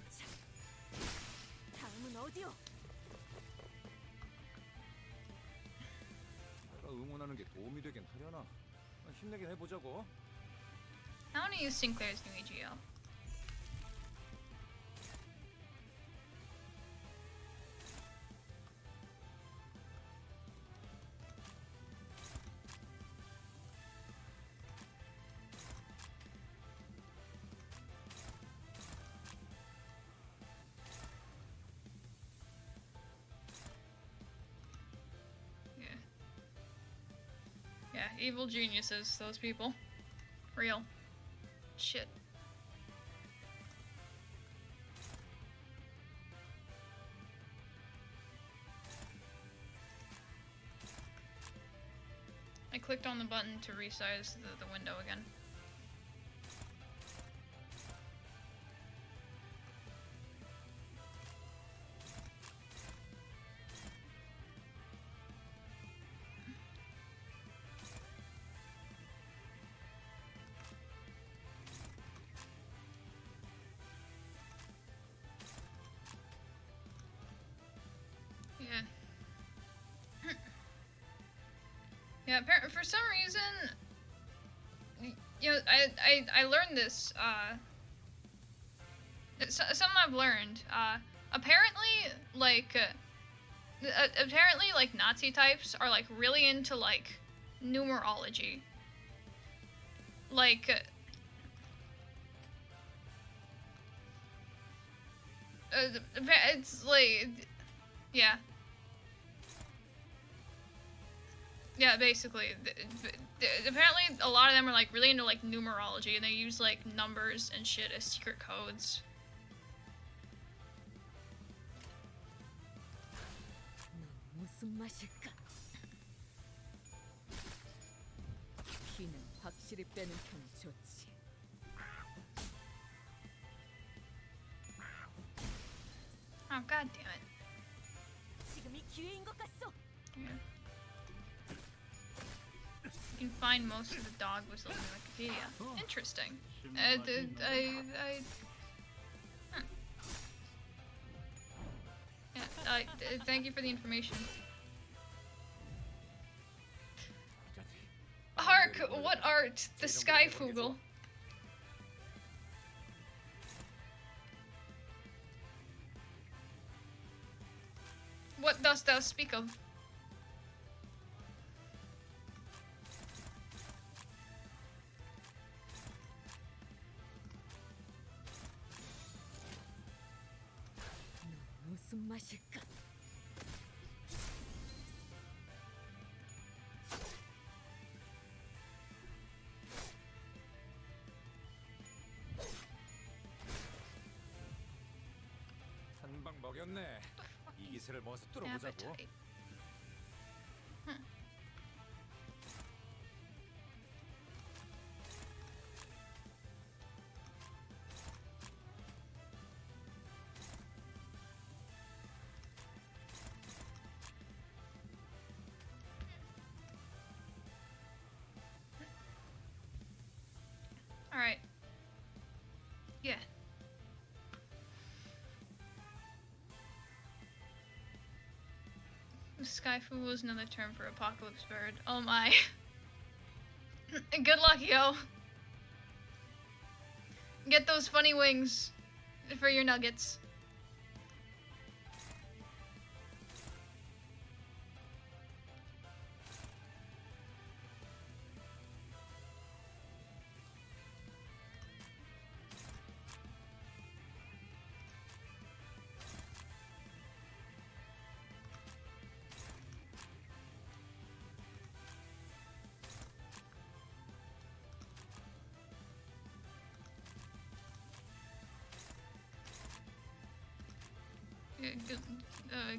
자, 다음은 어디요? 내가 응원하는 게 도움이 되긴 하려나? 힘내긴 해보자고. I wanna use Sinclair's new AGL. Yeah, evil geniuses, those people. Real. Shit. I clicked on the button to resize the window again. Yeah. Yeah, for some reason, you know, I learned this, something I've learned, apparently, like, Nazi types are, like, really into, like, numerology. Like, it's, like, yeah. Yeah, basically. Apparently, a lot of them are, like, really into, like, numerology, and they use, like, numbers and shit as secret codes. 무슨 맛일까? 피는 확실히 빼는 편이 좋지. Oh, god damn it. 지금이 기회인 것 같소. Yeah. You can find most of the dog whistles in Wikipedia. Interesting. Huh. Yeah, thank you for the information. Hark! What art? The Skyfugel. What dost thou speak of? 무슨 맛일까? 한 방 먹였네. 이 기세를 모아서 뚫어보자고. Appetite. Alright. Yeah. Skyfoo is another term for apocalypse bird. Oh my. Good luck, yo. Get those funny wings for your nuggets.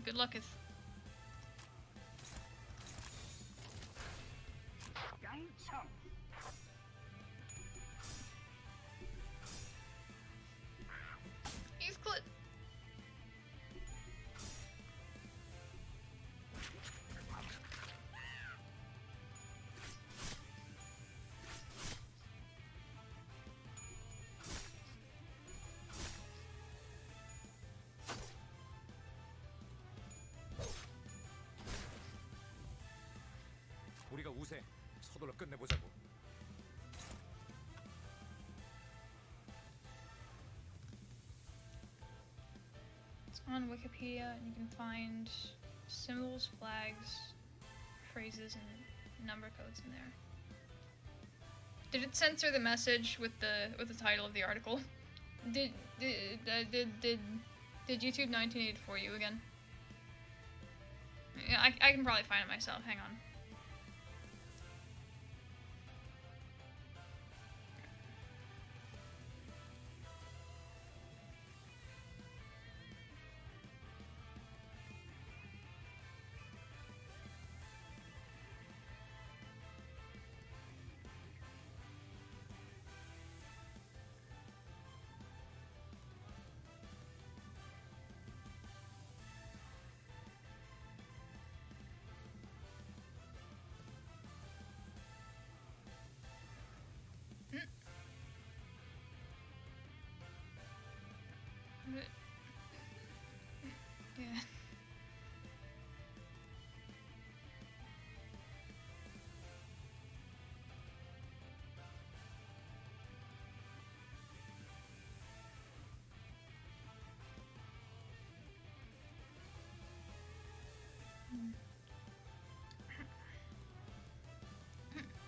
Good lucketh. Heathcliff. 우리가 우세. 서둘러 끝내보자고. It's on Wikipedia, and you can find symbols, flags, phrases, and number codes in there. Did it censor the message with the title of the article? Did YouTube 1984 you again? Yeah, I can probably find it myself. Hang on. Yeah.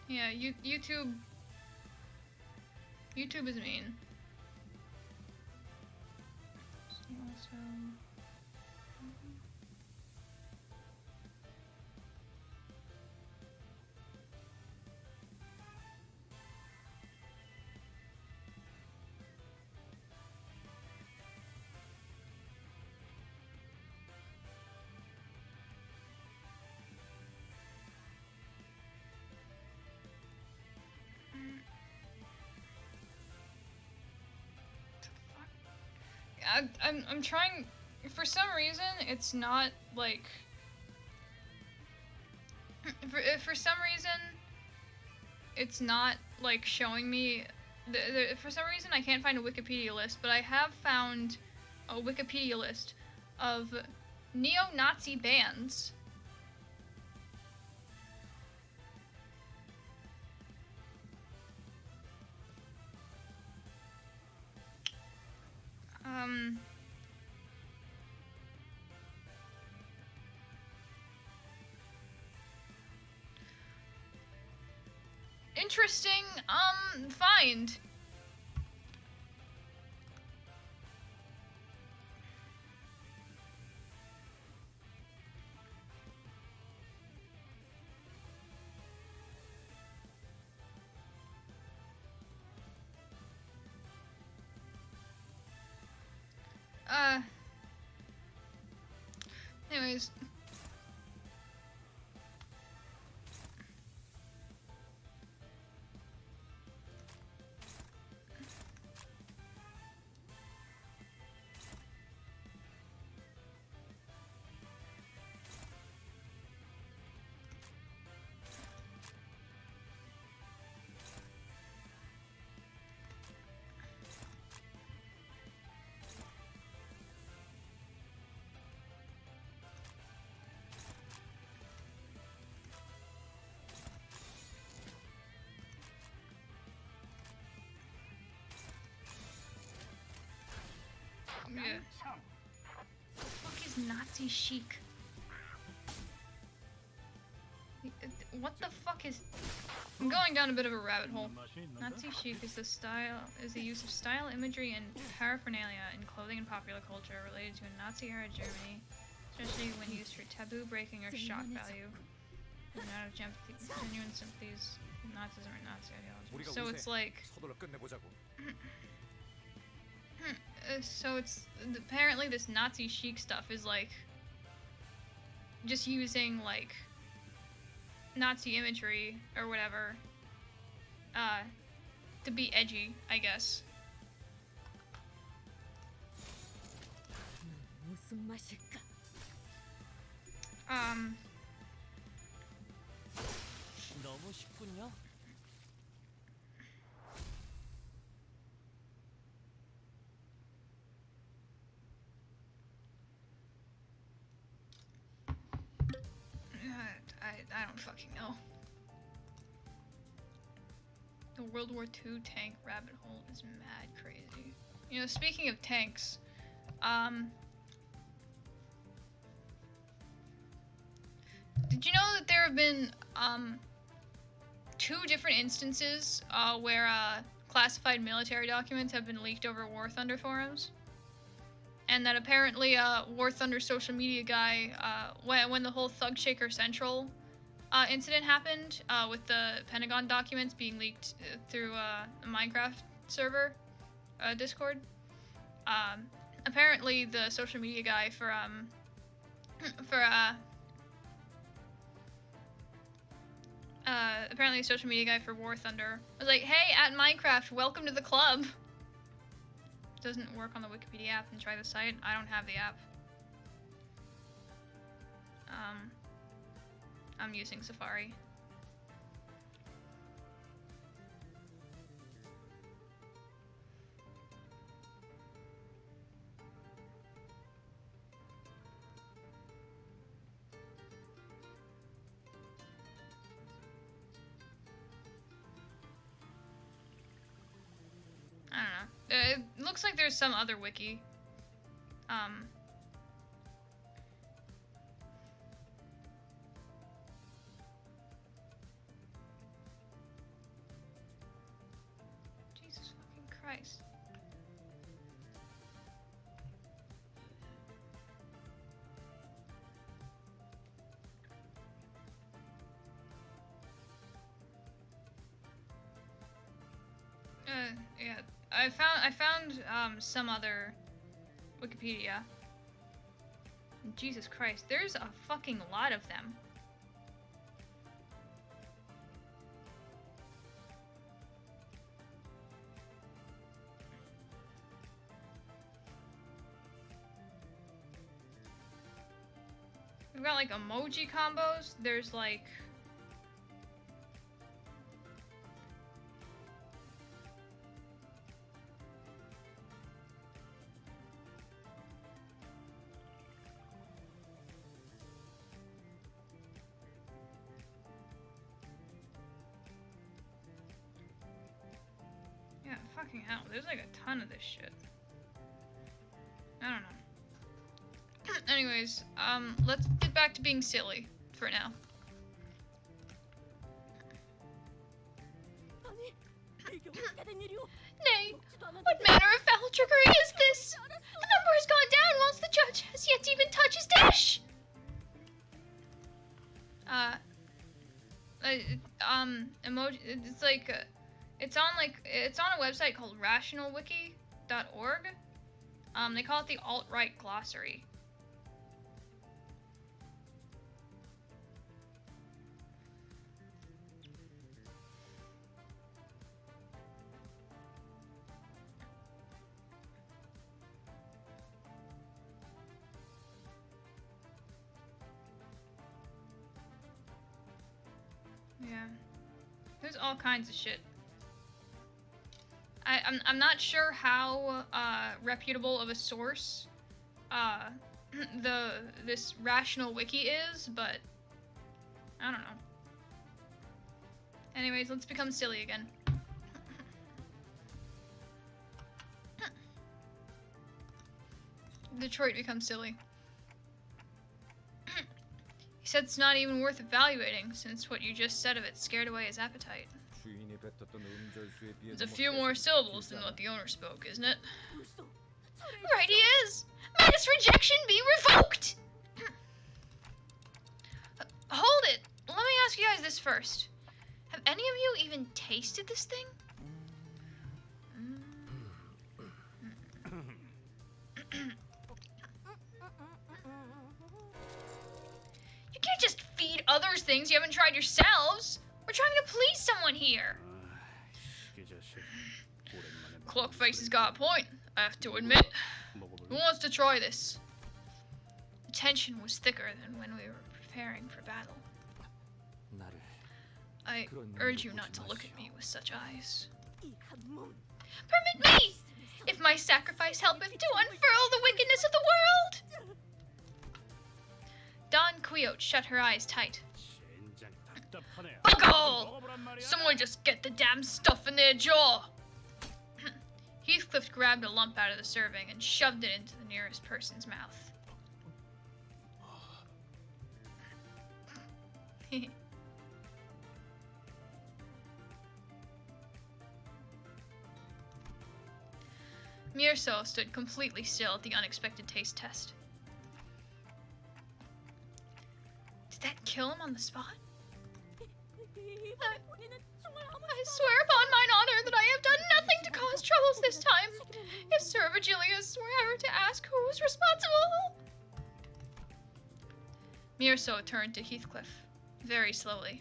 Yeah, YouTube is mean. Also, I'm trying. For some reason, it's not like. For some reason, it's not like showing me. For some reason, I can't find a Wikipedia list, but I have found a Wikipedia list of neo-Nazi bands. Interesting, find. Anyways. Yeah. What the fuck is Nazi chic? What the fuck is... I'm going down a bit of a rabbit hole. Nazi chic is the use of style, imagery, and paraphernalia in clothing and popular culture related to a Nazi-era Germany, especially when used for taboo breaking or shock value. And out of genuine sympathies with Nazism or Nazi ideology. So it's like... so it's apparently this Nazi chic stuff is like just using like Nazi imagery or whatever to be edgy, I guess. 넌 무슨 맛일까? 너무 쉽군요. I don't fucking know. The World War II tank rabbit hole is mad crazy. You know, speaking of tanks, did you know that there have been, 2 different instances, where, classified military documents have been leaked over War Thunder forums? And that apparently, War Thunder social media guy, when the whole Thug Shaker Central, incident happened, with the Pentagon documents being leaked through, a Minecraft server, Discord, apparently the social media guy for apparently the social media guy for War Thunder was like, "Hey, at Minecraft, welcome to the club." Doesn't work on the Wikipedia app, and try the site. I don't have the app. I'm using Safari. I don't know. It looks like there's some other wiki. Jesus fucking Christ. Yeah. I found some other Wikipedia. Jesus Christ, there's a fucking lot of them. We've got like emoji combos. There's like fucking hell, there's like a ton of this shit. I don't know. Anyways, let's get back to being silly for now. Nay, what manner of foul trickery is this? The number has gone down whilst the judge has yet to even touch his dish! Emoji, it's like, it's on a website called rationalwiki.org. They call it the alt-right glossary. Yeah. There's all kinds of shit. I'm not sure how reputable of a source this rational wiki is, but I don't know. Anyways, let's become silly again. Detroit becomes silly. He said it's not even worth evaluating, since what you just said of it scared away his appetite. It's a few more syllables than what the owner spoke, isn't it? Right he is! May this rejection be revoked! Hold it! Let me ask you guys this first. Have any of you even tasted this thing? You can't just feed others things you haven't tried yourselves! We're trying to please someone here! Clockface has got a point, I have to admit. Who wants to try this? The tension was thicker than when we were preparing for battle. 나를 I urge you not to look at me with such eyes. 이 한 몸. Permit me! If my sacrifice helpeth to unfurl the wickedness of the world! Don Quixote shut her eyes tight. 젠장 답답하네. Fuck all! 먹어보란 말이야. Someone just get the damn stuff in their jaw! Heathcliff grabbed a lump out of the serving and shoved it into the nearest person's mouth. Mirso stood completely still at the unexpected taste test. Did that kill him on the spot? I swear upon mine honor that I have done nothing to cause troubles this time. If Sir Virgilius were ever to ask who was responsible... Mirso turned to Heathcliff, very slowly.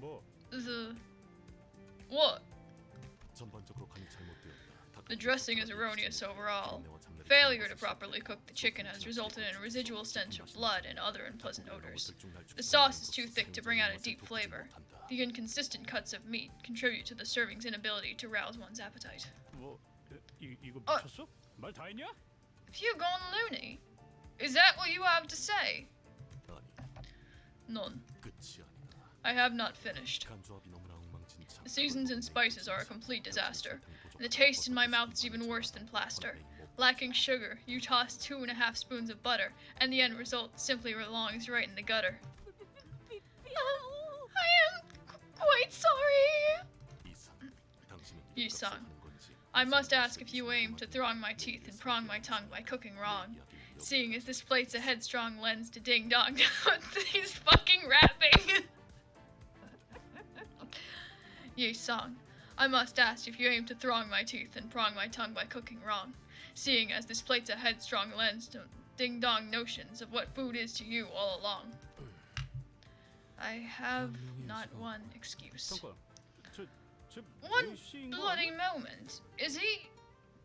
뭐? What? 전반적으로 간이 잘못되었다. The dressing is erroneous overall. Failure to properly cook the chicken has resulted in a residual stench of blood and other unpleasant odors. The sauce is too thick to bring out a deep flavor. The inconsistent cuts of meat contribute to the serving's inability to rouse one's appetite. 뭐? 이거 미쳤어? 말 다 했냐? Have you gone loony? Is that what you have to say? None. 끝이 아니다. I have not finished. 간조합이 너무나 엉망진창. The seasons and spices are a complete disaster, and the taste in my mouth is even worse than plaster. Lacking sugar, you toss 2.5 spoons of butter, and the end result simply belongs right in the gutter. I am quite sorry. Yi-sung, I must ask if you aim to throng my teeth and prong my tongue by cooking wrong, seeing as this plate's a headstrong lens to ding-dong. He's fucking rapping. Yi-sung, I must ask if you aim to throng my teeth and prong my tongue by cooking wrong, seeing as this plate's a headstrong lens to ding-dong notions of what food is to you all along. I have not one excuse. 잠깐. 저 One bloody moment. Is he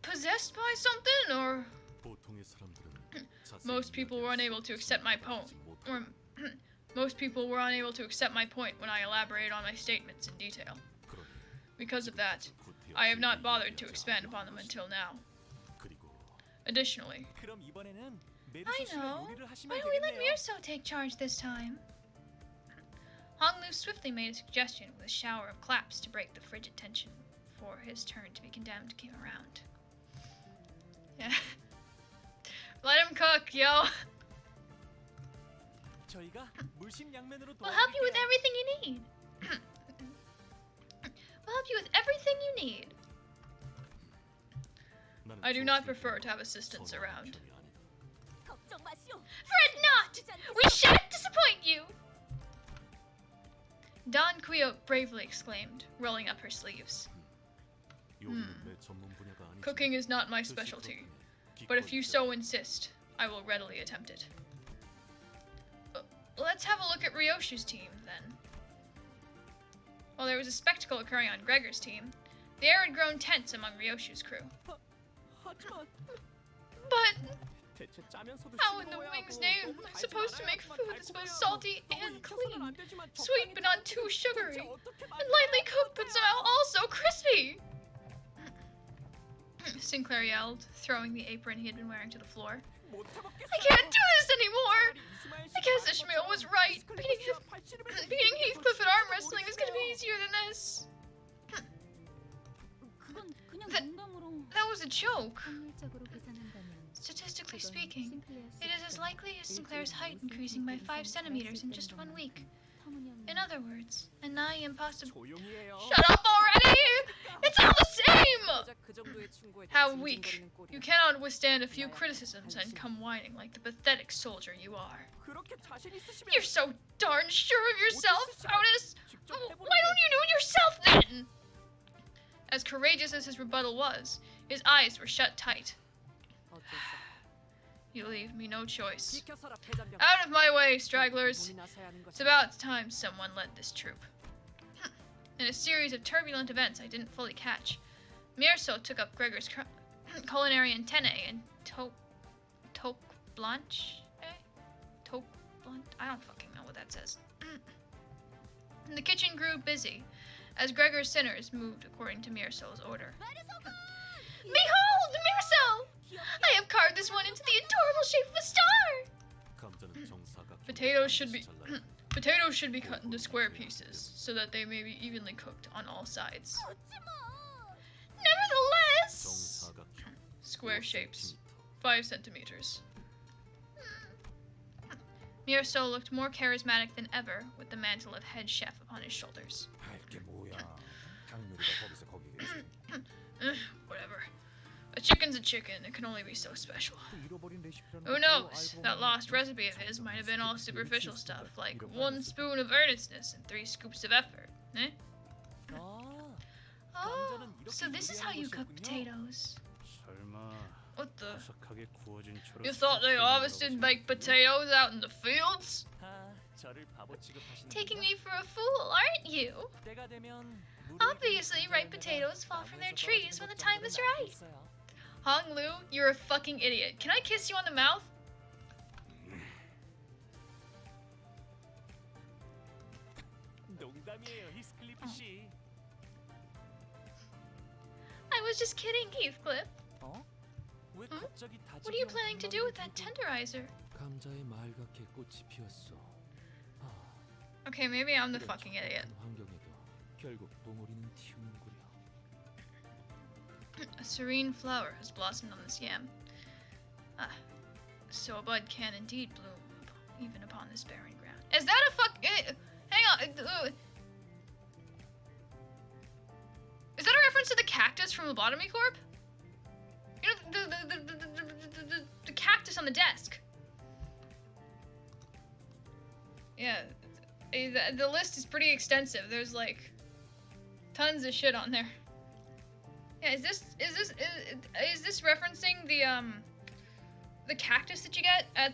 possessed by something, or most people were unable to accept my point, or most people were unable to accept my point when I elaborated on my statements in detail. Because of that, I have not bothered to expand upon them until now. Additionally, I know. Why don't we let Mirso take charge this time? Honglu swiftly made a suggestion with a shower of claps to break the frigid tension before his turn to be condemned came around. Yeah. Let him cook, yo. We'll help you with everything you need. We'll help you with everything you need. I do not prefer to have assistants around. 걱정 마시오. Fret not! We shan't disappoint you! Don Quixote bravely exclaimed, rolling up her sleeves. Cooking is not my specialty, but if you so insist, I will readily attempt it. Let's have a look at Ryoshu's team, then. While there was a spectacle occurring on Gregor's team, the air had grown tense among Ryoshu's crew. But how in the wing's name am I supposed to make food that's both salty and clean, sweet but not too sugary, and lightly cooked but somehow also crispy? Sinclair yelled, throwing the apron he had been wearing to the floor. I can't do this anymore! I guess Ishmael was right. Beating Heathcliff at arm wrestling is gonna be easier than this. 그건 그냥 That- 농담으로 That was a joke. 확률적으로 계산한다면 Statistically 그건 speaking, 심플리였을 it is as likely as Sinclair's height increasing by 5 centimeters in just 1 week. 터무니없는 In other words, a nigh impossible. 조용히 해요. Shut up already! It's all the same! 고작 그 정도의 친구에게 How 징징거리는 weak. 꼴이야. You cannot withstand a few criticisms and come whining like the pathetic soldier you are. 그렇게 자신 있으시면 You're so darn sure of yourself, Otis! 직접 Why 해보는 don't you do it yourself then? As courageous as his rebuttal was, his eyes were shut tight. 어쩔 수 없어. You leave me no choice. 비켜서라 패잔병. Out of my way, stragglers! 본이나 사야 하는 It's 것이 about time someone led this troop. In a series of turbulent events I didn't fully catch, Mierso took up Gregor's culinary antennae and Toque Blanche? Toque Blanche? I don't fucking know what that says. The kitchen grew busy as Gregor's sinners moved according to Mierso's order. Behold, Mierso! I have carved this one into the adorable shape of a star! Potatoes should be cut into square pieces so that they may be evenly cooked on all sides. Nevertheless, square shapes, 5 centimeters. Mierso looked more charismatic than ever with the mantle of head chef upon his shoulders. 이게 뭐야? 향유리가 거기서 거기게 있어. Whatever. A chicken's a chicken. It can only be so special. Who knows? That lost recipe of his might have been all superficial stuff, like 1 spoon of earnestness and 3 scoops of effort. Eh? Oh, so this is how you cook potatoes. 설마 What the? 바삭하게 구워진 초록 You thought they harvested baked potatoes out in the fields? Taking me for a fool, aren't you? Obviously, ripe potatoes fall from their trees when the time is right. Hong Lu, you're a fucking idiot. Can I kiss you on the mouth? I was just kidding, Heathcliff. What are you planning to do with that tenderizer? 감자의 말갛게 꽃이 피었어. Okay, maybe I'm the fucking idiot. 환경에도 결국 봉우리는 튀우는구려. A serene flower has blossomed on this yam. Ah, so a bud can indeed bloom, even upon this barren ground. Is that a hang on. Is that a reference to the cactus from Lobotomy Corp? You know, the cactus on the desk. Yeah, the list is pretty extensive. There's like tons of shit on there. Yeah, is this referencing the cactus that you get at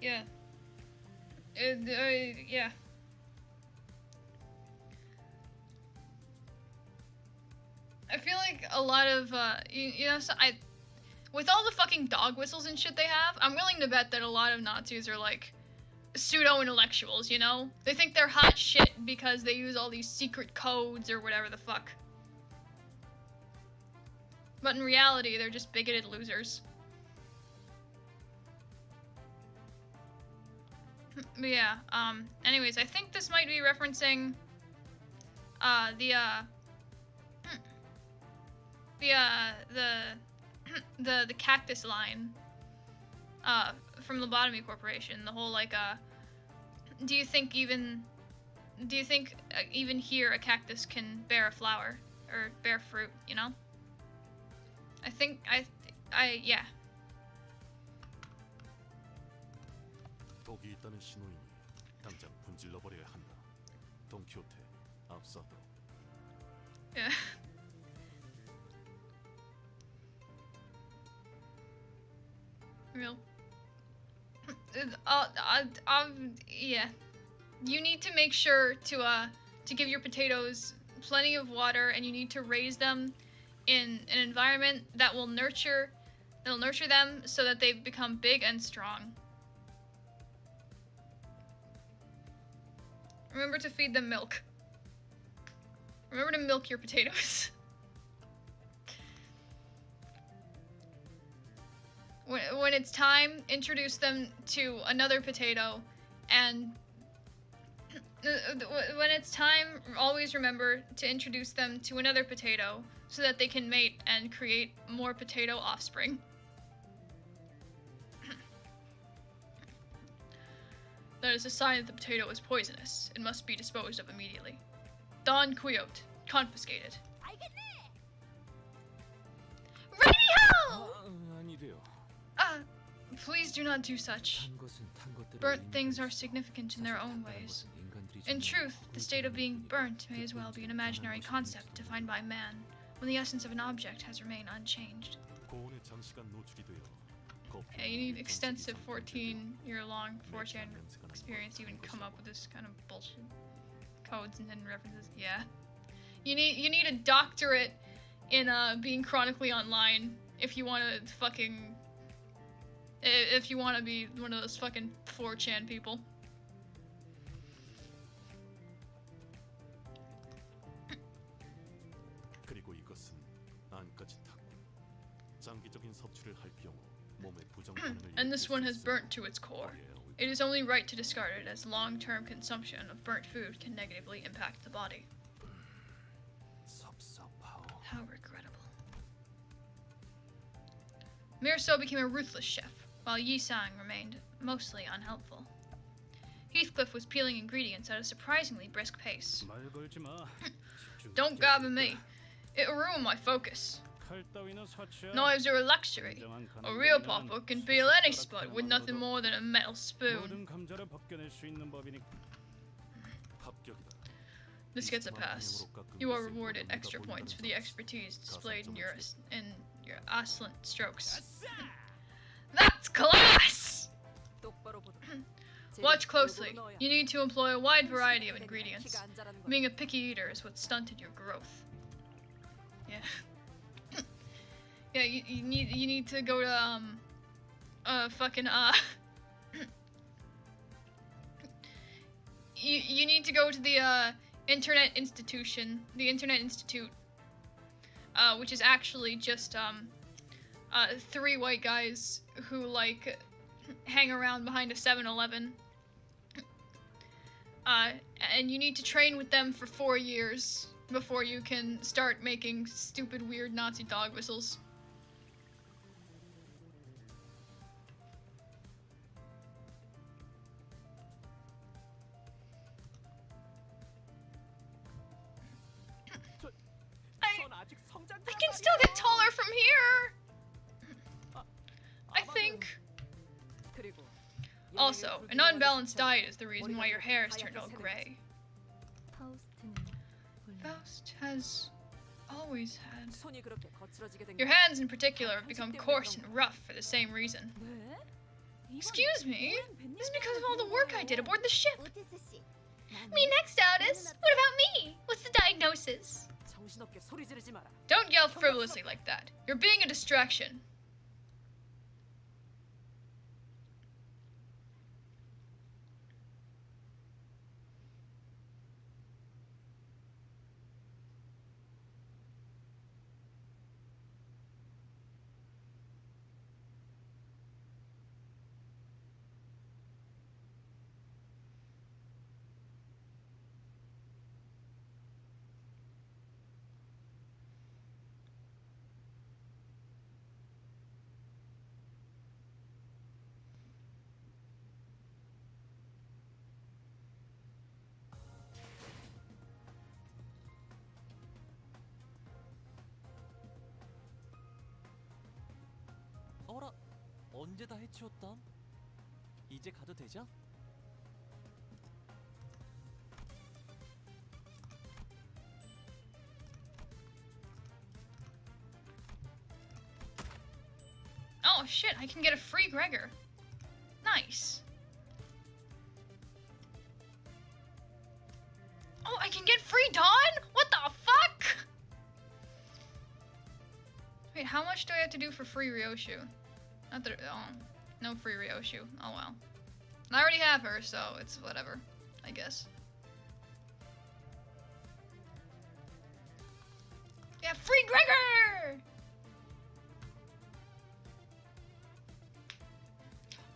yeah. Yeah. I feel like a lot of with all the fucking dog whistles and shit they have, I'm willing to bet that a lot of Nazis are like pseudo-intellectuals, you know? They think they're hot shit because they use all these secret codes or whatever the fuck. But in reality, they're just bigoted losers. But yeah, anyways, I think this might be referencing, the cactus line, from Lobotomy Corporation. The whole, like, do you think even here a cactus can bear a flower, or bear fruit, you know? Yeah. 독이 있다는 신호이니 당장 분질러 버려야 한다. 돈키호테, 앞서도. Yeah. Real. Yeah. You need to make sure to give your potatoes plenty of water, and you need to raise them in an environment that'll nurture them so that they become big and strong. Remember to feed them milk. Remember to milk your potatoes. When it's time, introduce them to another potato, and when it's time, always remember to introduce them to another potato so that they can mate and create more potato offspring. That is a sign that the potato is poisonous. It must be disposed of immediately. Don Quixote, confiscated. Radio! 아니래요. Please do not do such. Burnt things are significant in their own ways. In truth, the state of being burnt may as well be an imaginary concept defined by man, when the essence of an object has remained unchanged. 고온에 장시간 노출이 되어 Yeah, you need extensive 14-year-long 4chan experience to even come up with this kind of bullshit codes and hidden references. Yeah, you need a doctorate in being chronically online if you want to fucking be one of those fucking 4chan people. 그리고 이것은 안까지 탔고 장기적인 섭취를 할 경우 몸에 부정 반응을 And this 일으킬 one 수 has 있어. burnt to its core. It is only right to discard it, as long-term consumption of burnt food can negatively impact the body. 섭섭하오. How regrettable. Mirso became a ruthless chef, while Yi Sang remained mostly unhelpful. Heathcliff was peeling ingredients at a surprisingly brisk pace. 말 걸지 마. Don't gab at me. It'll ruin my focus. 칼 따위는 사치야. Knives are a luxury. A real pauper can peel any spot with nothing more than a metal spoon. 모든 감자를 벗겨낼 수 있는 법이니까. 합격이다. This gets a pass. You are rewarded extra points for the expertise displayed in your excellent strokes. That's class! Watch closely. You need to employ a wide variety of ingredients. Being a picky eater is what stunted your growth. Yeah. Yeah, you need to go to you need to go to the Internet Institute, which is actually just 3 white guys who like hang around behind a 7-Eleven. And you need to train with them for 4 years before you can start making stupid, weird Nazi dog whistles. I can still get taller from here! I think. Also, an unbalanced diet is the reason why your hair has turned all gray. Faust has always had. Your hands in particular have become coarse and rough for the same reason. Excuse me? This is because of all the work I did aboard the ship. Me next, Otis. What about me? What's the diagnosis? Don't yell frivolously like that. You're being a distraction. 어라, 언제 다 해치웠담? 이제 가도 되죠? Oh shit, I can get a free Gregor. Nice. Oh, I can get free Dawn? What the fuck? Wait, how much do I have to do for free Ryoshu? Not that, oh, no free Ryoshu. Oh well. I already have her, so it's whatever, I guess. Yeah, free Gregor!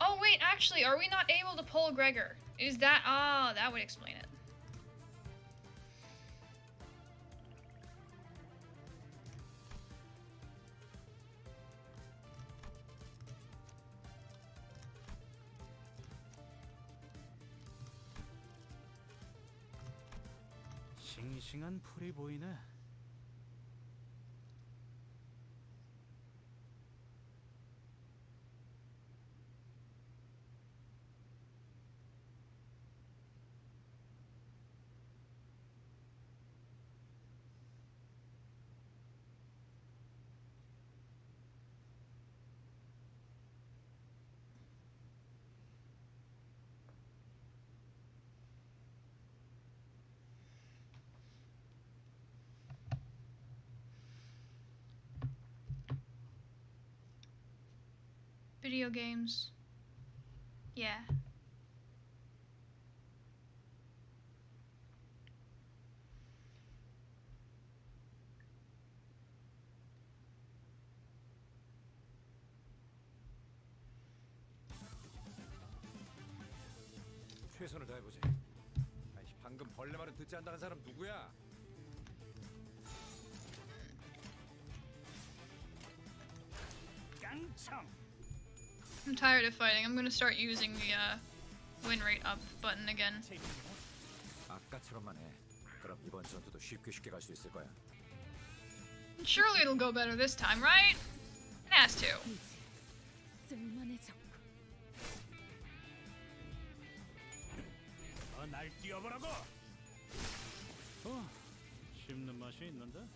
Oh wait, actually, are we not able to pull Gregor? Is that, ah, that would explain it. 싱싱한 풀이 보이네. Video games. Yeah. 최선을 다해보지. 아이, 방금 벌레 말은 듣지 않다는 사람 누구야? 깡총. I'm tired of fighting. I'm gonna start using the win rate up button again. 아까처럼만 해. 그럼 이번 전투도 쉽게 갈 수 있을 거야. Surely it'll go better this time, right? It has to. 이제 쓸만해졌고. 날 뛰어보라고. 씹는 맛이 있는데.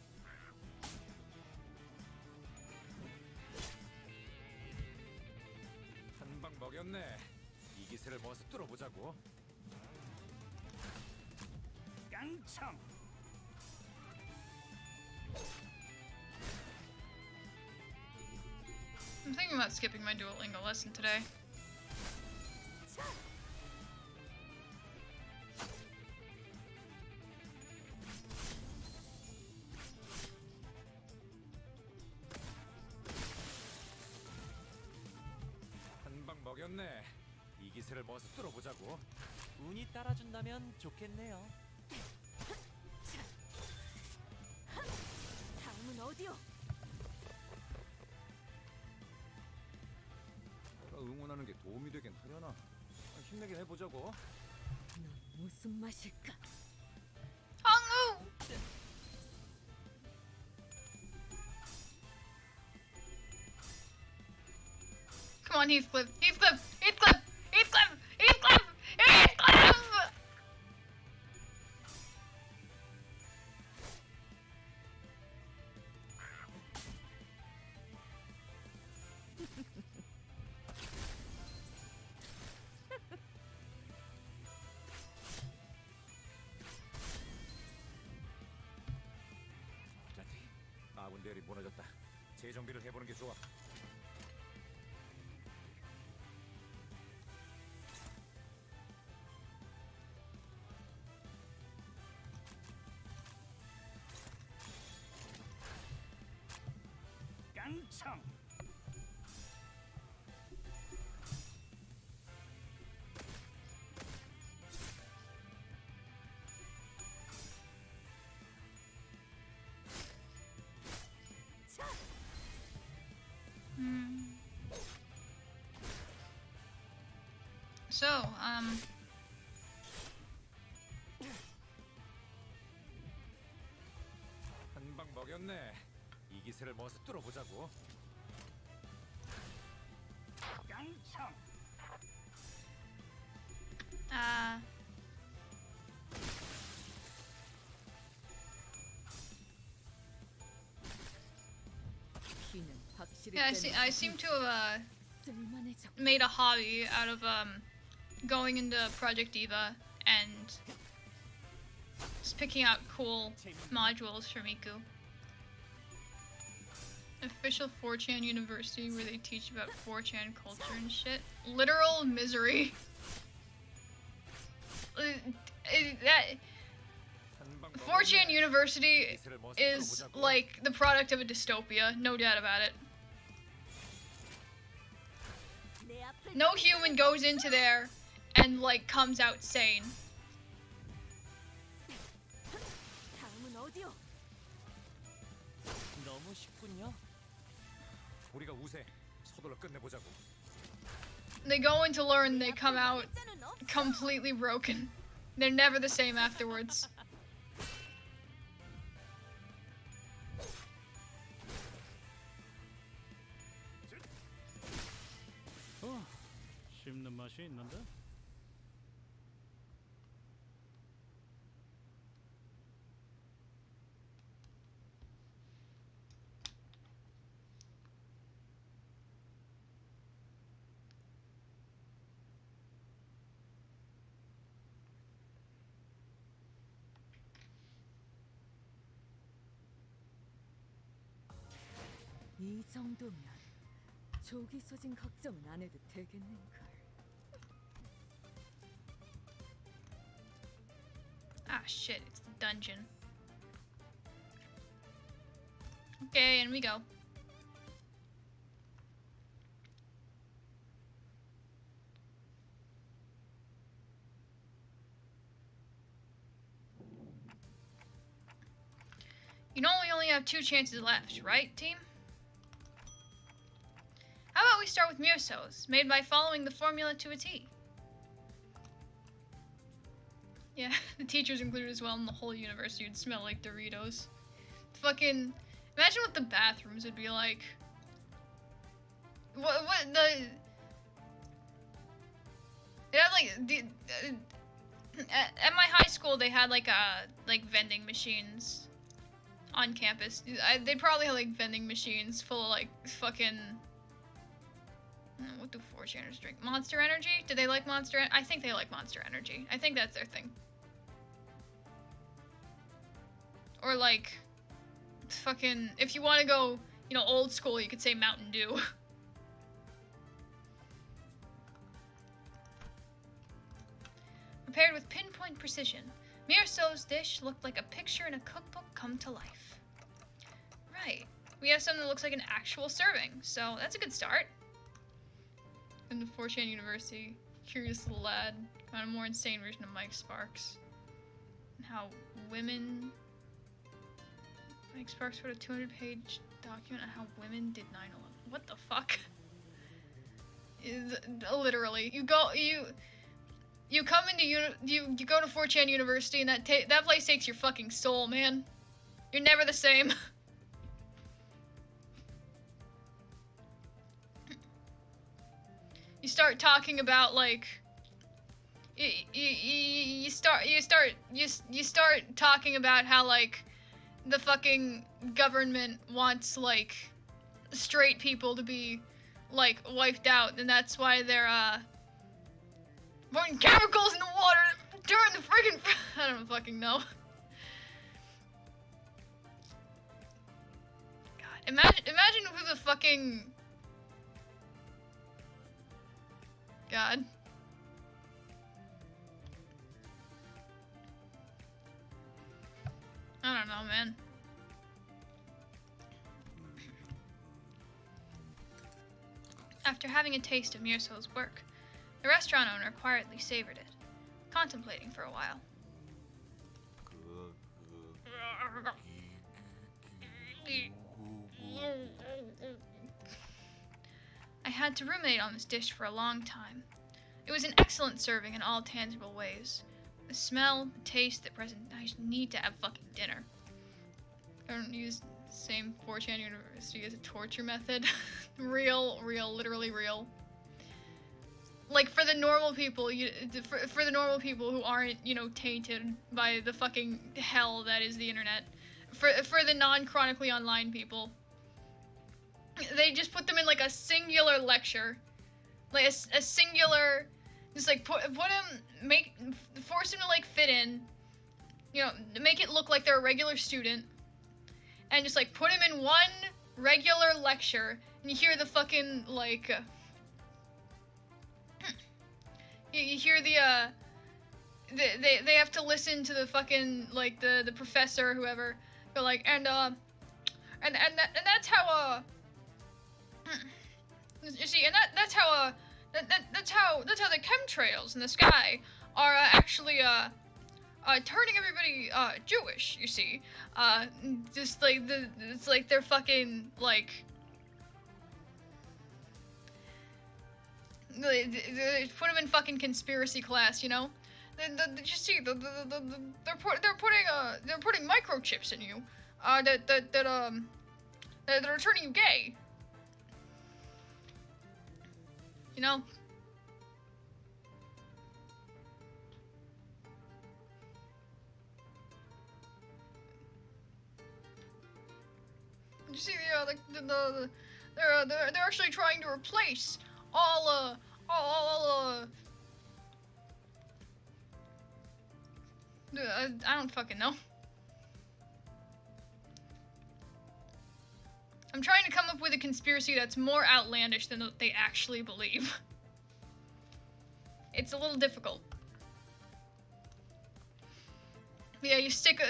한 방 먹였네. 이 기세를 모아서 뚫어보자고. 깡총. I'm thinking about skipping my Duolingo lesson today. 한 방 먹였네. 이 기세를 모아서 뚫어보자고. 운이 따라준다면 좋겠네요. 다음은 어디요? 내가 응원하는 게 도움이 되긴 하려나? 힘내긴 해보자고. 넌 무슨 맛일까? Hongwoo! Come on, Heathcliff! Heathcliff! Heathcliff! Heathcliff! Heathcliff! Heathcliff! 아군 대열이 무너졌다. 재정비를 해보는 게 좋아. 깡총. So, 한 방 먹였네. 이 기세를 모아서 뚫어보자고. 깡총. 피는 확실히 yeah, 빼는 I seem to have 쓸만해졌고. made a hobby out of going into Project Diva and just picking out cool modules for Miku. Official 4chan university where they teach about 4chan culture and shit. Literal misery. That 4chan university is like the product of a dystopia, no doubt about it. No human goes into there and like comes out sane. 다음은 어디요? 너무 쉽군요. 우리가 우세. 서둘러 끝내보자고. They go in to learn, they come out completely broken. They're never the same afterwards. 씹는 맛이 있는데. 이 정도면 조기 소진 걱정은 안 해도 되겠는걸. Ah, shit, it's the dungeon. Okay, and we go. You know we only have 2 chances left, right, team? How about we start with Mirsos, made by following the formula to a T? Yeah, the teachers included as well, and the whole university would smell like Doritos. Fucking, imagine what the bathrooms would be like. What the... They had like, at my high school they had like vending machines on campus. They'd probably have like vending machines full of like fucking... What do 4chaners drink? Monster Energy? Do they like Monster Energy? I think they like Monster Energy. I think that's their thing. Or like, fucking, if you want to go, you know, old school, you could say Mountain Dew. Prepared with pinpoint precision, Mirso's dish looked like a picture in a cookbook come to life. Right. We have something that looks like an actual serving, so that's a good start. In the 4chan University, curious little lad, kind of more insane version of Mike Sparks. And how women... Mike Sparks wrote a 200-page document on how women did 9/11. What the fuck? Literally, you come into you go to 4chan University, and that place takes your fucking soul, man. You're never the same. You start talking about like you start talking about how like the fucking government wants like straight people to be like wiped out, and that's why they're putting chemicals in the water during the friggin' I don't fucking know. God, imagine who the fucking God. I don't know, man. After having a taste of Mirso's work, the restaurant owner quietly savored it, contemplating for a while. I had to ruminate on this dish for a long time. It was an excellent serving in all tangible ways. The smell, the taste, the present. I need to have fucking dinner. I don't use the same 4chan University as a torture method. Real, literally real. Like for the normal people, for the normal people who aren't, you know, tainted by the fucking hell that is the internet. For the non-chronically online people. They just put them in like a singular lecture, like a singular, just like put him, force him to like fit in, you know, make it look like they're a regular student, and just like put him in one regular lecture, and you hear the fucking like, you hear they have to listen to the fucking like the professor or whoever go like and that's how you see, and that's how the chemtrails in the sky are actually turning everybody Jewish. You see, just like it's like they're fucking like they put them in fucking conspiracy class, you know. You see, they're putting microchips in you, that are turning you gay. You know? You see, they're actually trying to replace all I don't fucking know. I'm trying to come up up with a conspiracy that's more outlandish than what they actually believe. It's a little difficult. Yeah, you stick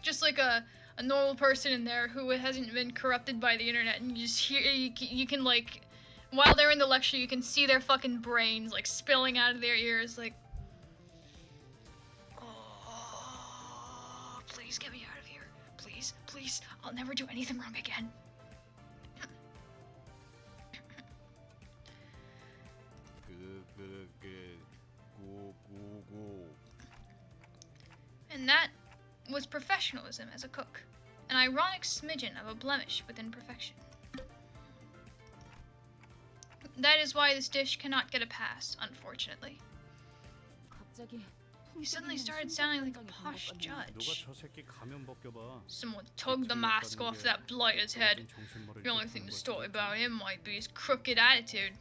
just like a normal person in there who hasn't been corrupted by the internet, and you just hear you can like, while they're in the lecture, you can see their fucking brains like spilling out of their ears, like, oh, please get me out of here, please, please, I'll never do anything wrong again. And that was professionalism as a cook, an ironic smidgen of a blemish within perfection. That is why this dish cannot get a pass, unfortunately. He suddenly started sounding like a posh judge. Someone tugged the mask off that blighter's head. The only thing to story about him might be his crooked attitude.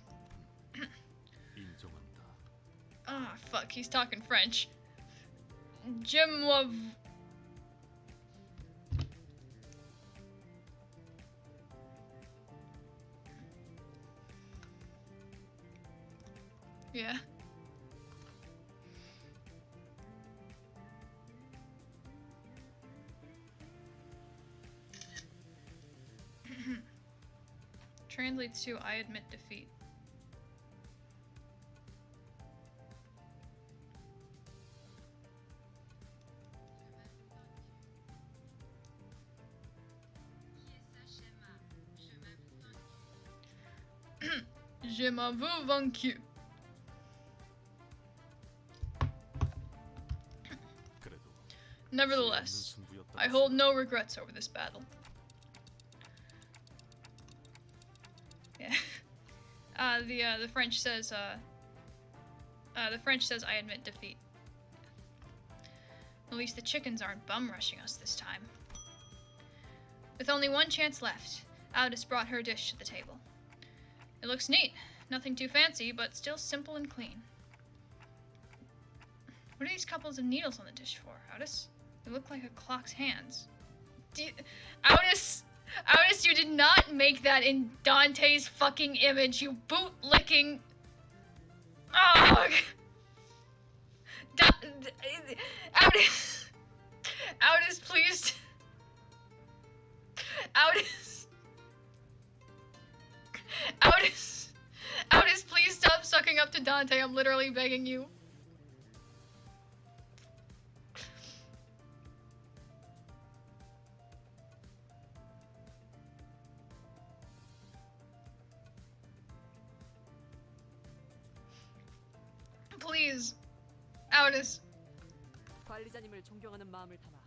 Ah, fuck, he's talking French. Jim Love. Yeah. Translates to I admit defeat. Je m'avoue vaincu. Nevertheless, I hold no regrets over this battle. Yeah. The French says I admit defeat. At least the chickens aren't bum rushing us this time. With only one chance left, Aldous brought her dish to the table. It looks neat. Nothing too fancy, but still simple and clean. What are these couples of needles on the dish for, Aldous? They look like a clock's hands. Aldous, you did not make that in Dante's fucking image, you boot-licking... Oh! Aldous, please... Aldous, please stop sucking up to Dante, I'm literally begging you. Please, Aldous. 관리자님을 존경하는 마음을 담아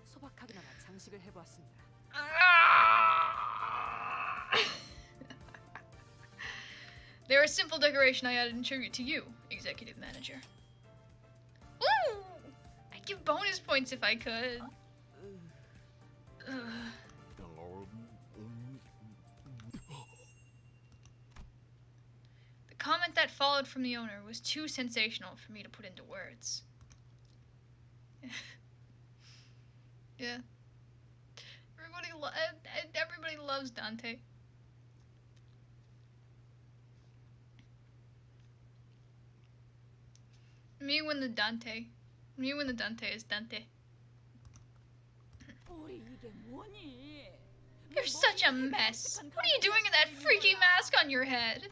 소박하게나마 장식을 해보았습니다. They're a simple decoration I added in tribute to you, Executive Manager. Woo! I'd give bonus points if I could. The comment that followed from the owner was too sensational for me to put into words. Yeah. Everybody loves Dante. Me when the Dante is Dante. You're such a mess. What are you doing with that freaky mask on your head?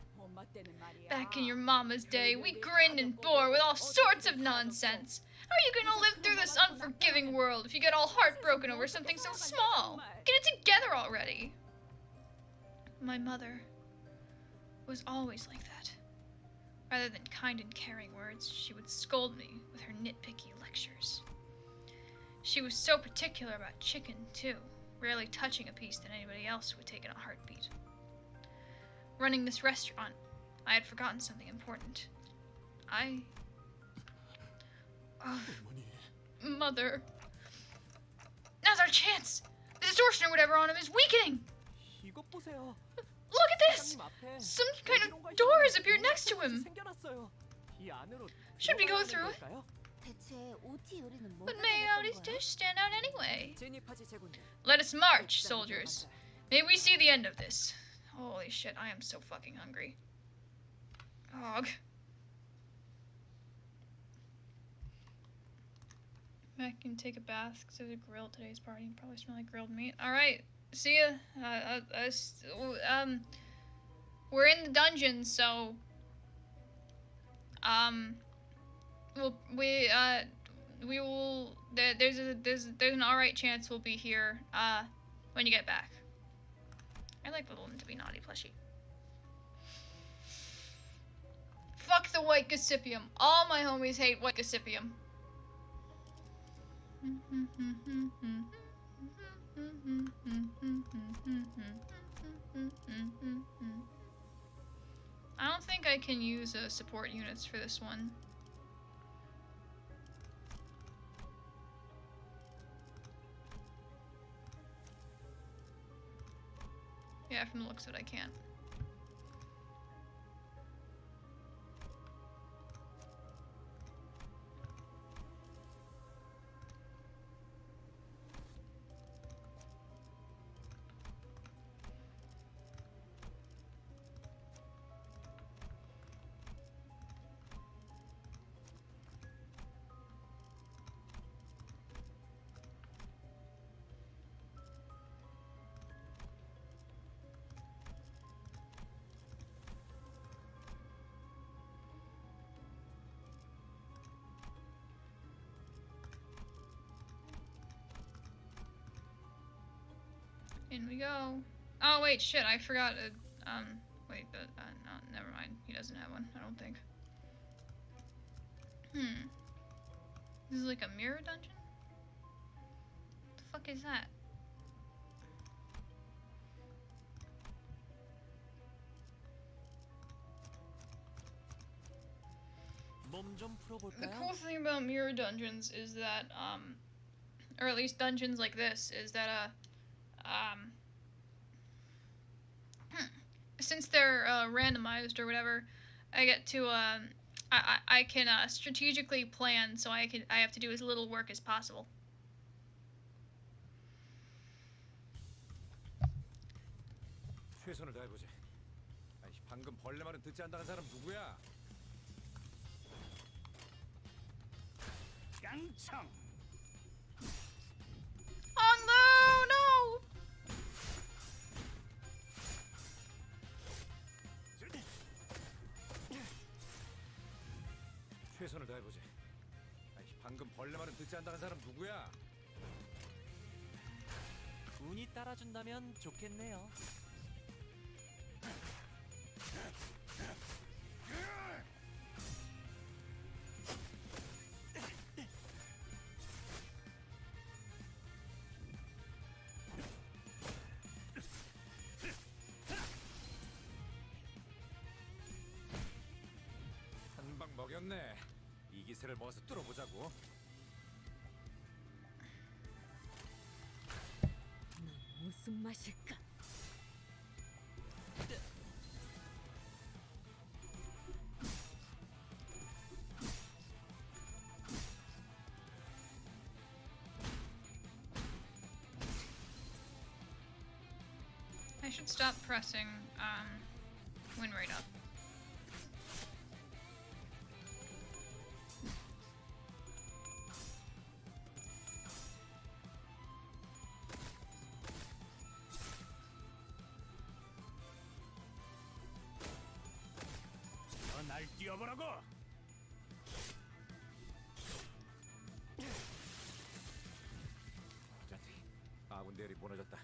Back in your mama's day, we grinned and bore with all sorts of nonsense. How are you gonna live through this unforgiving world if you get all heartbroken over something so small? Get it together already. My mother was always like that. Rather than kind and caring words, she would scold me with her nitpicky lectures. She was so particular about chicken, too, rarely touching a piece that anybody else would take in a heartbeat. Running this restaurant, I had forgotten something important. Mother. Now's our chance! The distortion or whatever on him is weakening! Look at this! Some kind of door has appeared next to him. Should we go through it? But may Audie's dish stand out anyway? Let us march, soldiers. Maybe we see the end of this. Holy shit, I am so fucking hungry. Ugh. I can take a bath because there's a grill today's party. Probably smell like grilled meat. Alright, see ya. We're in the dungeon, so we will. There's an alright chance we'll be here when you get back. I like little to be naughty plushie. Fuck the white Gossipium. All my homies hate white Gossipium. I don't think I can use support units for this one. Yeah, from the looks of it, I can't. In we go. Oh wait, shit! I forgot. Wait, but no, never mind. He doesn't have one. I don't think. This is like a mirror dungeon. What the fuck is that? 몸 좀 The 풀어볼까요? cool thing about mirror dungeons is that, or at least dungeons like this, is that, since they're randomized or whatever, I get to I can strategically plan, so I have to do as little work as possible. 최선을 다해보지. 아니, 방금 벌레 말은 듣지 않다는 사람 누구야? 깡총. Oh no, no! 최선을 다해보지. 아니, 방금 벌레 말은 듣지 않다는 사람 누구야? 운이 따라준다면 좋겠네요. 한 방 먹였네. 이 기세를 모아서 뚫어보자고. 무슨 맛일까? I should stop pressing win rate up. 날 뛰어보라고. 자티, 아군 대열이 무너졌다.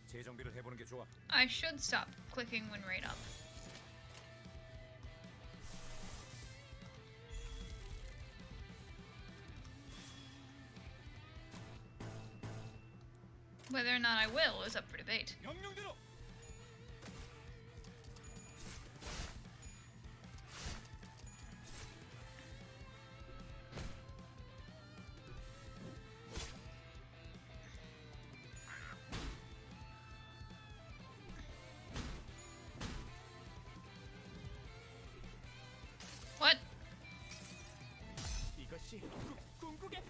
재정비를 해보는 게 좋아. I should stop clicking win rate up. Whether or not I will is up for debate. 명령대로. What? 이것이 궁극의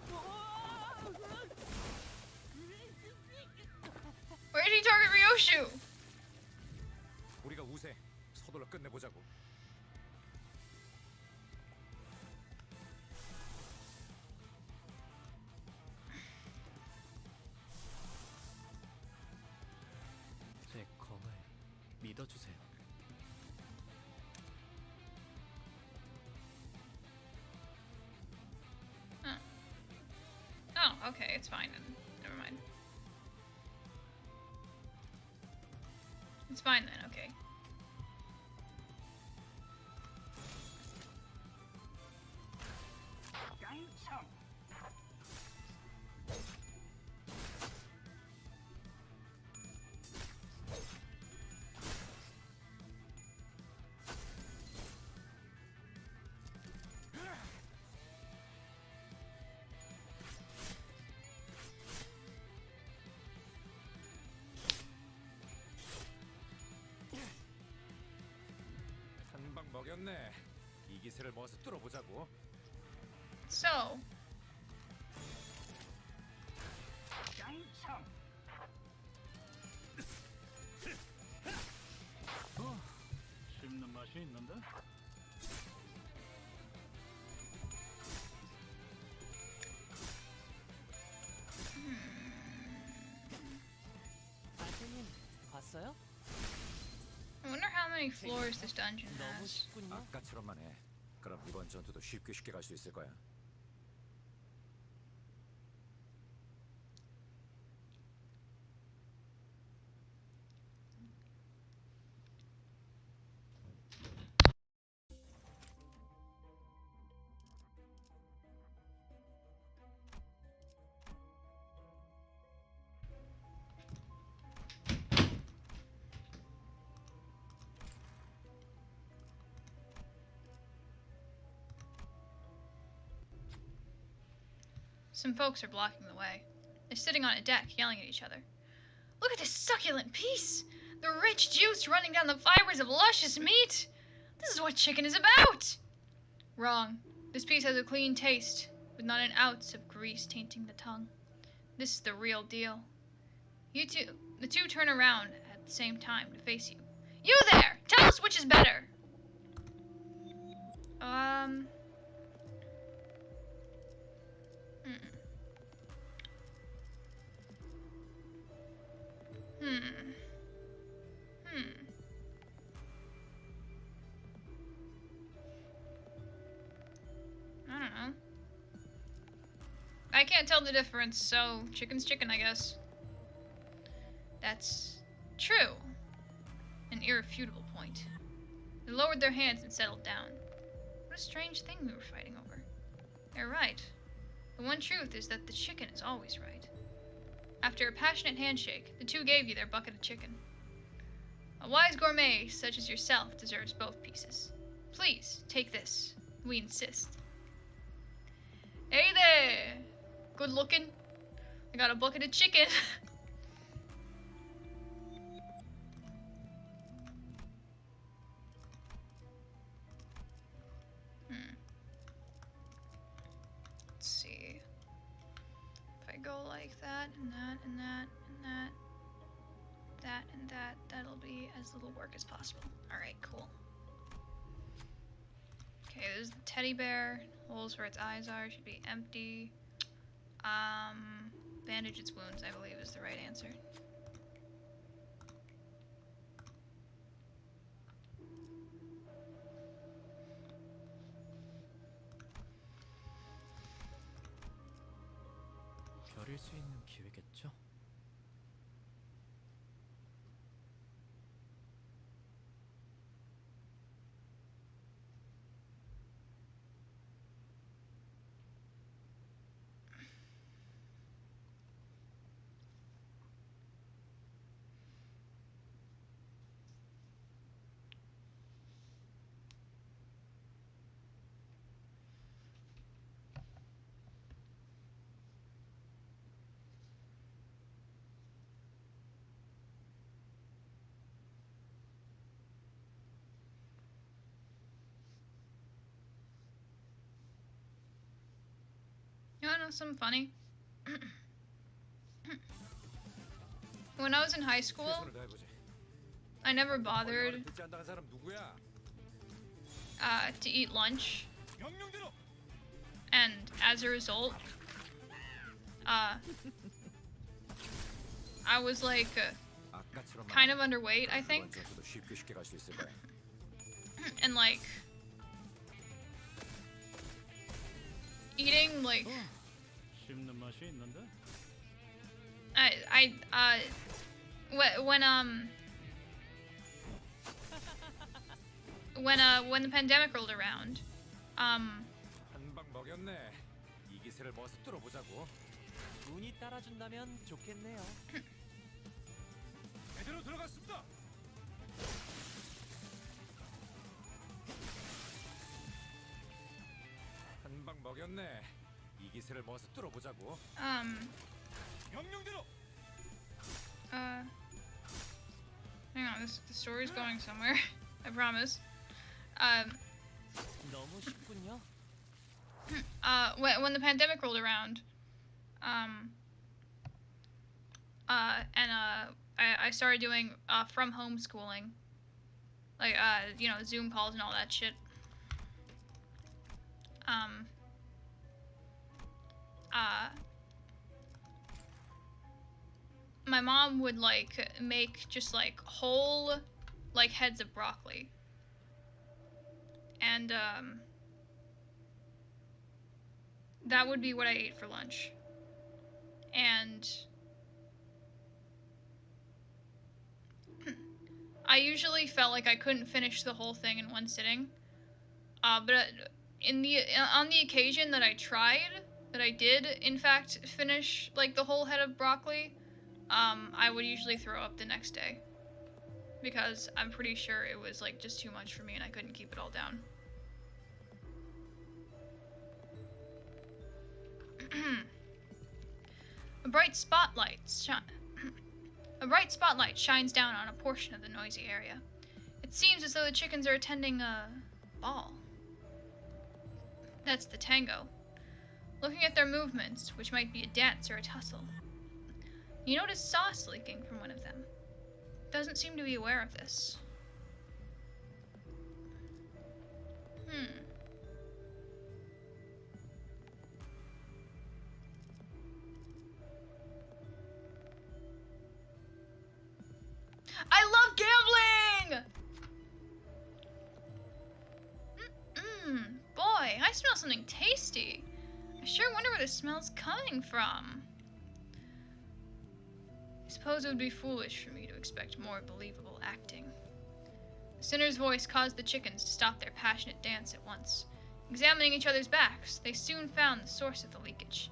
Where did he target Ryoshu? 우리가 우세. 서둘러 끝내보자고. 제 검을 믿어주세요. Oh, okay, it's fine then. Never mind. It's fine then, okay. 한 방 먹였네. 이 기세를 모아서 뚫어보자고. So, 씹는 맛이 있는데? 아드님 봤어요? I wonder how many floors this dungeon 너무 has. 쉽군요. 아까처럼만 해. 그럼 이번 전투도 쉽게 갈 수 있을 거야. Some folks are blocking the way. They're sitting on a deck, yelling at each other. Look at this succulent piece! The rich juice running down the fibers of luscious meat! This is what chicken is about! Wrong. This piece has a clean taste, with not an ounce of grease tainting the tongue. This is the real deal. The two turn around at the same time to face you. You there! Tell us which is better! I don't know. I can't tell the difference, so chicken's chicken, I guess. That's true. An irrefutable point. They lowered their hands and settled down. What a strange thing we were fighting over. They're right. The one truth is that the chicken is always right. After a passionate handshake, the two gave you their bucket of chicken. A wise gourmet such as yourself deserves both pieces. Please, take this. We insist. Hey there! Good looking. I got a bucket of chicken. Let's see. If I go like that, and that, and that, and that, that, and that, that'll be as little work as possible. Alright, cool. Okay, there's the teddy bear. Holes where its eyes are should be empty. Bandage its wounds, I believe, is the right answer. 겨릴 수 있는 기회겠죠? You wanna know something funny? when I was in high school, 최선을 다해보지. I never 얼마나 bothered 듣지 않는 사람 누구야? to eat lunch, 명령대로. and as a result, I was like 아까처럼 kind of underweight, I think, 전투도 쉽게 쉽게 갈 수 있을 거야. and like eating like 씹는 맛이 있는데? when the pandemic rolled around, 한 방 먹였네. 이 기세를 모아서 뚫어보자고. 운이 따라준다면 좋겠네요. 제대로 들어갔습니다. 한 방 먹였네. 이 기세를 모아서 뚫어보자고. 명령대로. hang on, the story's going somewhere. I promise. 너무 쉽군요. When the pandemic rolled around, I started doing from home schooling, like you know, Zoom calls and all that shit. My mom would like make just like whole like heads of broccoli, and that would be what I ate for lunch. And I usually felt like I couldn't finish the whole thing in one sitting. But on the occasion that I tried, that I did in fact finish like the whole head of broccoli, I would usually throw up the next day, because I'm pretty sure it was like just too much for me and I couldn't keep it all down. A bright spotlight shines down on a portion of the noisy area. It seems as though the chickens are attending a ball. That's the tango. Looking at their movements, which might be a dance or a tussle, you notice sauce leaking from one of them. Doesn't seem to be aware of this. I love gambling! Boy, I smell something tasty. I sure wonder where the smell's coming from. I suppose it would be foolish for me to expect more believable acting. The sinner's voice caused the chickens to stop their passionate dance at once. Examining each other's backs, they soon found the source of the leakage.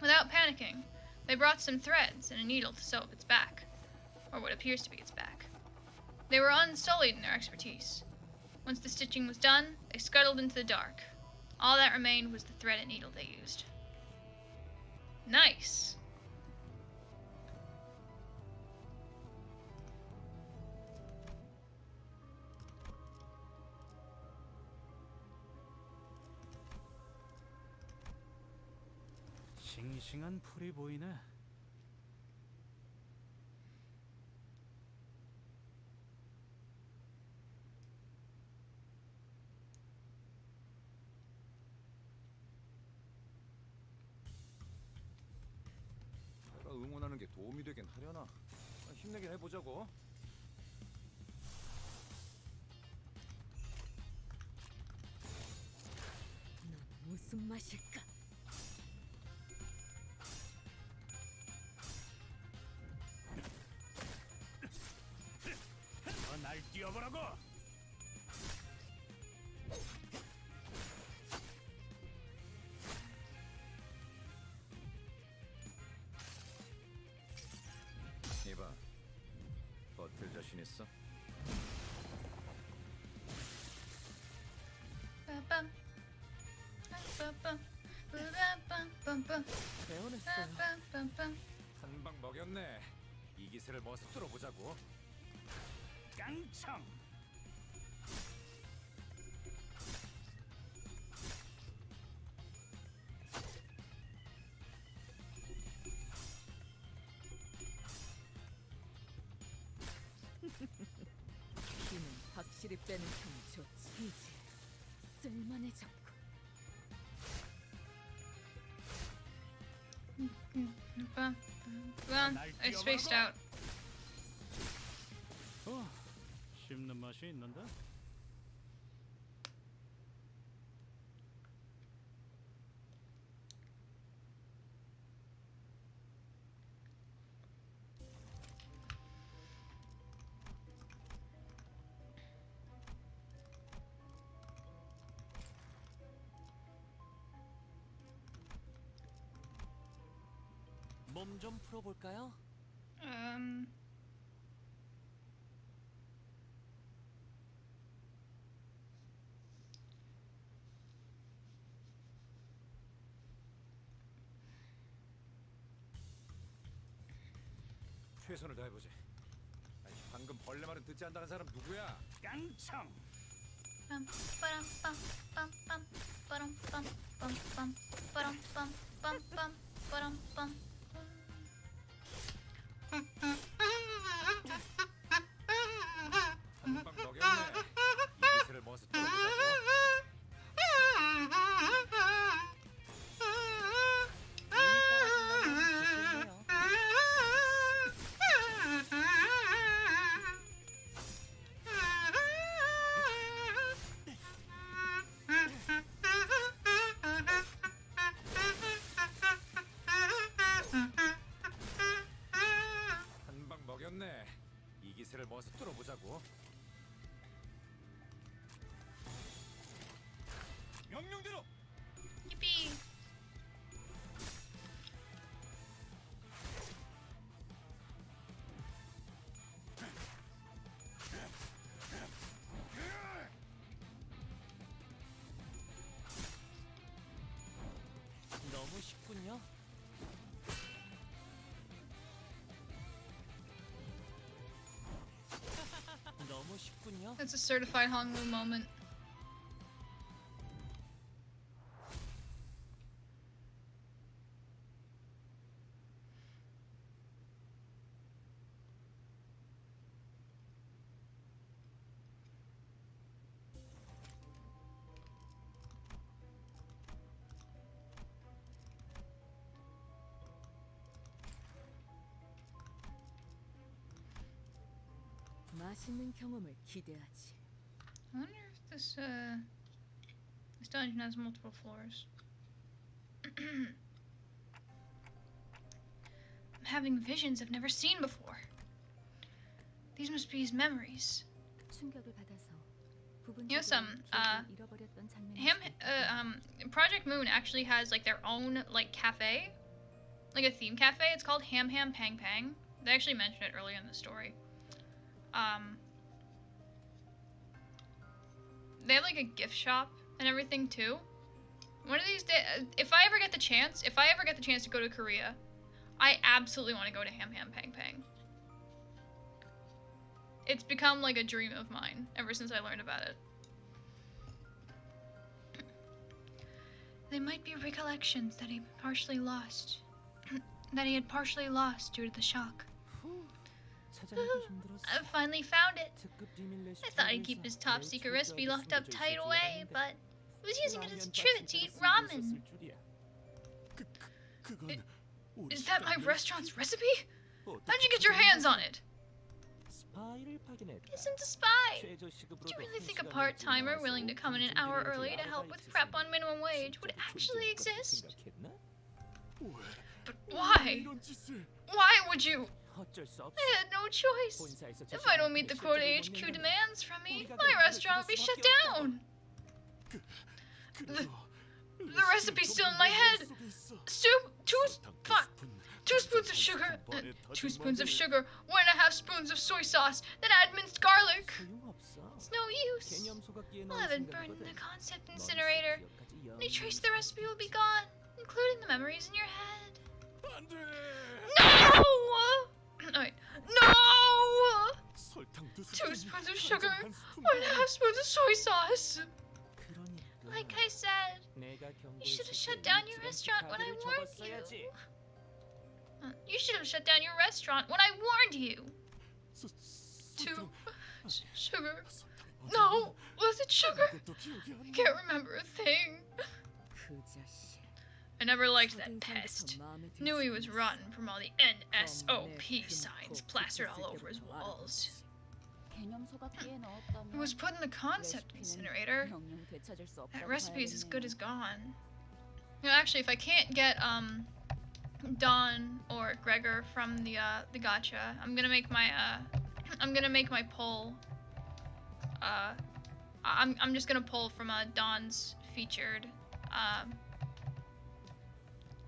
Without panicking, they brought some threads and a needle to sew up its back, or what appears to be its back. They were unsullied in their expertise. Once the stitching was done, they scuttled into the dark. All that remained was the thread and needle they used. Nice. 싱싱한 풀이 보이네. 내가 응원하는 게 도움이 되긴 하려나? 힘내긴 해보자고. 넌 무슨 맛일까? 날 뛰어보라고. 이봐, 버틸 자신 있어? 빠밤. 빠밤. 빠밤. 배워냈어요. 빠밤. 한 방 먹였네. 이 기세를 모아서 뚫어보자고. 깡총. 시립되는 참 좋지. 이제 쓸만해졌고. I spaced out. 씹는 맛이 있는데? 몸 좀 풀어볼까요? 최선을 다해보지. 아니, 방금 벌레 말은 듣지 않는다는 사람 누구야? 깡총! 한방 먹였네. 이 기세를 모아서 뚫어보자고. 한방 먹였네. 이 기세를 모아서 뚫어보자고. 명령대로. Yippee! 너무 쉽군요. 너무 쉽군요. That's a certified Honglu moment. 맛있는 경험을 기대하지. I wonder if this dungeon has multiple floors. I'm having visions I've never seen before. These must be his memories. 충격을 받아서 Yes, 부분적으로 기억을 잃어버렸던 장면이 Project Moon actually has like their own like cafe, like a theme cafe. It's called Ham Ham Pang Pang. They actually mentioned it earlier in the story. They have like a gift shop and everything too. One of these days, if I ever get the chance to go to Korea, I absolutely want to go to Ham Ham Pang Pang. It's become like a dream of mine ever since I learned about it. They might be recollections that he partially lost. That he had partially lost due to the shock. I finally found it. I thought he'd keep his top secret recipe locked up tight away, but he was using it as a trivet to eat ramen. Is that my restaurant's recipe? How'd you get your hands on it? Isn't a spy. Do you really think a part-timer willing to come in an hour early to help with prep on minimum wage would actually exist? But why? Why would you? I had no choice. If I don't meet the quota HQ demands from me, my restaurant will be shut down. The recipe's still in my head. Two spoons of sugar, 2 spoons of sugar, 1.5 spoons of soy sauce, then add minced garlic. It's no use. I'll have it burned in the concept incinerator. Any trace of the recipe will be gone, including the memories in your head. No! Wait. No! 2 spoons of sugar, 1.5 spoons of soy sauce. Like I said, you should have shut down your restaurant when I warned you. You should have shut down your restaurant when I warned you. 2 sugar, No, was it sugar? 아무것도 기억이 안 I 나. can't remember a thing. 그 자식. I never liked that 첫인상부터 pest. 마음에 들지 Knew he was 않았어. rotten from all the NSOP signs plastered all over his walls. 개념 소각기에 넣었다면 It was put in the concept 레시피는 incinerator. 영영 되찾을 수 That 없다고 recipe is as good 봐야겠네요. as gone. You know, actually, if I can't get Don or Gregor from the gacha, I'm gonna make my poll. I'm just gonna pull from Don's featured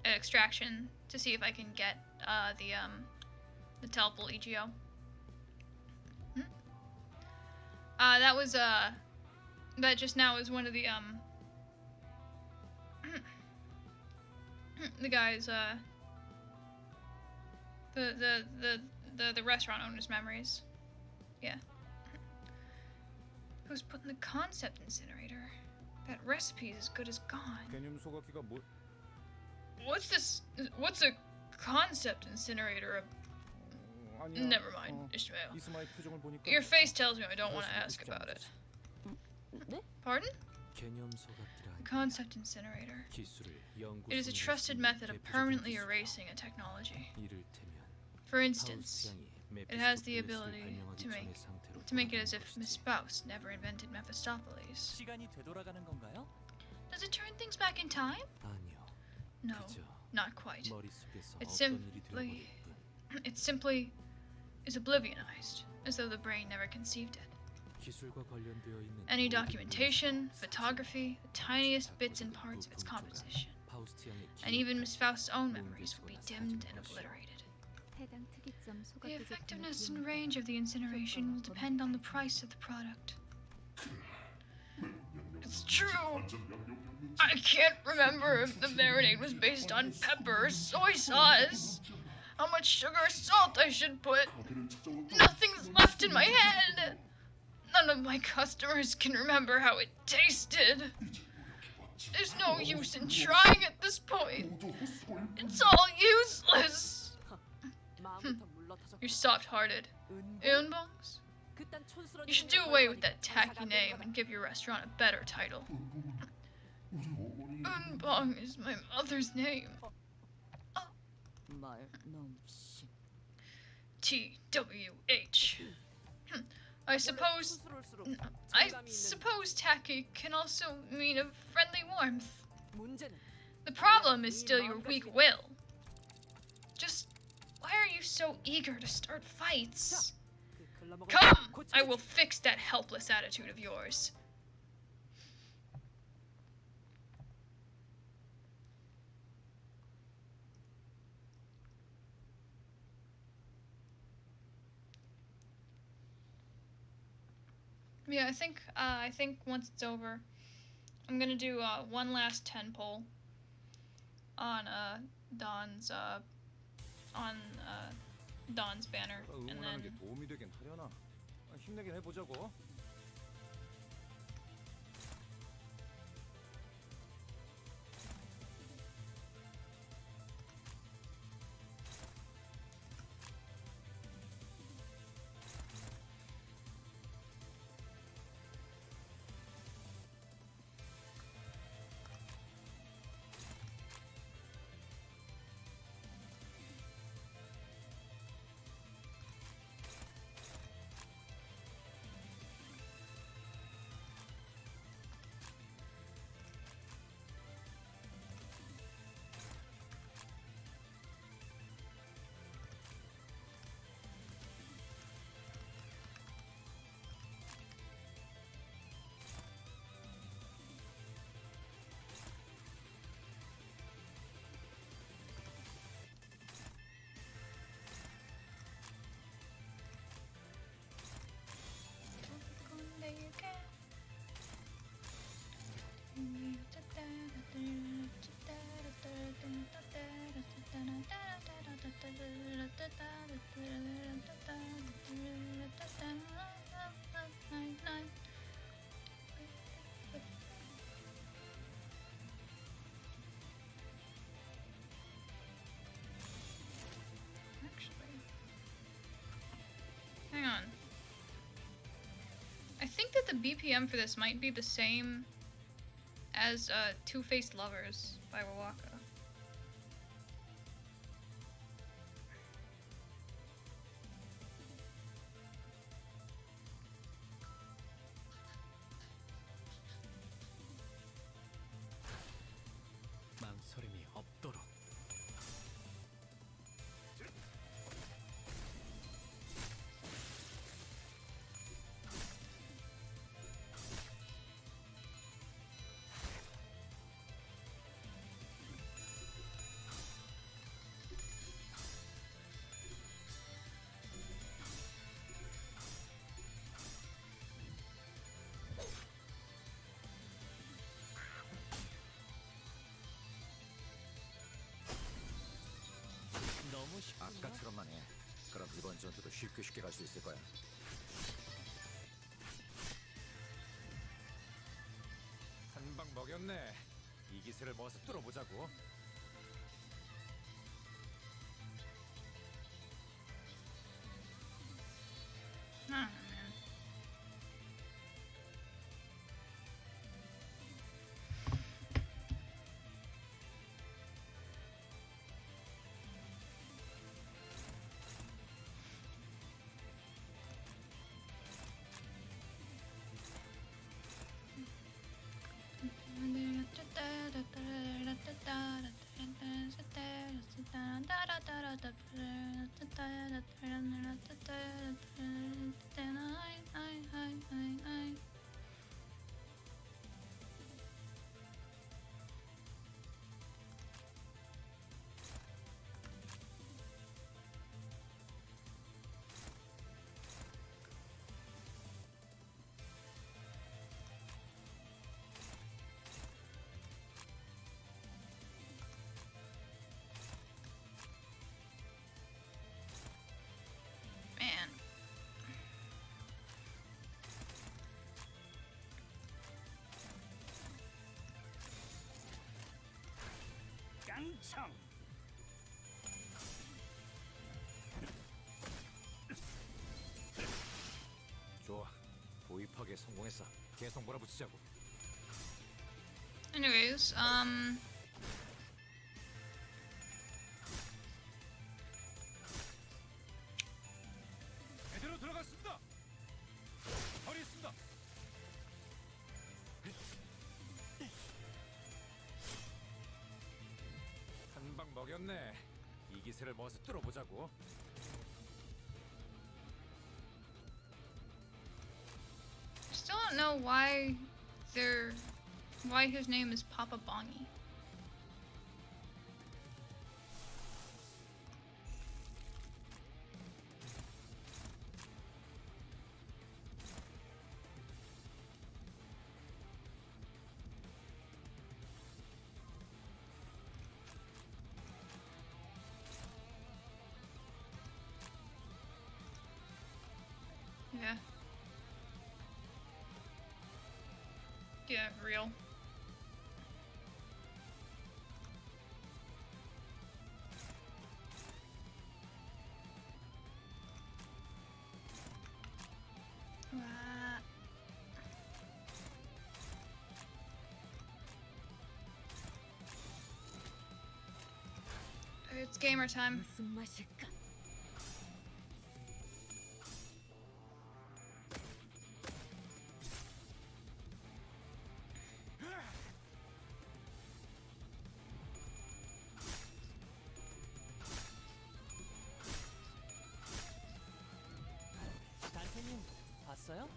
extraction to see if I can get the teleport EGO. That was that just now is one of the the guys the restaurant owner's memories. Yeah. Who's putting the concept incinerator? That recipe is as good as gone. 개념 소각기가 뭐? What's this? What's a concept incinerator? 아니야. Never mind, Ishmael. 이스마의 표정을 보니까 Your face tells me I don't want to ask about it. 네? Pardon? 개념 소각기란 Concept incinerator. 기술을 It is a trusted method of permanently erasing a technology. 이를테면 For instance, 파우스티앙이 it has the 메피스토펠레스를 ability 발명하기 to 전의 상태로 make it as 돌아가는 if Miss 것이지. Faust never invented Mephistopheles. 시간이 되돌아가는 건가요? Does it turn things back in time? 아니요. No, 그저 not quite. 머릿속에서 It's 어떤 일이 simply 되어버릴 뿐. it simply is oblivionized, as though the brain never conceived it. 기술과 관련되어 있는 Any 모든 documentation, 문서와 photography, the 사진, tiniest bits and 작곡의 parts of its 부품조각, composition, 파우스티앙의 and even Miss Faust's own 모든 memories will be 기술과 dimmed and 사진 것이요. obliterated. 해당 특이점 The 소각기 제품의 effectiveness and 비용에 range of the incineration will depend on the price of the product. It's true. I can't remember if the marinade was based on pepper or soy sauce. How much sugar or salt I should put. Nothing's left in my head. None of my customers can remember how it tasted. There's no use in trying at this point. It's all useless. You're soft-hearted. Eunbongs? You should do away with that tacky name and give your restaurant a better title. Eunbong is my mother's name. 말 너무 심. TWH. I suppose tacky can also mean a friendly warmth. The problem is still your weak will. Just why are you so eager to start fights? Come! I will fix that helpless attitude of yours. Yeah, I think once it's over, I'm gonna do one last 10 poll on Don's Don's banner, and 응원하는 게 then 도움이 되긴 하려나? 힘내긴 해보자고. think that the BPM for this might be the same as Two-Faced Lovers by Wawaka. 망설임이 없도록. 너무 쉽군요. 아까처럼만 해. 그럼 이번 전투도 쉽게 갈 수 있을 거야. 한 방 먹였네. 이 기세를 모아서 뚫어보자고. Man. 깡총. 좋아. 도입하기에 성공했어. 계속 몰아붙이자고. Anyways, 제대로 들어갔습니다. 허리했습니다. 한 방 먹였네. 이 기세를 모아서 뚫어보자고. still don't know why his name is Papa Bongi. Yeah. Yeah, real. Wow. It's gamer time. 무슨 맛일까? 단테님 봤어요?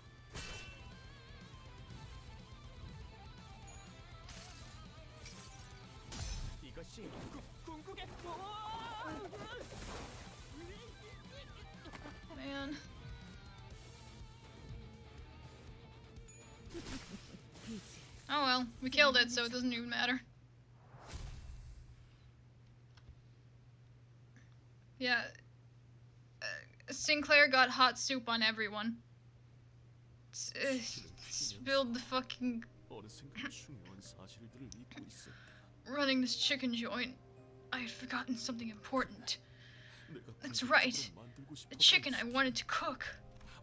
이것이 궁극의 Man. Oh well, we killed it, so it doesn't even matter. Yeah. Sinclair got hot soup on everyone. Spilled the fucking 어느샌가 중요한 사실들을 잊고 있었다. running this chicken joint. I had forgotten something important. 내가 That's right. 만들고 The chicken I wanted to cook.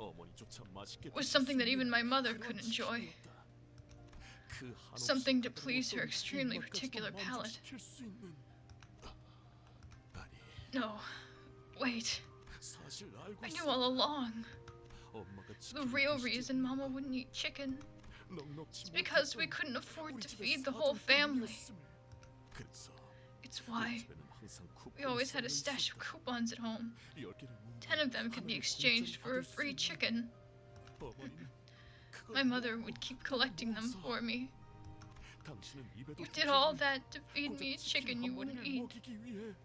어머니조차 맛있게 was 드실 something 수 that even 있는 my mother 그런 couldn't enjoy. 치킨이었다. 그 한없이 Something to 배달의 please her 어떤 extremely 입맛까지도 particular palate. 만족시킬 수 있는. 아니, No, wait. 사실 알고 I knew 있어. all along. 엄마가 The 치킨을 real 드시지 reason Mama wouldn't eat chicken 넉넉지 is because we 못했던 couldn't afford 우리 to 집의 feed the whole 사돈 family. 때문이었음을. 그래서 It's 우리 why 집에는 항상 we 쿠폰이 always had a 쌓여 stash of 있었다. coupons at home. 10개를 모으면 10 of them could be 하나를 exchanged for a 공짜로 받을 수 free 있는. chicken. 어머니는 그걸 My mother 모으고 would keep collecting them 모아서 for me. 당신은 입에도 You did all 두지 that to feed 고작 me a chicken 한 you wouldn't 마리를 eat. 먹이기 위해.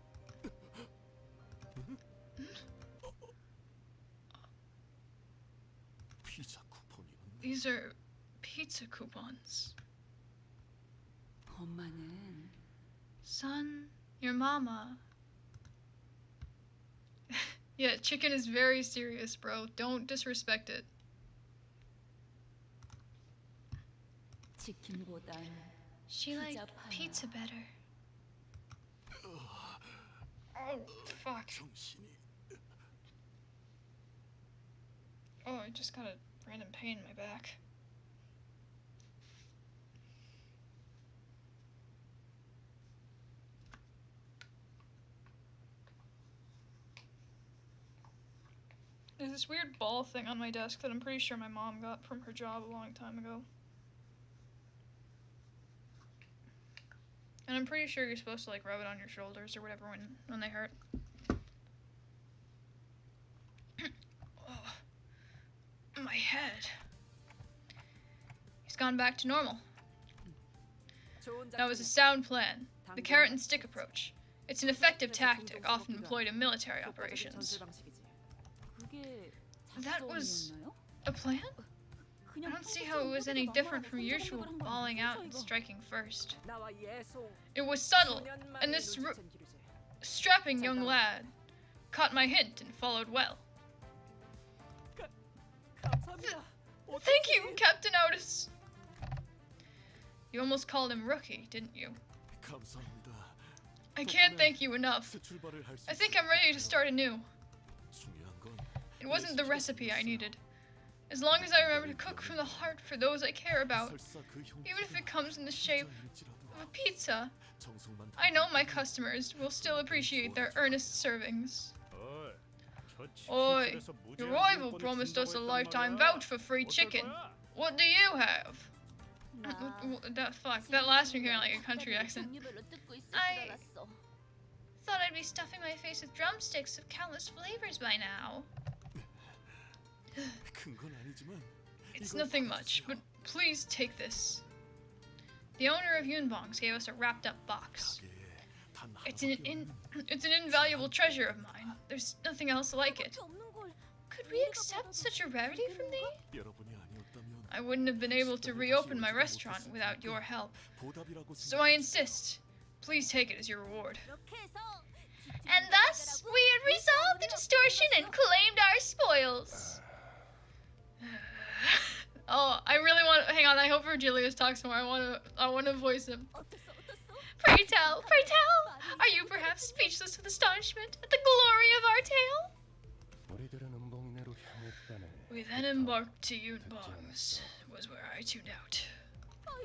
피자 쿠폰이었네. These are pizza coupons. 엄마는 Son, your mama. Yeah, chicken is very serious, bro. Don't disrespect it. 치킨보단 She liked Pizza pizza better. Oh, fuck. 정신이. Oh, I just got a random pain in my back. There's this weird ball thing on my desk that I'm pretty sure my mom got from her job a long time ago. And I'm pretty sure you're supposed to like rub it on your shoulders or whatever when they hurt. Oh, my head. He's gone back to normal. That was a sound plan. The carrot and stick approach. It's an effective tactic often employed in military operations. That was a plan? I don't see how it was any different from usual falling out and striking first. It was subtle, and this strapping young lad caught my hint and followed well. Thank you, Captain Otis. You almost called him Rookie, didn't you? 감사합니다. I can't thank you enough. 새 출발을 할 수 I think I'm ready to start anew. 중요한 건 It wasn't the recipe I needed. As long as I remember to cook from the heart for those I care about, 설사 그 even if 형태가 it comes in the shape 피자일지라도 of a pizza, 정성만 I know my customers will still appreciate their earnest servings. Oi, your rival promised us a lifetime vouch for free chicken. What do you have? That last one came out like a country accent. I thought I'd be stuffing my face with drumsticks of countless flavors by now. 큰건 아니지만 It's 이걸 nothing much, but please take this. The owner of Yunbong's gave us a wrapped up box. 가게에 단 It's 하나밖에 it's an invaluable treasure of mine. There's nothing else like it. Could we accept such a rarity from thee? 여러분이 아니었다면 I wouldn't have been able to reopen my restaurant without your help. 보답이라고 So I insist. Please take it as your reward. And thus, we had resolved the distortion and claimed our spoils. Oh, I really want. Hang on. I hope Virgilius talks more. I want to voice him. Pray tell, are you perhaps speechless with astonishment at the glory of our tale? We then embarked to Yunbong's, was where I tuned out.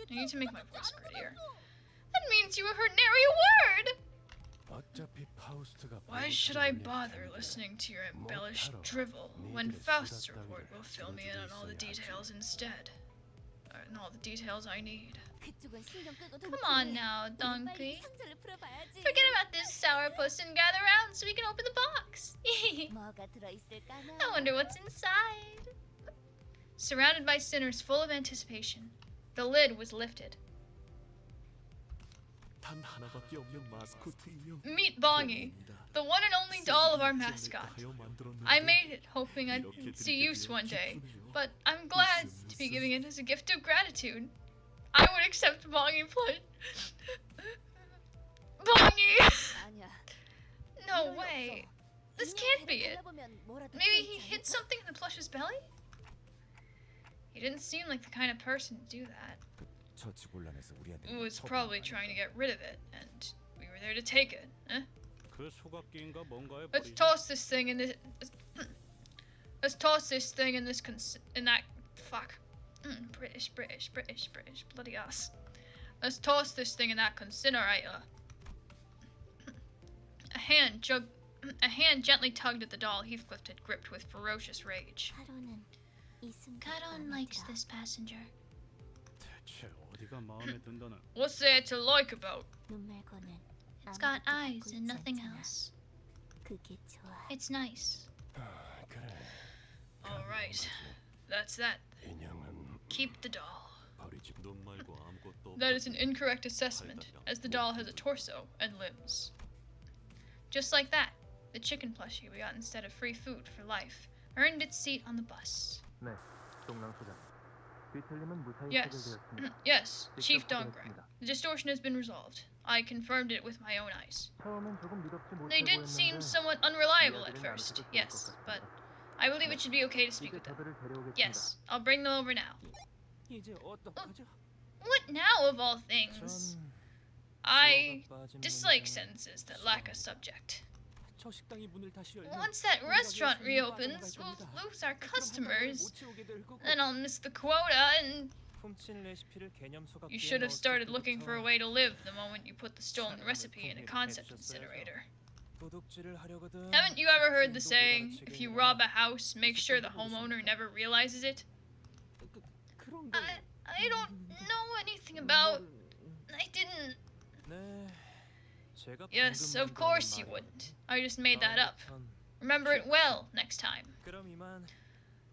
I need to make my voice grittier. That means you have heard nary a word! Why should I bother listening to your embellished drivel when Faust's report will fill me in on all the details instead? And all the details I need. Come on now, donkey. Forget about this sourpuss and gather around so we can open the box. I wonder what's inside. Surrounded by sinners full of anticipation, the lid was lifted. 단 하나밖에 없는 마스코트 인형. Meet Bongy, the one and only doll of our mascot. I made it hoping I'd see use one day, but I'm glad to be giving it as a gift of gratitude. I would accept Bongy pledge. Bongy! No way. This can't be it. Maybe he hid something in the plush's belly? He didn't seem like the kind of person to do that. He was probably trying to get rid of it, and we were there to take it. Eh? 그 소각기인가 뭔가에 Let's 버리지? toss this thing in this. Let's toss this thing in this in that. Fuck. British. Bloody ass. Let's toss this thing in that incinerator. A hand gently tugged at the doll Heathcliff had gripped with ferocious rage. Caron likes this passenger. 대체 어디가 마음에 든다는? What's there to like about? It's got eyes and nothing else. It's nice. 그래. Alright. That's that. 인형은 Keep the doll. 버리지. 눈 말고 아무것도 That is an incorrect assessment, as the doll has a torso and limbs. Just like that, the chicken plushie we got instead of free food for life earned its seat on the bus. 네, 동랑 소장. 뒤틀림은 무사히 Yes. 해결되었습니다. Yes, Chief 직접 Dongran. 확인했습니다. The distortion has been resolved. I confirmed it with my own eyes. 처음엔 조금 믿었지 못해 They did seem 보였는데 somewhat unreliable at 이야기는 first, 나눠도 좋을 것 yes, but 같습니다. I believe it should be okay to speak 이제 with them. 저들을 데려오겠습니다. Yes, I'll bring them over now. 이제 어떡하죠? What now of all things? 전 I 수어가 빠진 dislike 문장을 sentences that lack a subject. 저 식당이 문을 다시 열면 Once that 우리 restaurant 가게에 손님이 reopens, we'll 빠져나갈 겁니다. lose our 그럼 한 달에 customers. 못 채우게 될 거고. Then I'll miss the quota, and 훔친 레시피를 개념 소각기에 you should have 넣었을 started looking for a 때부터 way to live the moment you put the stolen 사람을 recipe in a 풍미를 concept 해주셨어야죠. incinerator. 도둑질을 하려거든. Haven't you ever heard the 또 saying, 모가지치기니라. if you rob a house, make sure the homeowner never realizes it? 그런 걸 I don't know anything about... I didn't... 네, 제가 Yes, 방금 of course you 만든 wouldn't. I just made that up. 다음부턴 Remember it well next time. 그럼 이만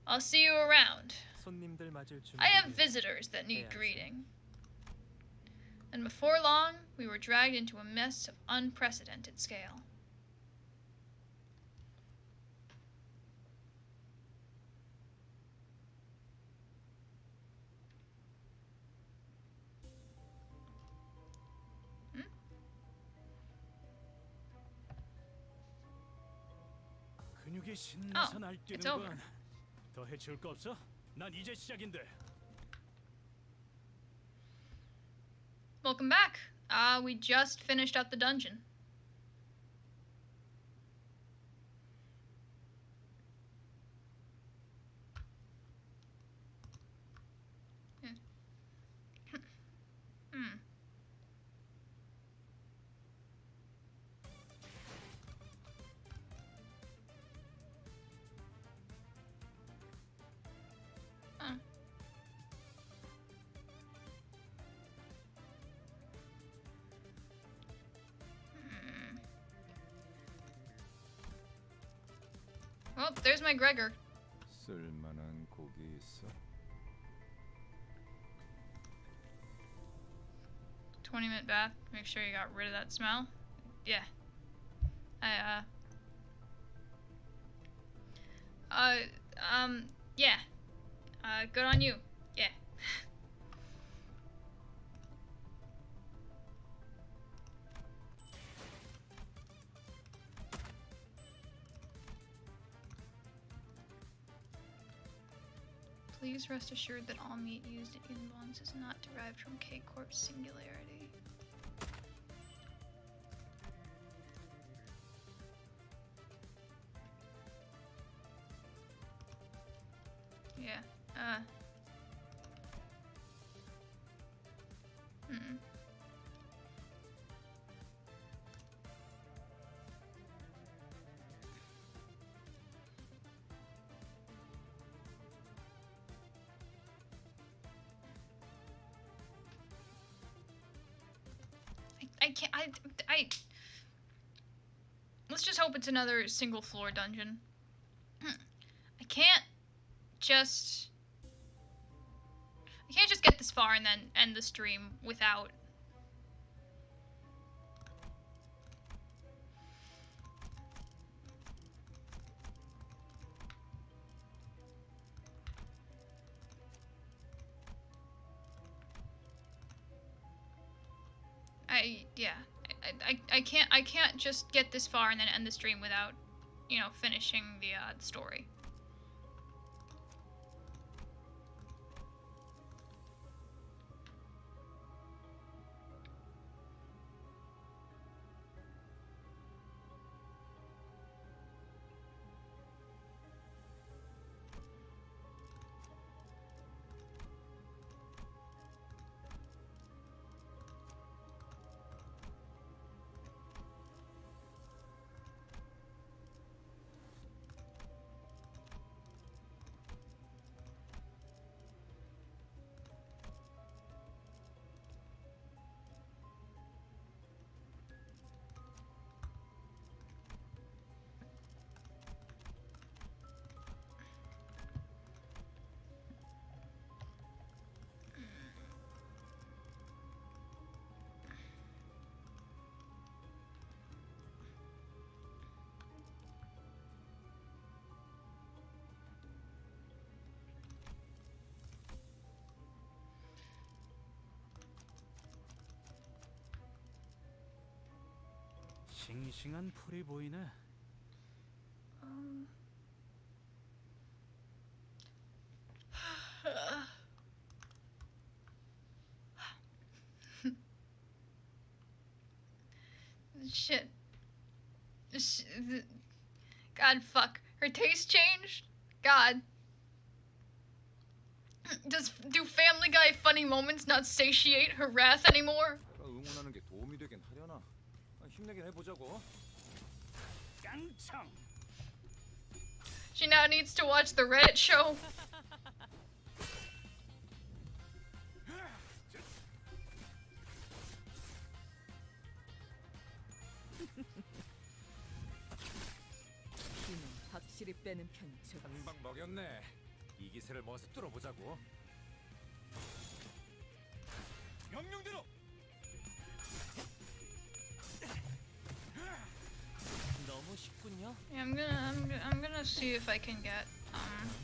I'll see you around. 손님들 맞을 준비. I have visitors that need greeting. And before long, we were dragged into a mess of unprecedented scale. 근육이 신나서 Oh, 날뛰는 it's over. 건 더 해치울 거 없어? 난 이제 시작인데. Welcome back. We just finished up the dungeon. Hmm. Huh. Well, there's my Gregor. 쓸만한 고기 있어? 20-minute bath. Make sure you got rid of that smell. Yeah. Yeah. Good on you. Yeah. Please rest assured that all meat used at Yunbong's is not derived from K-Corp's singularity. Yeah, I can't. Let's just hope it's another single floor dungeon. I can't just get this far and then end the stream without I can't just get this far and then end the stream without, you know, finishing the story. 싱싱한 풀이 보이네. Shit. God, fuck. Her taste changed? God. Do Family Guy funny moments not satiate her wrath anymore? 내가 응원하는 게 도움이 되긴 하려나? 힘내긴 해보자고. 깡총. She now needs to watch the Reddit show. 힘은 확실히 빼는 편이 좋지. 한 방 먹였네. 이 기세를 모아서 뚫어보자고. 명령대로. 너무 쉽군요. Yeah, I'm gonna see if I can get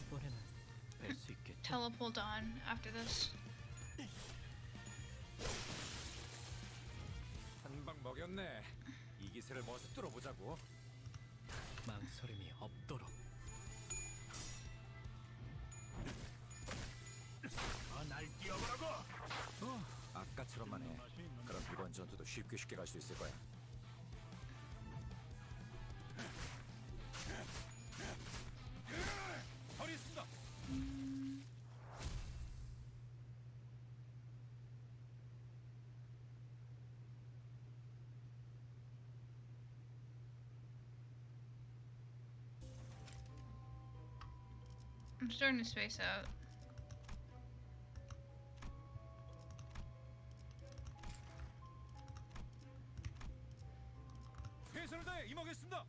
이번에는 뺄수 있겠죠? teleport on after this. 한 방 먹였네. 이 기세를 모아서 뚫어보자고. 망설임이 없도록. 날 뛰어보라고. 아까처럼만 해. 그럼 이번 전투도 쉽게 갈 수 있을 거야. 처리했습니다. I'm starting to space out. 최선을 다해 임하겠습니다.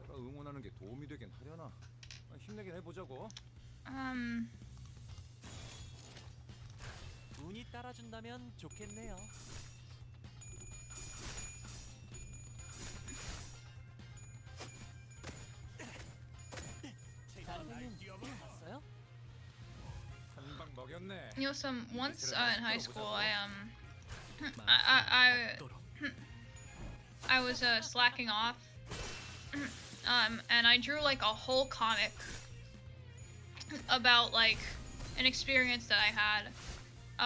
내가 응원하는 게 도움이 되긴 하려나? 힘내긴 해보자고. 운이 따라준다면 좋겠네요. 선생님, 봤어요? 한 방 먹였네. You know, once in high school, I was slacking off, and I drew like a whole comic about like an experience that I had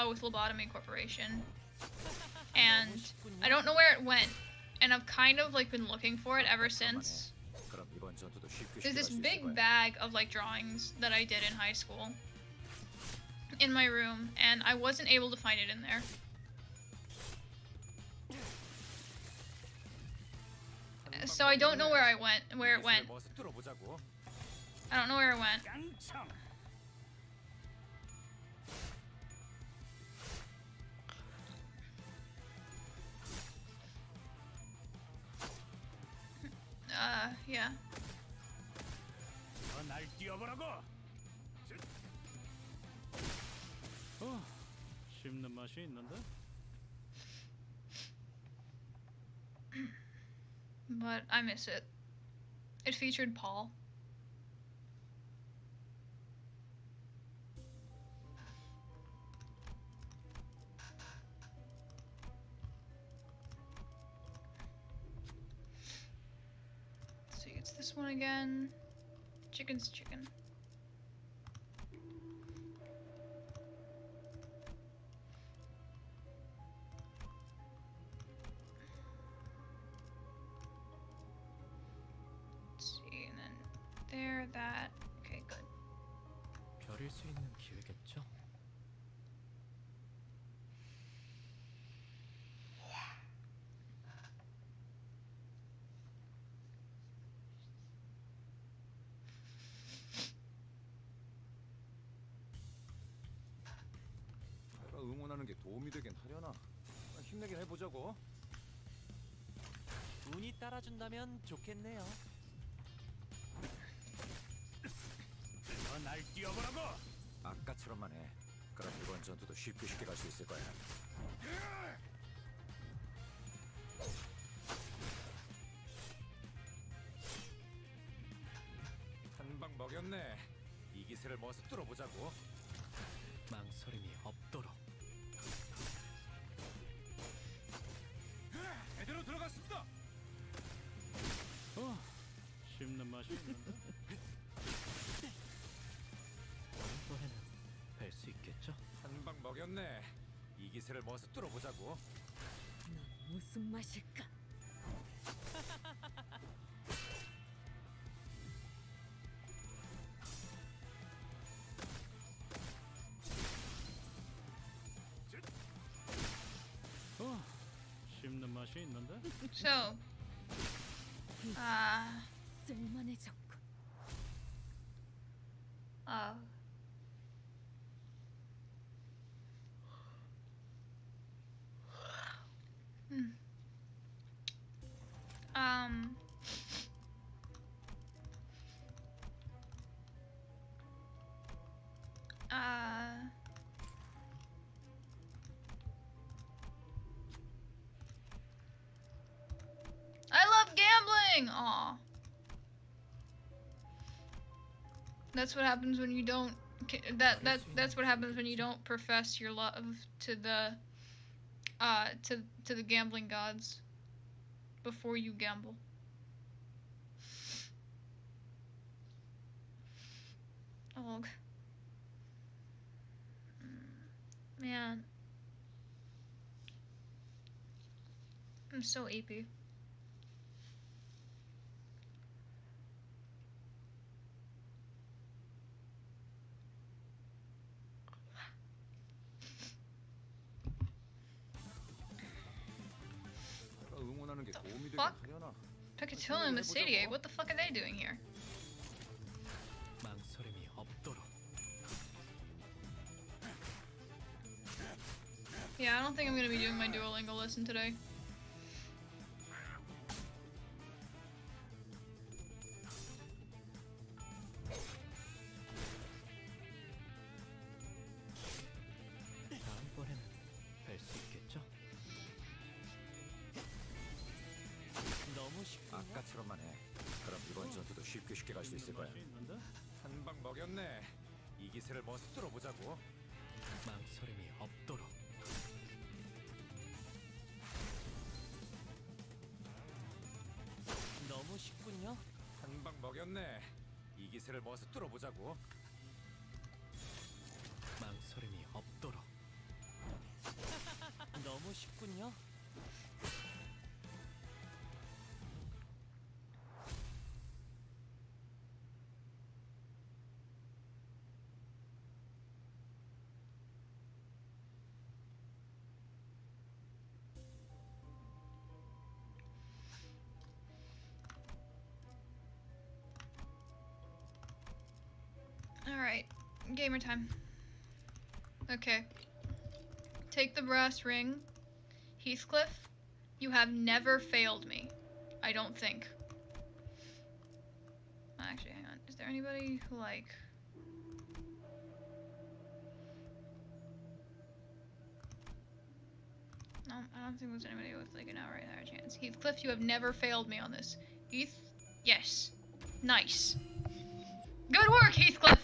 with Lobotomy Corporation, and I don't know where it went, and I've kind of like been looking for it ever since. 그럼 이번 전투도 쉽게 There's this 갈 수 있을 big 거야. bag of like drawings that I did in high school in my room, and I wasn't able to find it in there. So I don't know where it went. I don't know where it went. 깡총. Yeah. 날 뛰어보라고. 씹는 맛이 있는데? But I miss it. It featured Paul. Let's see, it's this one again. Chicken's chicken. There, that. Okay, good. 벼릴 수 있는 기회겠죠? 내가 응원하는 게 도움이 되긴 하려나? 힘내긴 해보자고. 운이 따라준다면 좋겠네요. 날 뛰어보라고. 아까처럼만 해. 그럼 이번 전투도 쉽게 갈 수 있을 거야. 기세를 모아서 뚫어보자고. 망설임이 없도록. 제대로 들어갔습니다. 씹는 맛이 있는데. 이번에는 뵐 수 있겠죠? 한 방 먹였네. 이 기세를 모아서 뚫어보자고. 넌 무슨 맛일까? 씹는 맛이 있는데. So, 쓸만해졌군. oh. Hmm. Um. I love gambling. Aw. That's what happens when you don't. That's what happens when you don't profess your love to the to the gambling gods before you gamble. Oh, man, I'm so AP. 응원하는 게 도움이 되긴 fuck? 하려나? Picatilla and Macedia, what the fuck are they doing here? 망설임이 없도록. Yeah, I don't think I'm gonna be doing my Duolingo lesson today. 다음번에는 뵐 수 있겠죠? 너무 쉽군요. 아까처럼만 해. 그럼 이번 전투도 쉽게 갈 수 있을 거야. 맛이 있는데. 한 방 먹였네. 이 기세를 모아서 뚫어보자고. 망설임이 없도록. 너무 쉽군요. 한 방 먹였네. 이 기세를 모아서 뚫어보자고. 망설임이 없도록. 너무 쉽군요. Alright, gamer time. Okay. Take the brass ring. Heathcliff, you have never failed me. I don't think. Actually, hang on. Is there anybody who, like... No, I don't think there's anybody with, like, an outright higher chance. Heathcliff, you have never failed me on this. Heath? Yes. Nice. Good work, Heathcliff!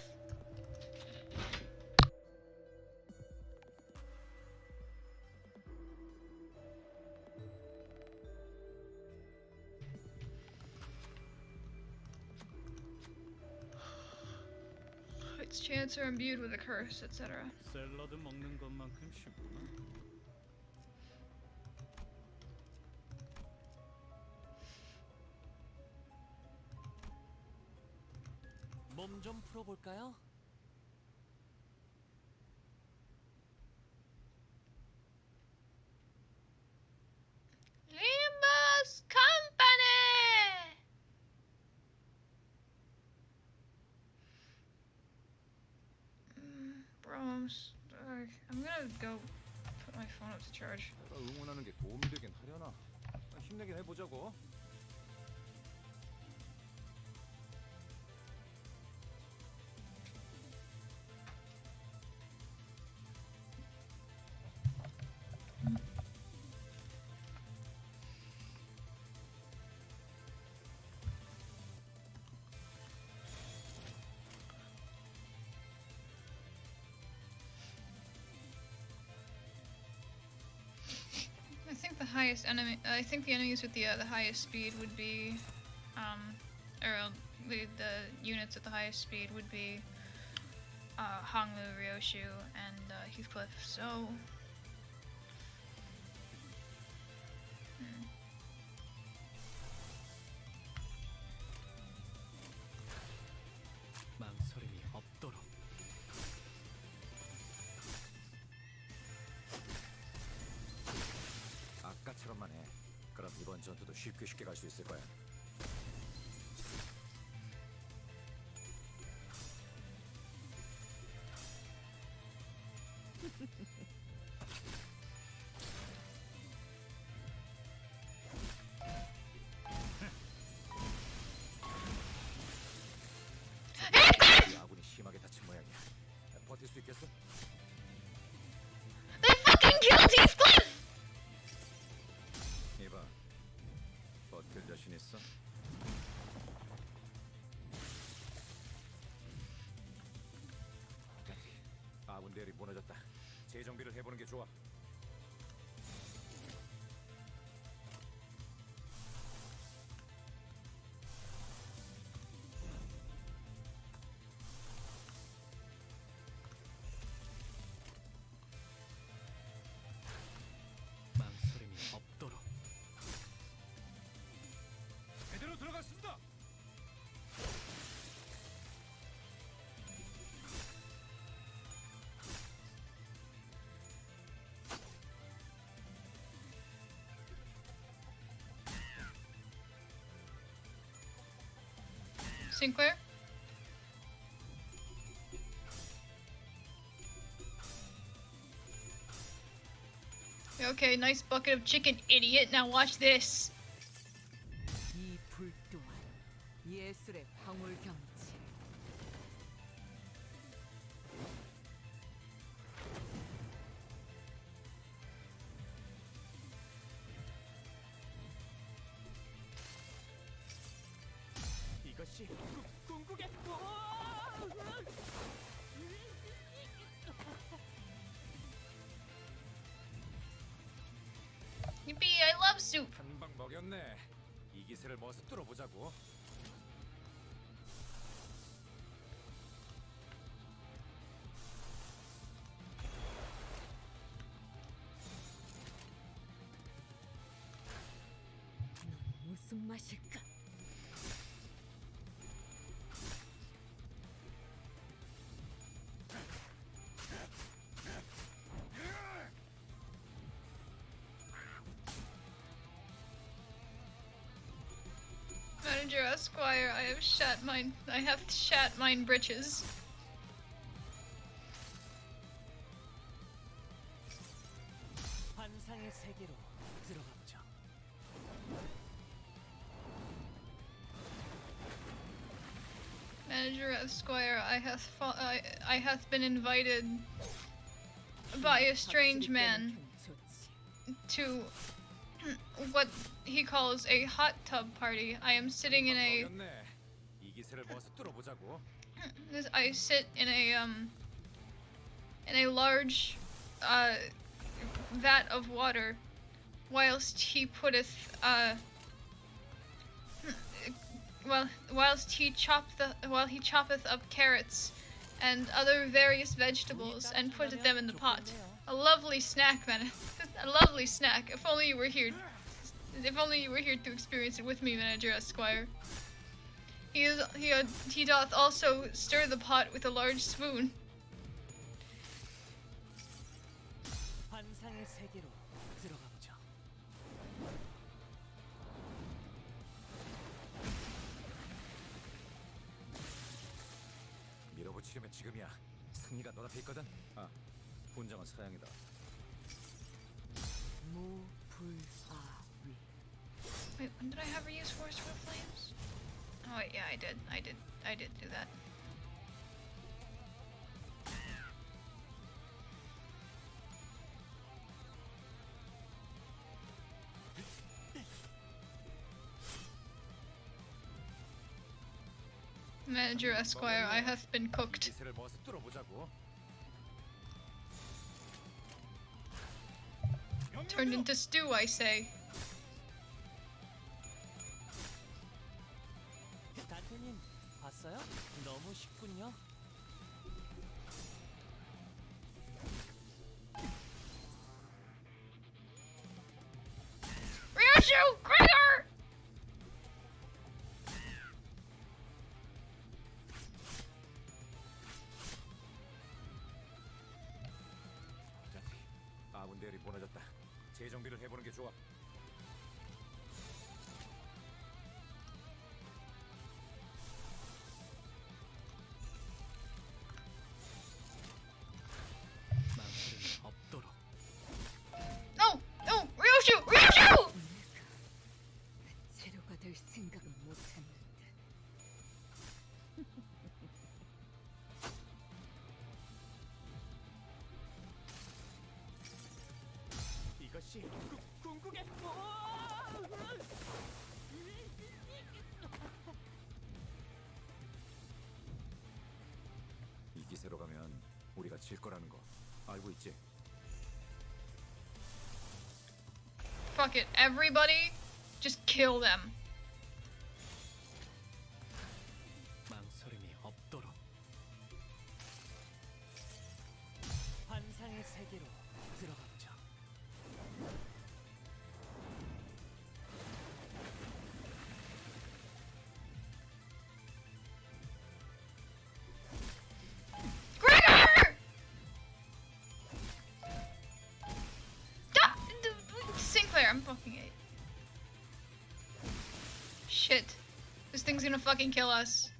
Its chants are imbued with a curse, etc. 샐러드 먹는 것만큼 쉽구나. 몸 좀 풀어볼까요? Limbus Company! Bro, I'm gonna go put my phone up to charge. 내가 응원하는 게 도움이 되긴 하려나? 힘내긴 해보자고. highest enemy. I think the enemies with the highest speed would be, the units at the highest speed would be Honglu, Ryoshu, and Heathcliff. So. 망설임이 없도록. 아까처럼만 해. 그럼 이번 전투도 쉽게 갈 수 있을 거야. 이 아군이 심하게 다친 모양이야. 버틸 수 있겠어? They fucking killed Heathcliff! 이봐, 버틸 자신 있어? 아군 대열이 무너졌다. 재정비를 해보는 게 좋아. 망설임이 없도록. 제대로 들어갔습니다. Sinclair? Okay, nice bucket of chicken, idiot. Now watch this. 이 불 또한 예술의 방울경치. 이것이 궁극의. Yippee, I love soup. 한 방 먹였네. 이 기세를 모아서 뚫어보자고. 넌 무슨 맛일까? Manager Esquire, I have shat mine britches. 환상의 세계로 들어가 보죠. Manager Esquire, I hath been invited by a strange man to what he calls a hot tub party. I am sitting in a 먹였네. 이 기세를 모아서 뚫어보자고. I sit in a large vat of water whilst he putteth while he choppeth up carrots and other various vegetables and putteth them in the pot. A lovely snack, man. A lovely snack. If only you were here. If only you were here to experience it with me, Manager Esquire. He doth also stir the pot with a large spoon. 환상의 세계로 들어가 보죠. 밀어붙이려면 지금이야. 승리가 눈앞에 있거든. 아, 본장은 사양이다. 무불아위. Wait, when did I have her use Force for Flames? Oh wait, yeah, I did do that. Manager Esquire, I have been 이 cooked. 기세를 모아서 뚫어보자고. Turned into stew, I say. 단테님 봤어요? 너무 쉽군요. Ryoshu! Gregor! 아군 대열이 무너졌다. 재정비를 해보는 게 좋아. 망설임이 없도록. No! No! Ryoshu! Ryoshu! 재료가 될 생각은 못했는데. 이것이 궁극의 이 기세로 가면 우리가 질 거라는 거 알고 있지? Fuck it. Everybody, just kill them. 망설임이 없도록. 환상의 세계로 들어가 보죠. Gregor! Sinclair, I'm fucking it. Shit. This thing's gonna fucking kill us.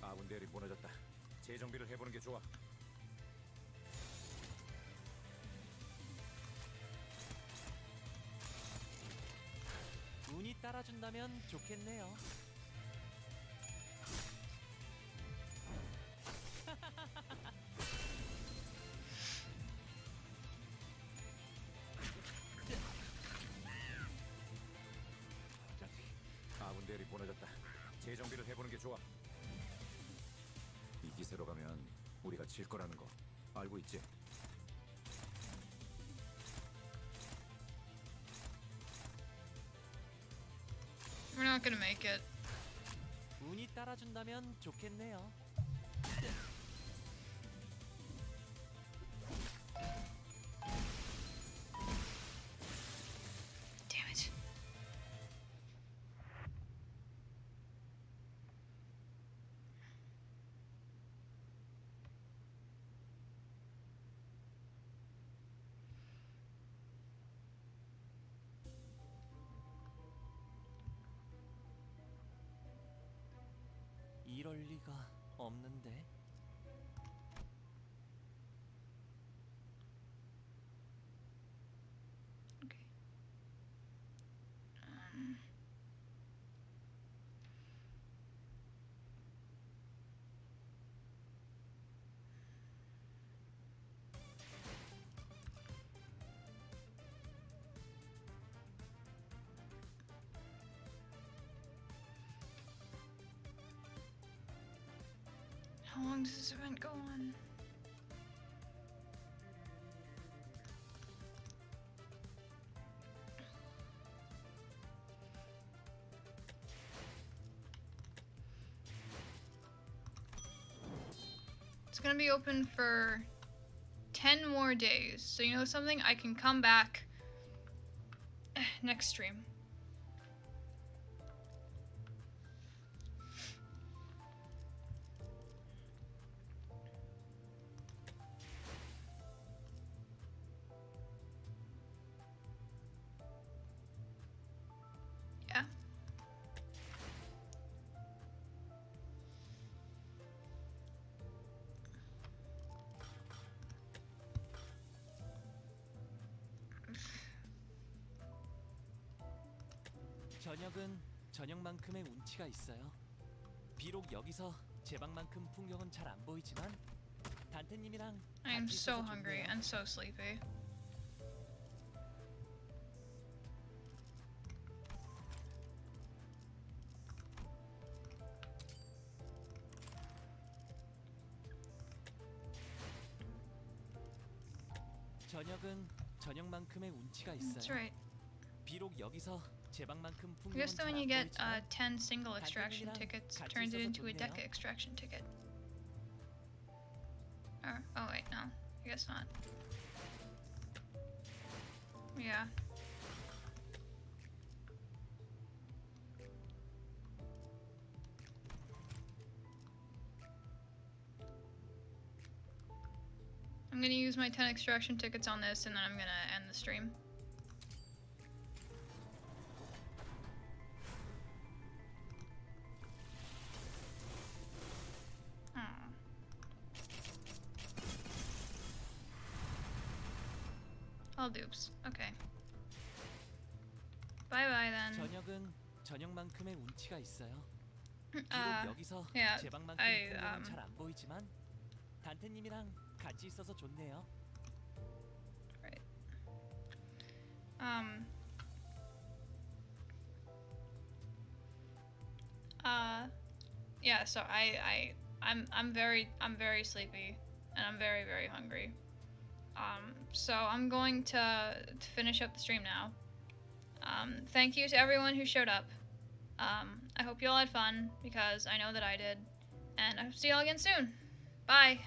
아군 대열이 무너졌다. 재정비를 해보는 게 좋아. 운이 따라준다면 좋겠네요. 아군 대열이 무너졌다. 재정비를 해보는 게 좋아. 이 기세로 가면 우리가 질 거라는 거 알고 있지? We're not gonna make it. 운이 따라준다면 좋겠네요. Damn it. 이럴 리가 없는데. Okay. How long does this event go on? It's gonna be open for 10 more days. So you know something? I can come back next stream. Yeah. 저녁은 저녁만큼의 운치가 있어요. 비록 여기서 제방만큼 풍경은 잘 안 보이지만 단테님이랑 I am 같이 so 있어서 hungry 좋네요. and so sleepy. 저녁은 저녁만큼의 운치가 That's 있어요. right. 비록 여기서 제방만큼 I 풍경은 guess that when you 잘안 get 보이지만 10 single extraction 단톡이랑 tickets, 같이 turns it 있어서 into a 좋네요. deca extraction ticket. Or, oh wait, no. I guess not. Yeah. I'm gonna use my 10 extraction tickets on this and then I'm gonna end the stream. Aw. All dupes. Okay. Bye bye then. 저녁은 저녁만큼의 운치가 있어요. 비록 여기서 yeah, 제방만큼 I, 풍경은 잘 안 보이지만 단테님이랑 같이 있어서 좋네요. Right. Yeah, so I'm very sleepy and I'm very hungry. So I'm going to finish up the stream now. Thank you to everyone who showed up. I hope you all had fun because I know that I did. And I hope to see you all again soon. Bye.